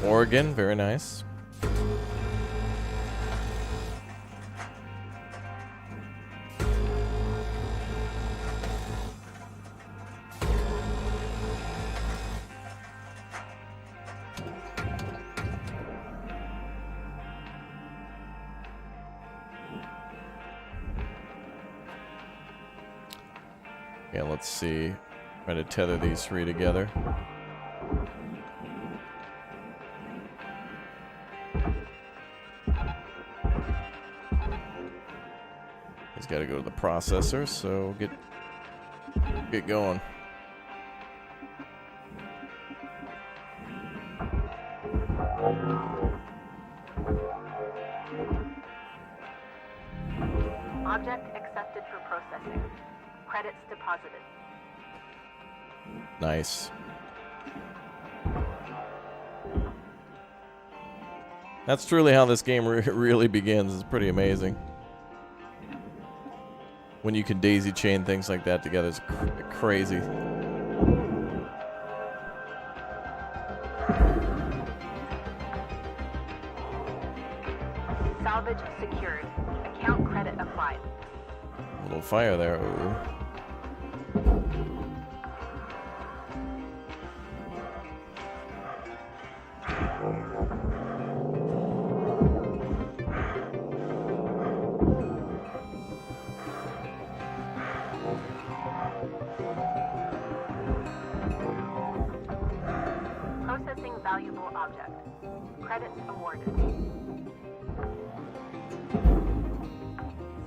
Oregon, very nice. Yeah, let's see. Try to tether these three together. He's got to go to the processor, so get going. Object accepted for processing. Credits deposited. Nice. That's truly how this game really begins. It's pretty amazing. When you can daisy chain things like that together, it's crazy. Salvage secured. Account credit applied. A little fire there. Ooh. Processing valuable object. Credits awarded.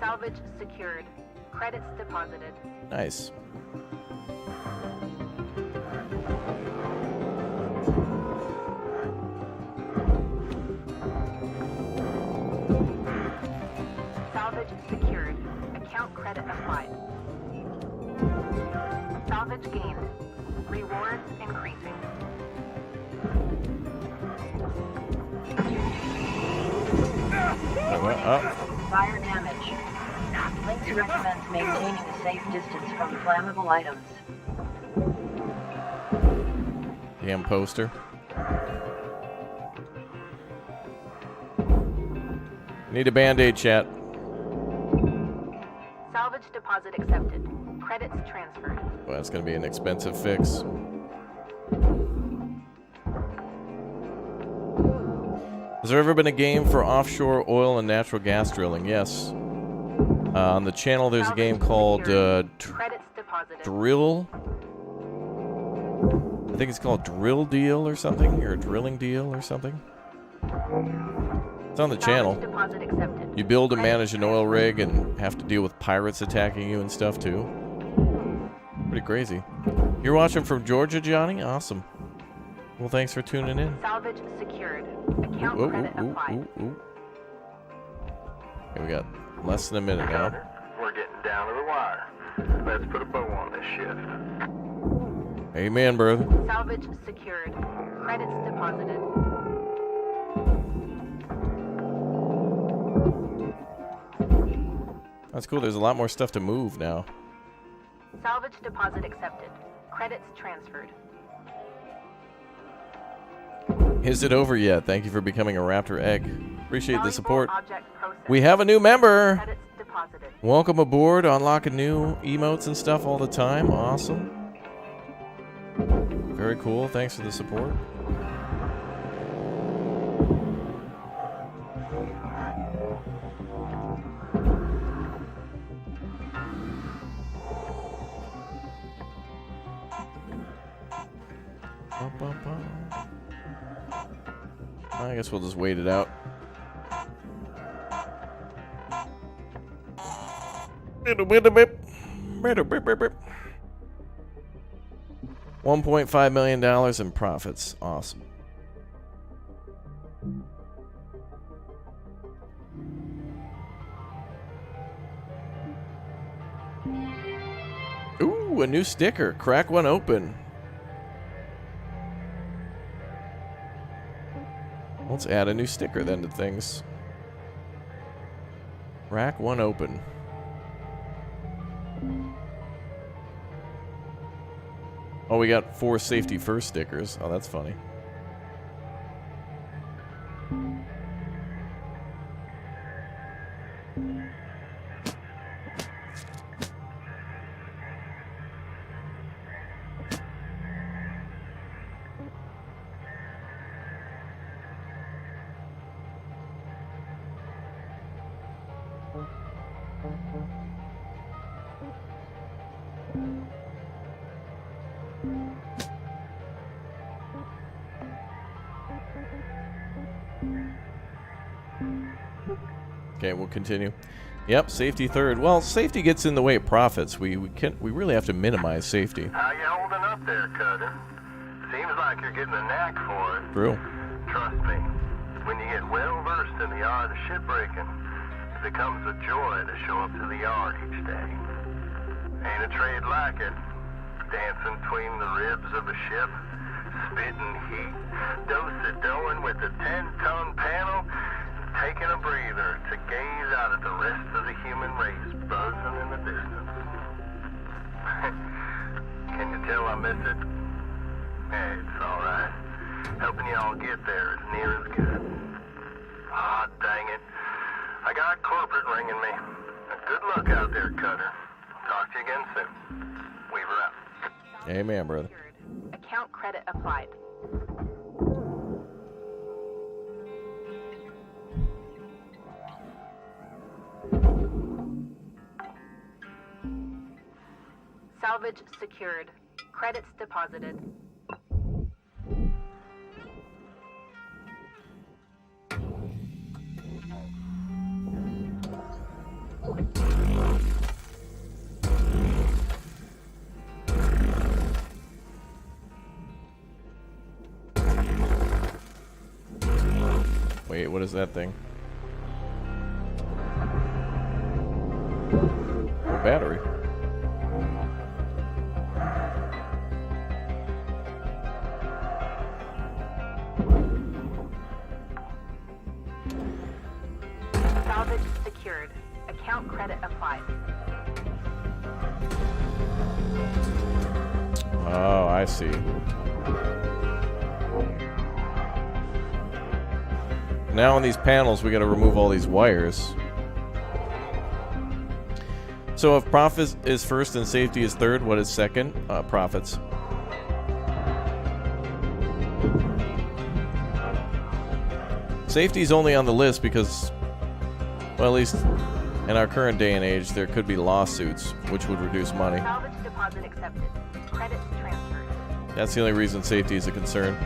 Salvage secured. Credits deposited. Nice. Salvage secured. Account credit applied. Salvage gained. Rewards increasing. Fire damage. Links recommends maintaining a safe distance from flammable items. Damn poster. Need a band-aid, chat. Salvage deposit accepted. Credits transferred. Well, that's going to be an expensive fix. Has there ever been a game for offshore oil and natural gas drilling? Yes. On the channel, there's a game called Drill. I think it's called Drill Deal or something, or Drilling Deal or something. It's on the channel. You build and manage an oil rig and have to deal with pirates attacking you and stuff too. Pretty crazy. You're watching from Georgia, Johnny? Awesome. Well, thanks for tuning in. Salvage secured. Account credit applied. Okay, we got less than a minute now. We're getting down to the wire. Let's put a bow on this shift. Amen, brother. Salvage secured. Credits deposited. That's cool. There's a lot more stuff to move now. Salvage deposit accepted. Credits transferred. Is it over yet? Thank you for becoming a Raptor Egg. Appreciate the support. We have a new member. Welcome aboard. Unlocking new emotes and stuff all the time. Awesome. Very cool. Thanks for the support. I guess we'll just wait it out. $1.5 million in profits. Awesome. Ooh, a new sticker. Crack one open. Let's add a new sticker then to things. Crack one open. Oh, we got 4 safety first stickers. Oh, that's funny. Okay, we'll continue. Yep, safety third. Well, safety gets in the way of profits. We really have to minimize safety. How you holding up there, Cutter? Seems like you're getting a knack for it. True. Trust me, when you get well versed in the art of shipbreaking, it becomes a joy to show up to the yard each day. Ain't a trade like it. Dancing between the ribs of a ship, spitting heat, dose-a-doing with a 10-ton panel, taking a breather to gaze out at the rest of the human race buzzing in the distance. Can you tell I miss it? Hey, it's alright. Helping you all get there is near as good. Ah, dang it. I got corporate ringing me. Good luck out there, Cutter. Talk to you again soon. Weaver out. Amen, brother. Account credit applied. Salvage secured. Credits deposited. Wait, what is that thing? Battery. Salvage secured. Account credit applied. Oh, I see. Now on these panels, we got to remove all these wires. So if profit is first and safety is third, what is second? Profits. Safety is only on the list because, well, at least in our current day and age, there could be lawsuits, which would reduce money. Salvage deposit accepted. Credits transferred. That's the only reason safety is a concern.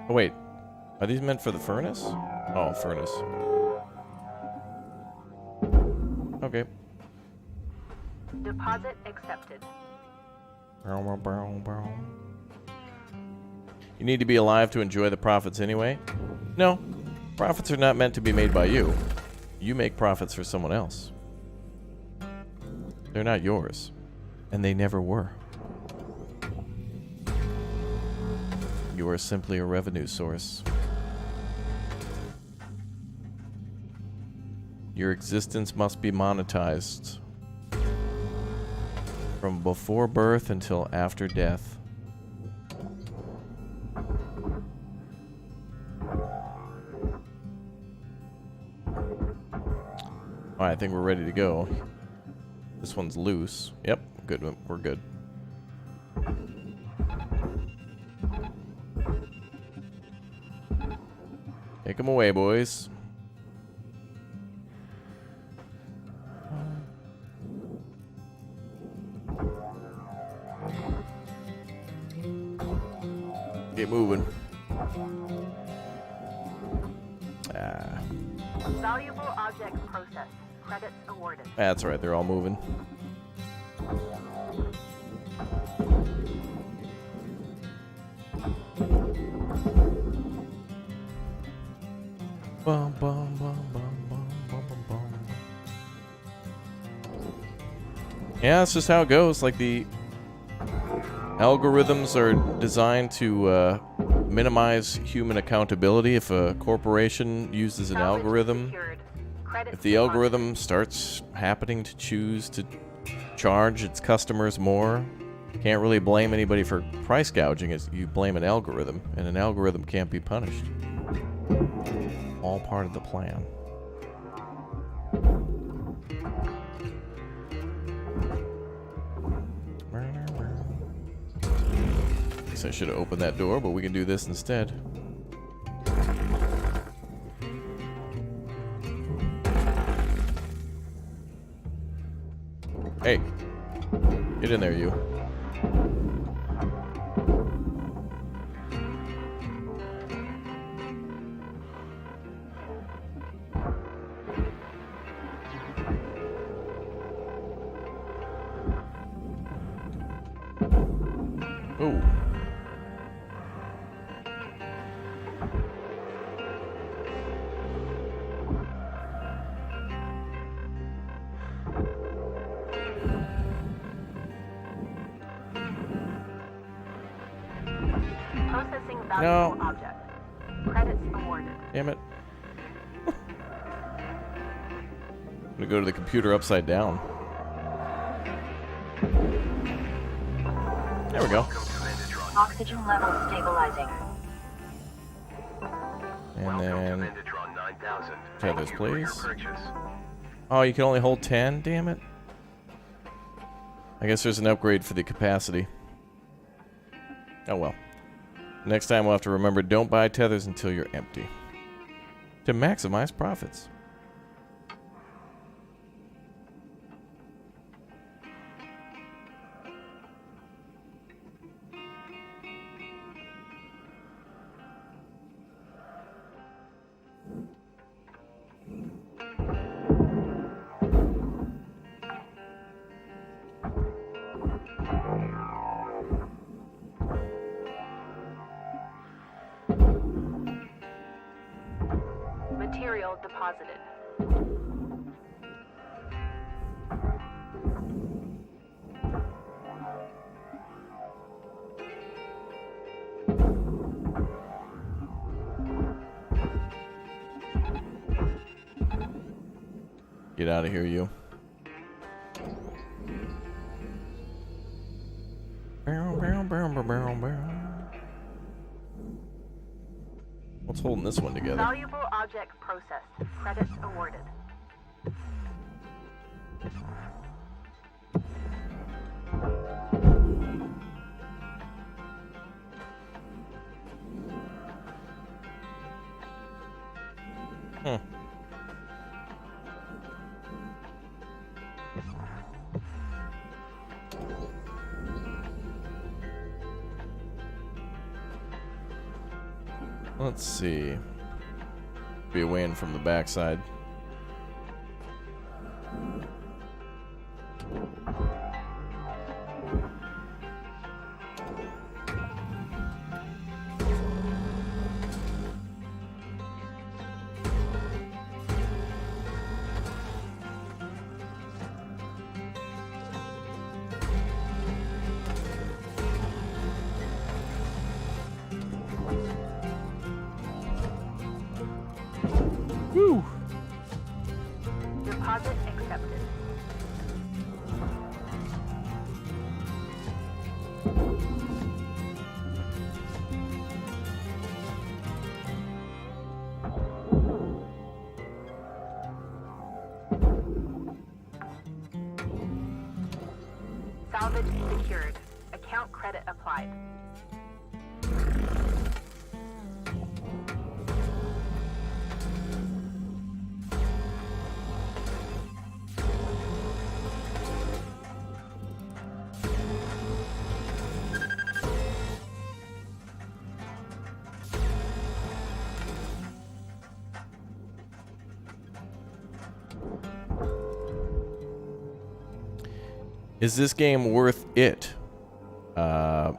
Oh, wait. Are these meant for the furnace? Oh, furnace. Okay. Deposit accepted. You need to be alive to enjoy the profits anyway? No. Profits are not meant to be made by you. You make profits for someone else. They're not yours. And they never were. You are simply a revenue source. Your existence must be monetized. From before birth until after death. Alright, I think we're ready to go. This one's loose. Yep, good. We're good. Take them away, boys. Yeah. Valuable objects processed. Credits awarded. That's right, they're all moving. Bum, bum, bum, bum, bum, bum, bum, bum. Yeah, that's just how it goes. Like, the algorithms are designed to minimize human accountability. If a corporation uses an Salvage algorithm, secured. Credits if the deposited. algorithm starts happening to choose to charge its customers more, can't really blame anybody for price gouging. You blame an algorithm, and an algorithm can't be punished. All part of the plan. Guess I should have opened that door, but we can do this instead. Hey, get in there, you. Oh. Processing valuable object. Credits awarded. Damn it. I'm gonna go to the computer upside down. There we go. Oxygen levels stabilizing. And then tethers, please. Oh, you can only hold 10? Damn it. I guess there's an upgrade for the capacity. Oh well. Next time we'll have to remember, don't buy tethers until you're empty. To maximize profits. Material deposited. Get out of here, you. What's holding this one together? Valuable object processed. Credits awarded. Let's see. Be a win from the backside. Woo! Deposit accepted. Salvage secured. Account credit applied. Is this game worth it? Well,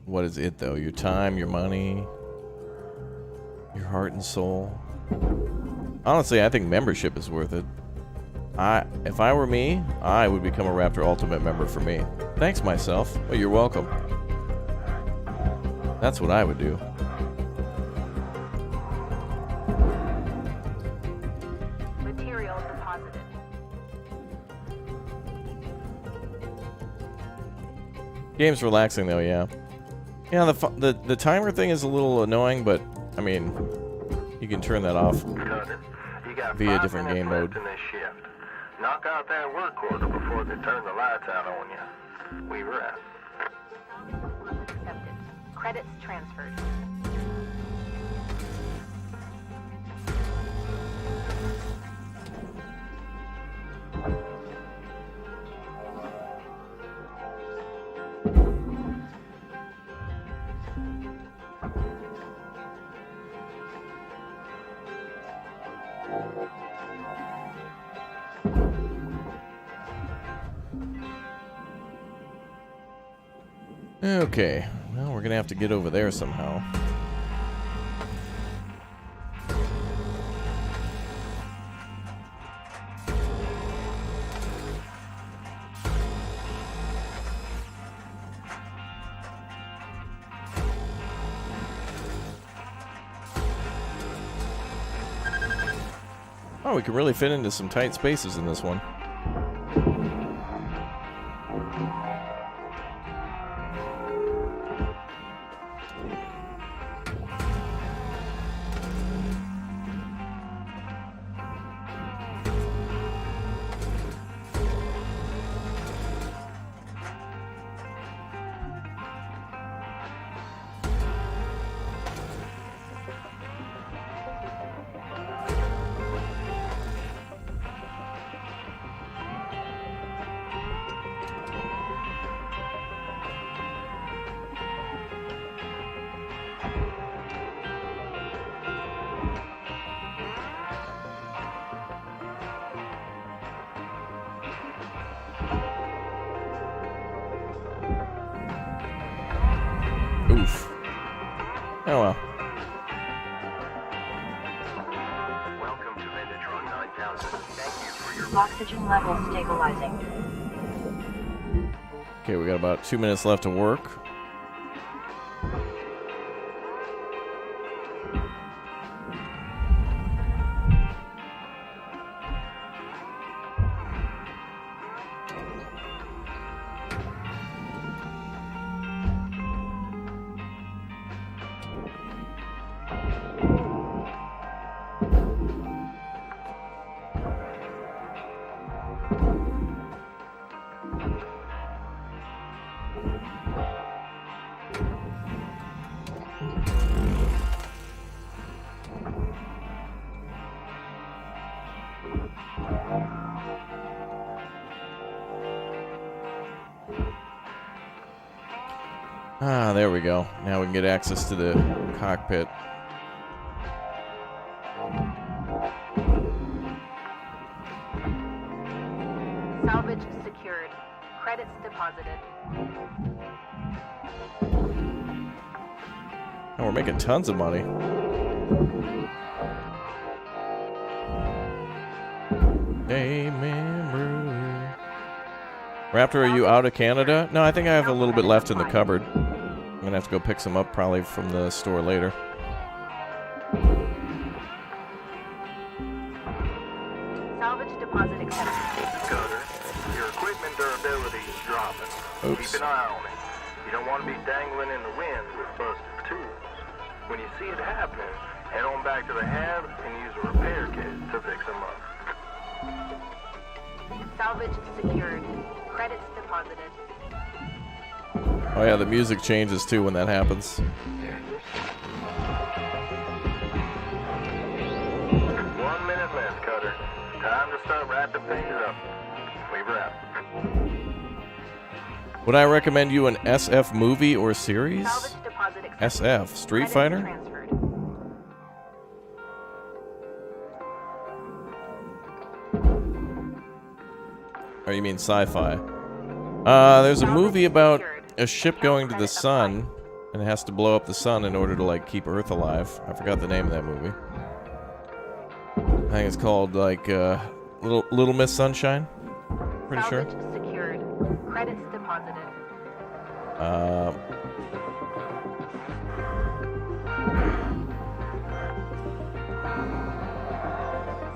what is it though? Your time, your money, your heart and soul? Honestly, I think membership is worth it. If I were me, I would become a Raptor Ultimate member for me. Thanks, myself. Oh, you're welcome. That's what I would do. Material deposited. Game's relaxing though, yeah. Yeah, the timer thing is a little annoying, but I mean, you can turn that off via a different game mode. Knock out that work order before they turn the lights out on you. We wrap. Accepted. Credits transferred. Okay, well, we're gonna have to get over there somehow. Oh, we can really fit into some tight spaces in this one. Oof. Oh well. Welcome to Metatron 9000. Thank you for your Oxygen level stabilizing. Okay, we got about 2 minutes left to work. Ah, there we go. Now we can get access to the cockpit. Salvage secured. Credits deposited. And we're making tons of money. Hey, member. Raptor, are you out of Canada? No, I think I have a little bit left in the cupboard. I'm gonna have to go pick some up probably from the store later. Salvage deposit accepted. Cutter. Your equipment durability is dropping. Oops. Keep an eye on it. You don't want to be dangling in the wind with busted tools. When you see it happening, head on back to the hab and use a repair kit to fix them up. Salvage secured. Credits deposited. Oh yeah, the music changes too when that happens. 1 minute left, Cutter. Time to start wrapping things up. We wrap. Would I recommend you an SF movie or series? Salvage deposit accepted. SF, Street Credits Fighter? transferred. Or you mean sci-fi? There's a movie about a ship going to the sun and it has to blow up the sun in order to like keep Earth alive. I forgot the name of that movie. I think it's called like Little Miss Sunshine. Pretty sure. Salvage secured. Credits deposited.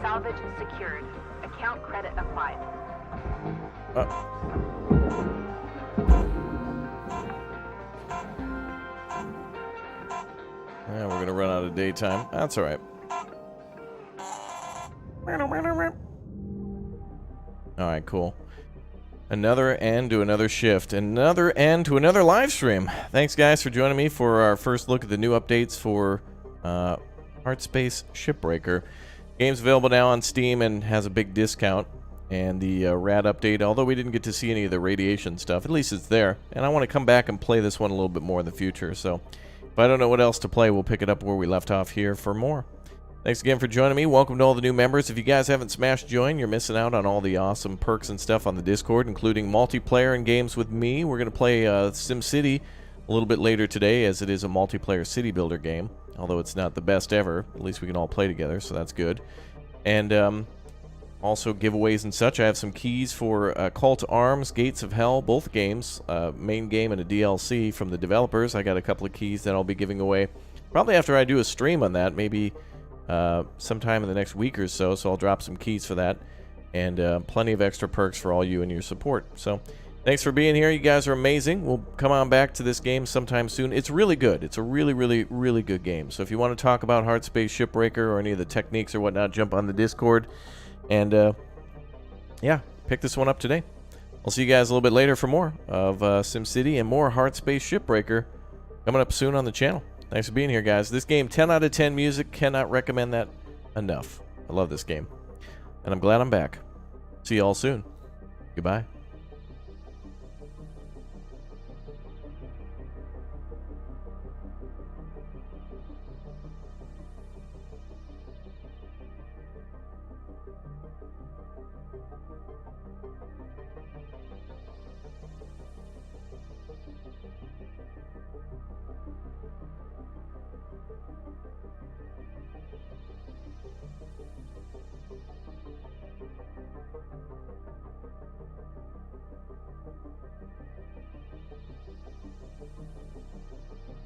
Salvage secured. Account credit applied. Yeah, we're gonna run out of daytime. That's all right. All right, cool. Another end to another shift. Another end to another live stream. Thanks, guys, for joining me for our first look at the new updates for Hardspace Shipbreaker. Game's available now on Steam and has a big discount. And the RAD update, although we didn't get to see any of the radiation stuff, at least it's there. And I want to come back and play this one a little bit more in the future. So if I don't know what else to play, we'll pick it up where we left off here for more. Thanks again for joining me. Welcome to all the new members. If you guys haven't smashed join, you're missing out on all the awesome perks and stuff on the Discord, including multiplayer and games with me. We're going to play SimCity a little bit later today, as it is a multiplayer city builder game, although it's not the best ever. At least we can all play together, so that's good. And also giveaways and such. I have some keys for Call to Arms, Gates of Hell, both games, main game and a DLC from the developers. I got a couple of keys that I'll be giving away probably after I do a stream on that, maybe sometime in the next week or so. So I'll drop some keys for that, and plenty of extra perks for all you and your support. So thanks for being here. You guys are amazing. We'll come on back to this game sometime soon. It's really good. It's a really, really, really good game. So if you want to talk about Hardspace Shipbreaker or any of the techniques or whatnot, jump on the Discord. And, yeah, pick this one up today. I'll see you guys a little bit later for more of SimCity and more Hardspace Shipbreaker coming up soon on the channel. Thanks for being here, guys. This game, 10 out of 10 music. Cannot recommend that enough. I love this game. And I'm glad I'm back. See you all soon. Goodbye.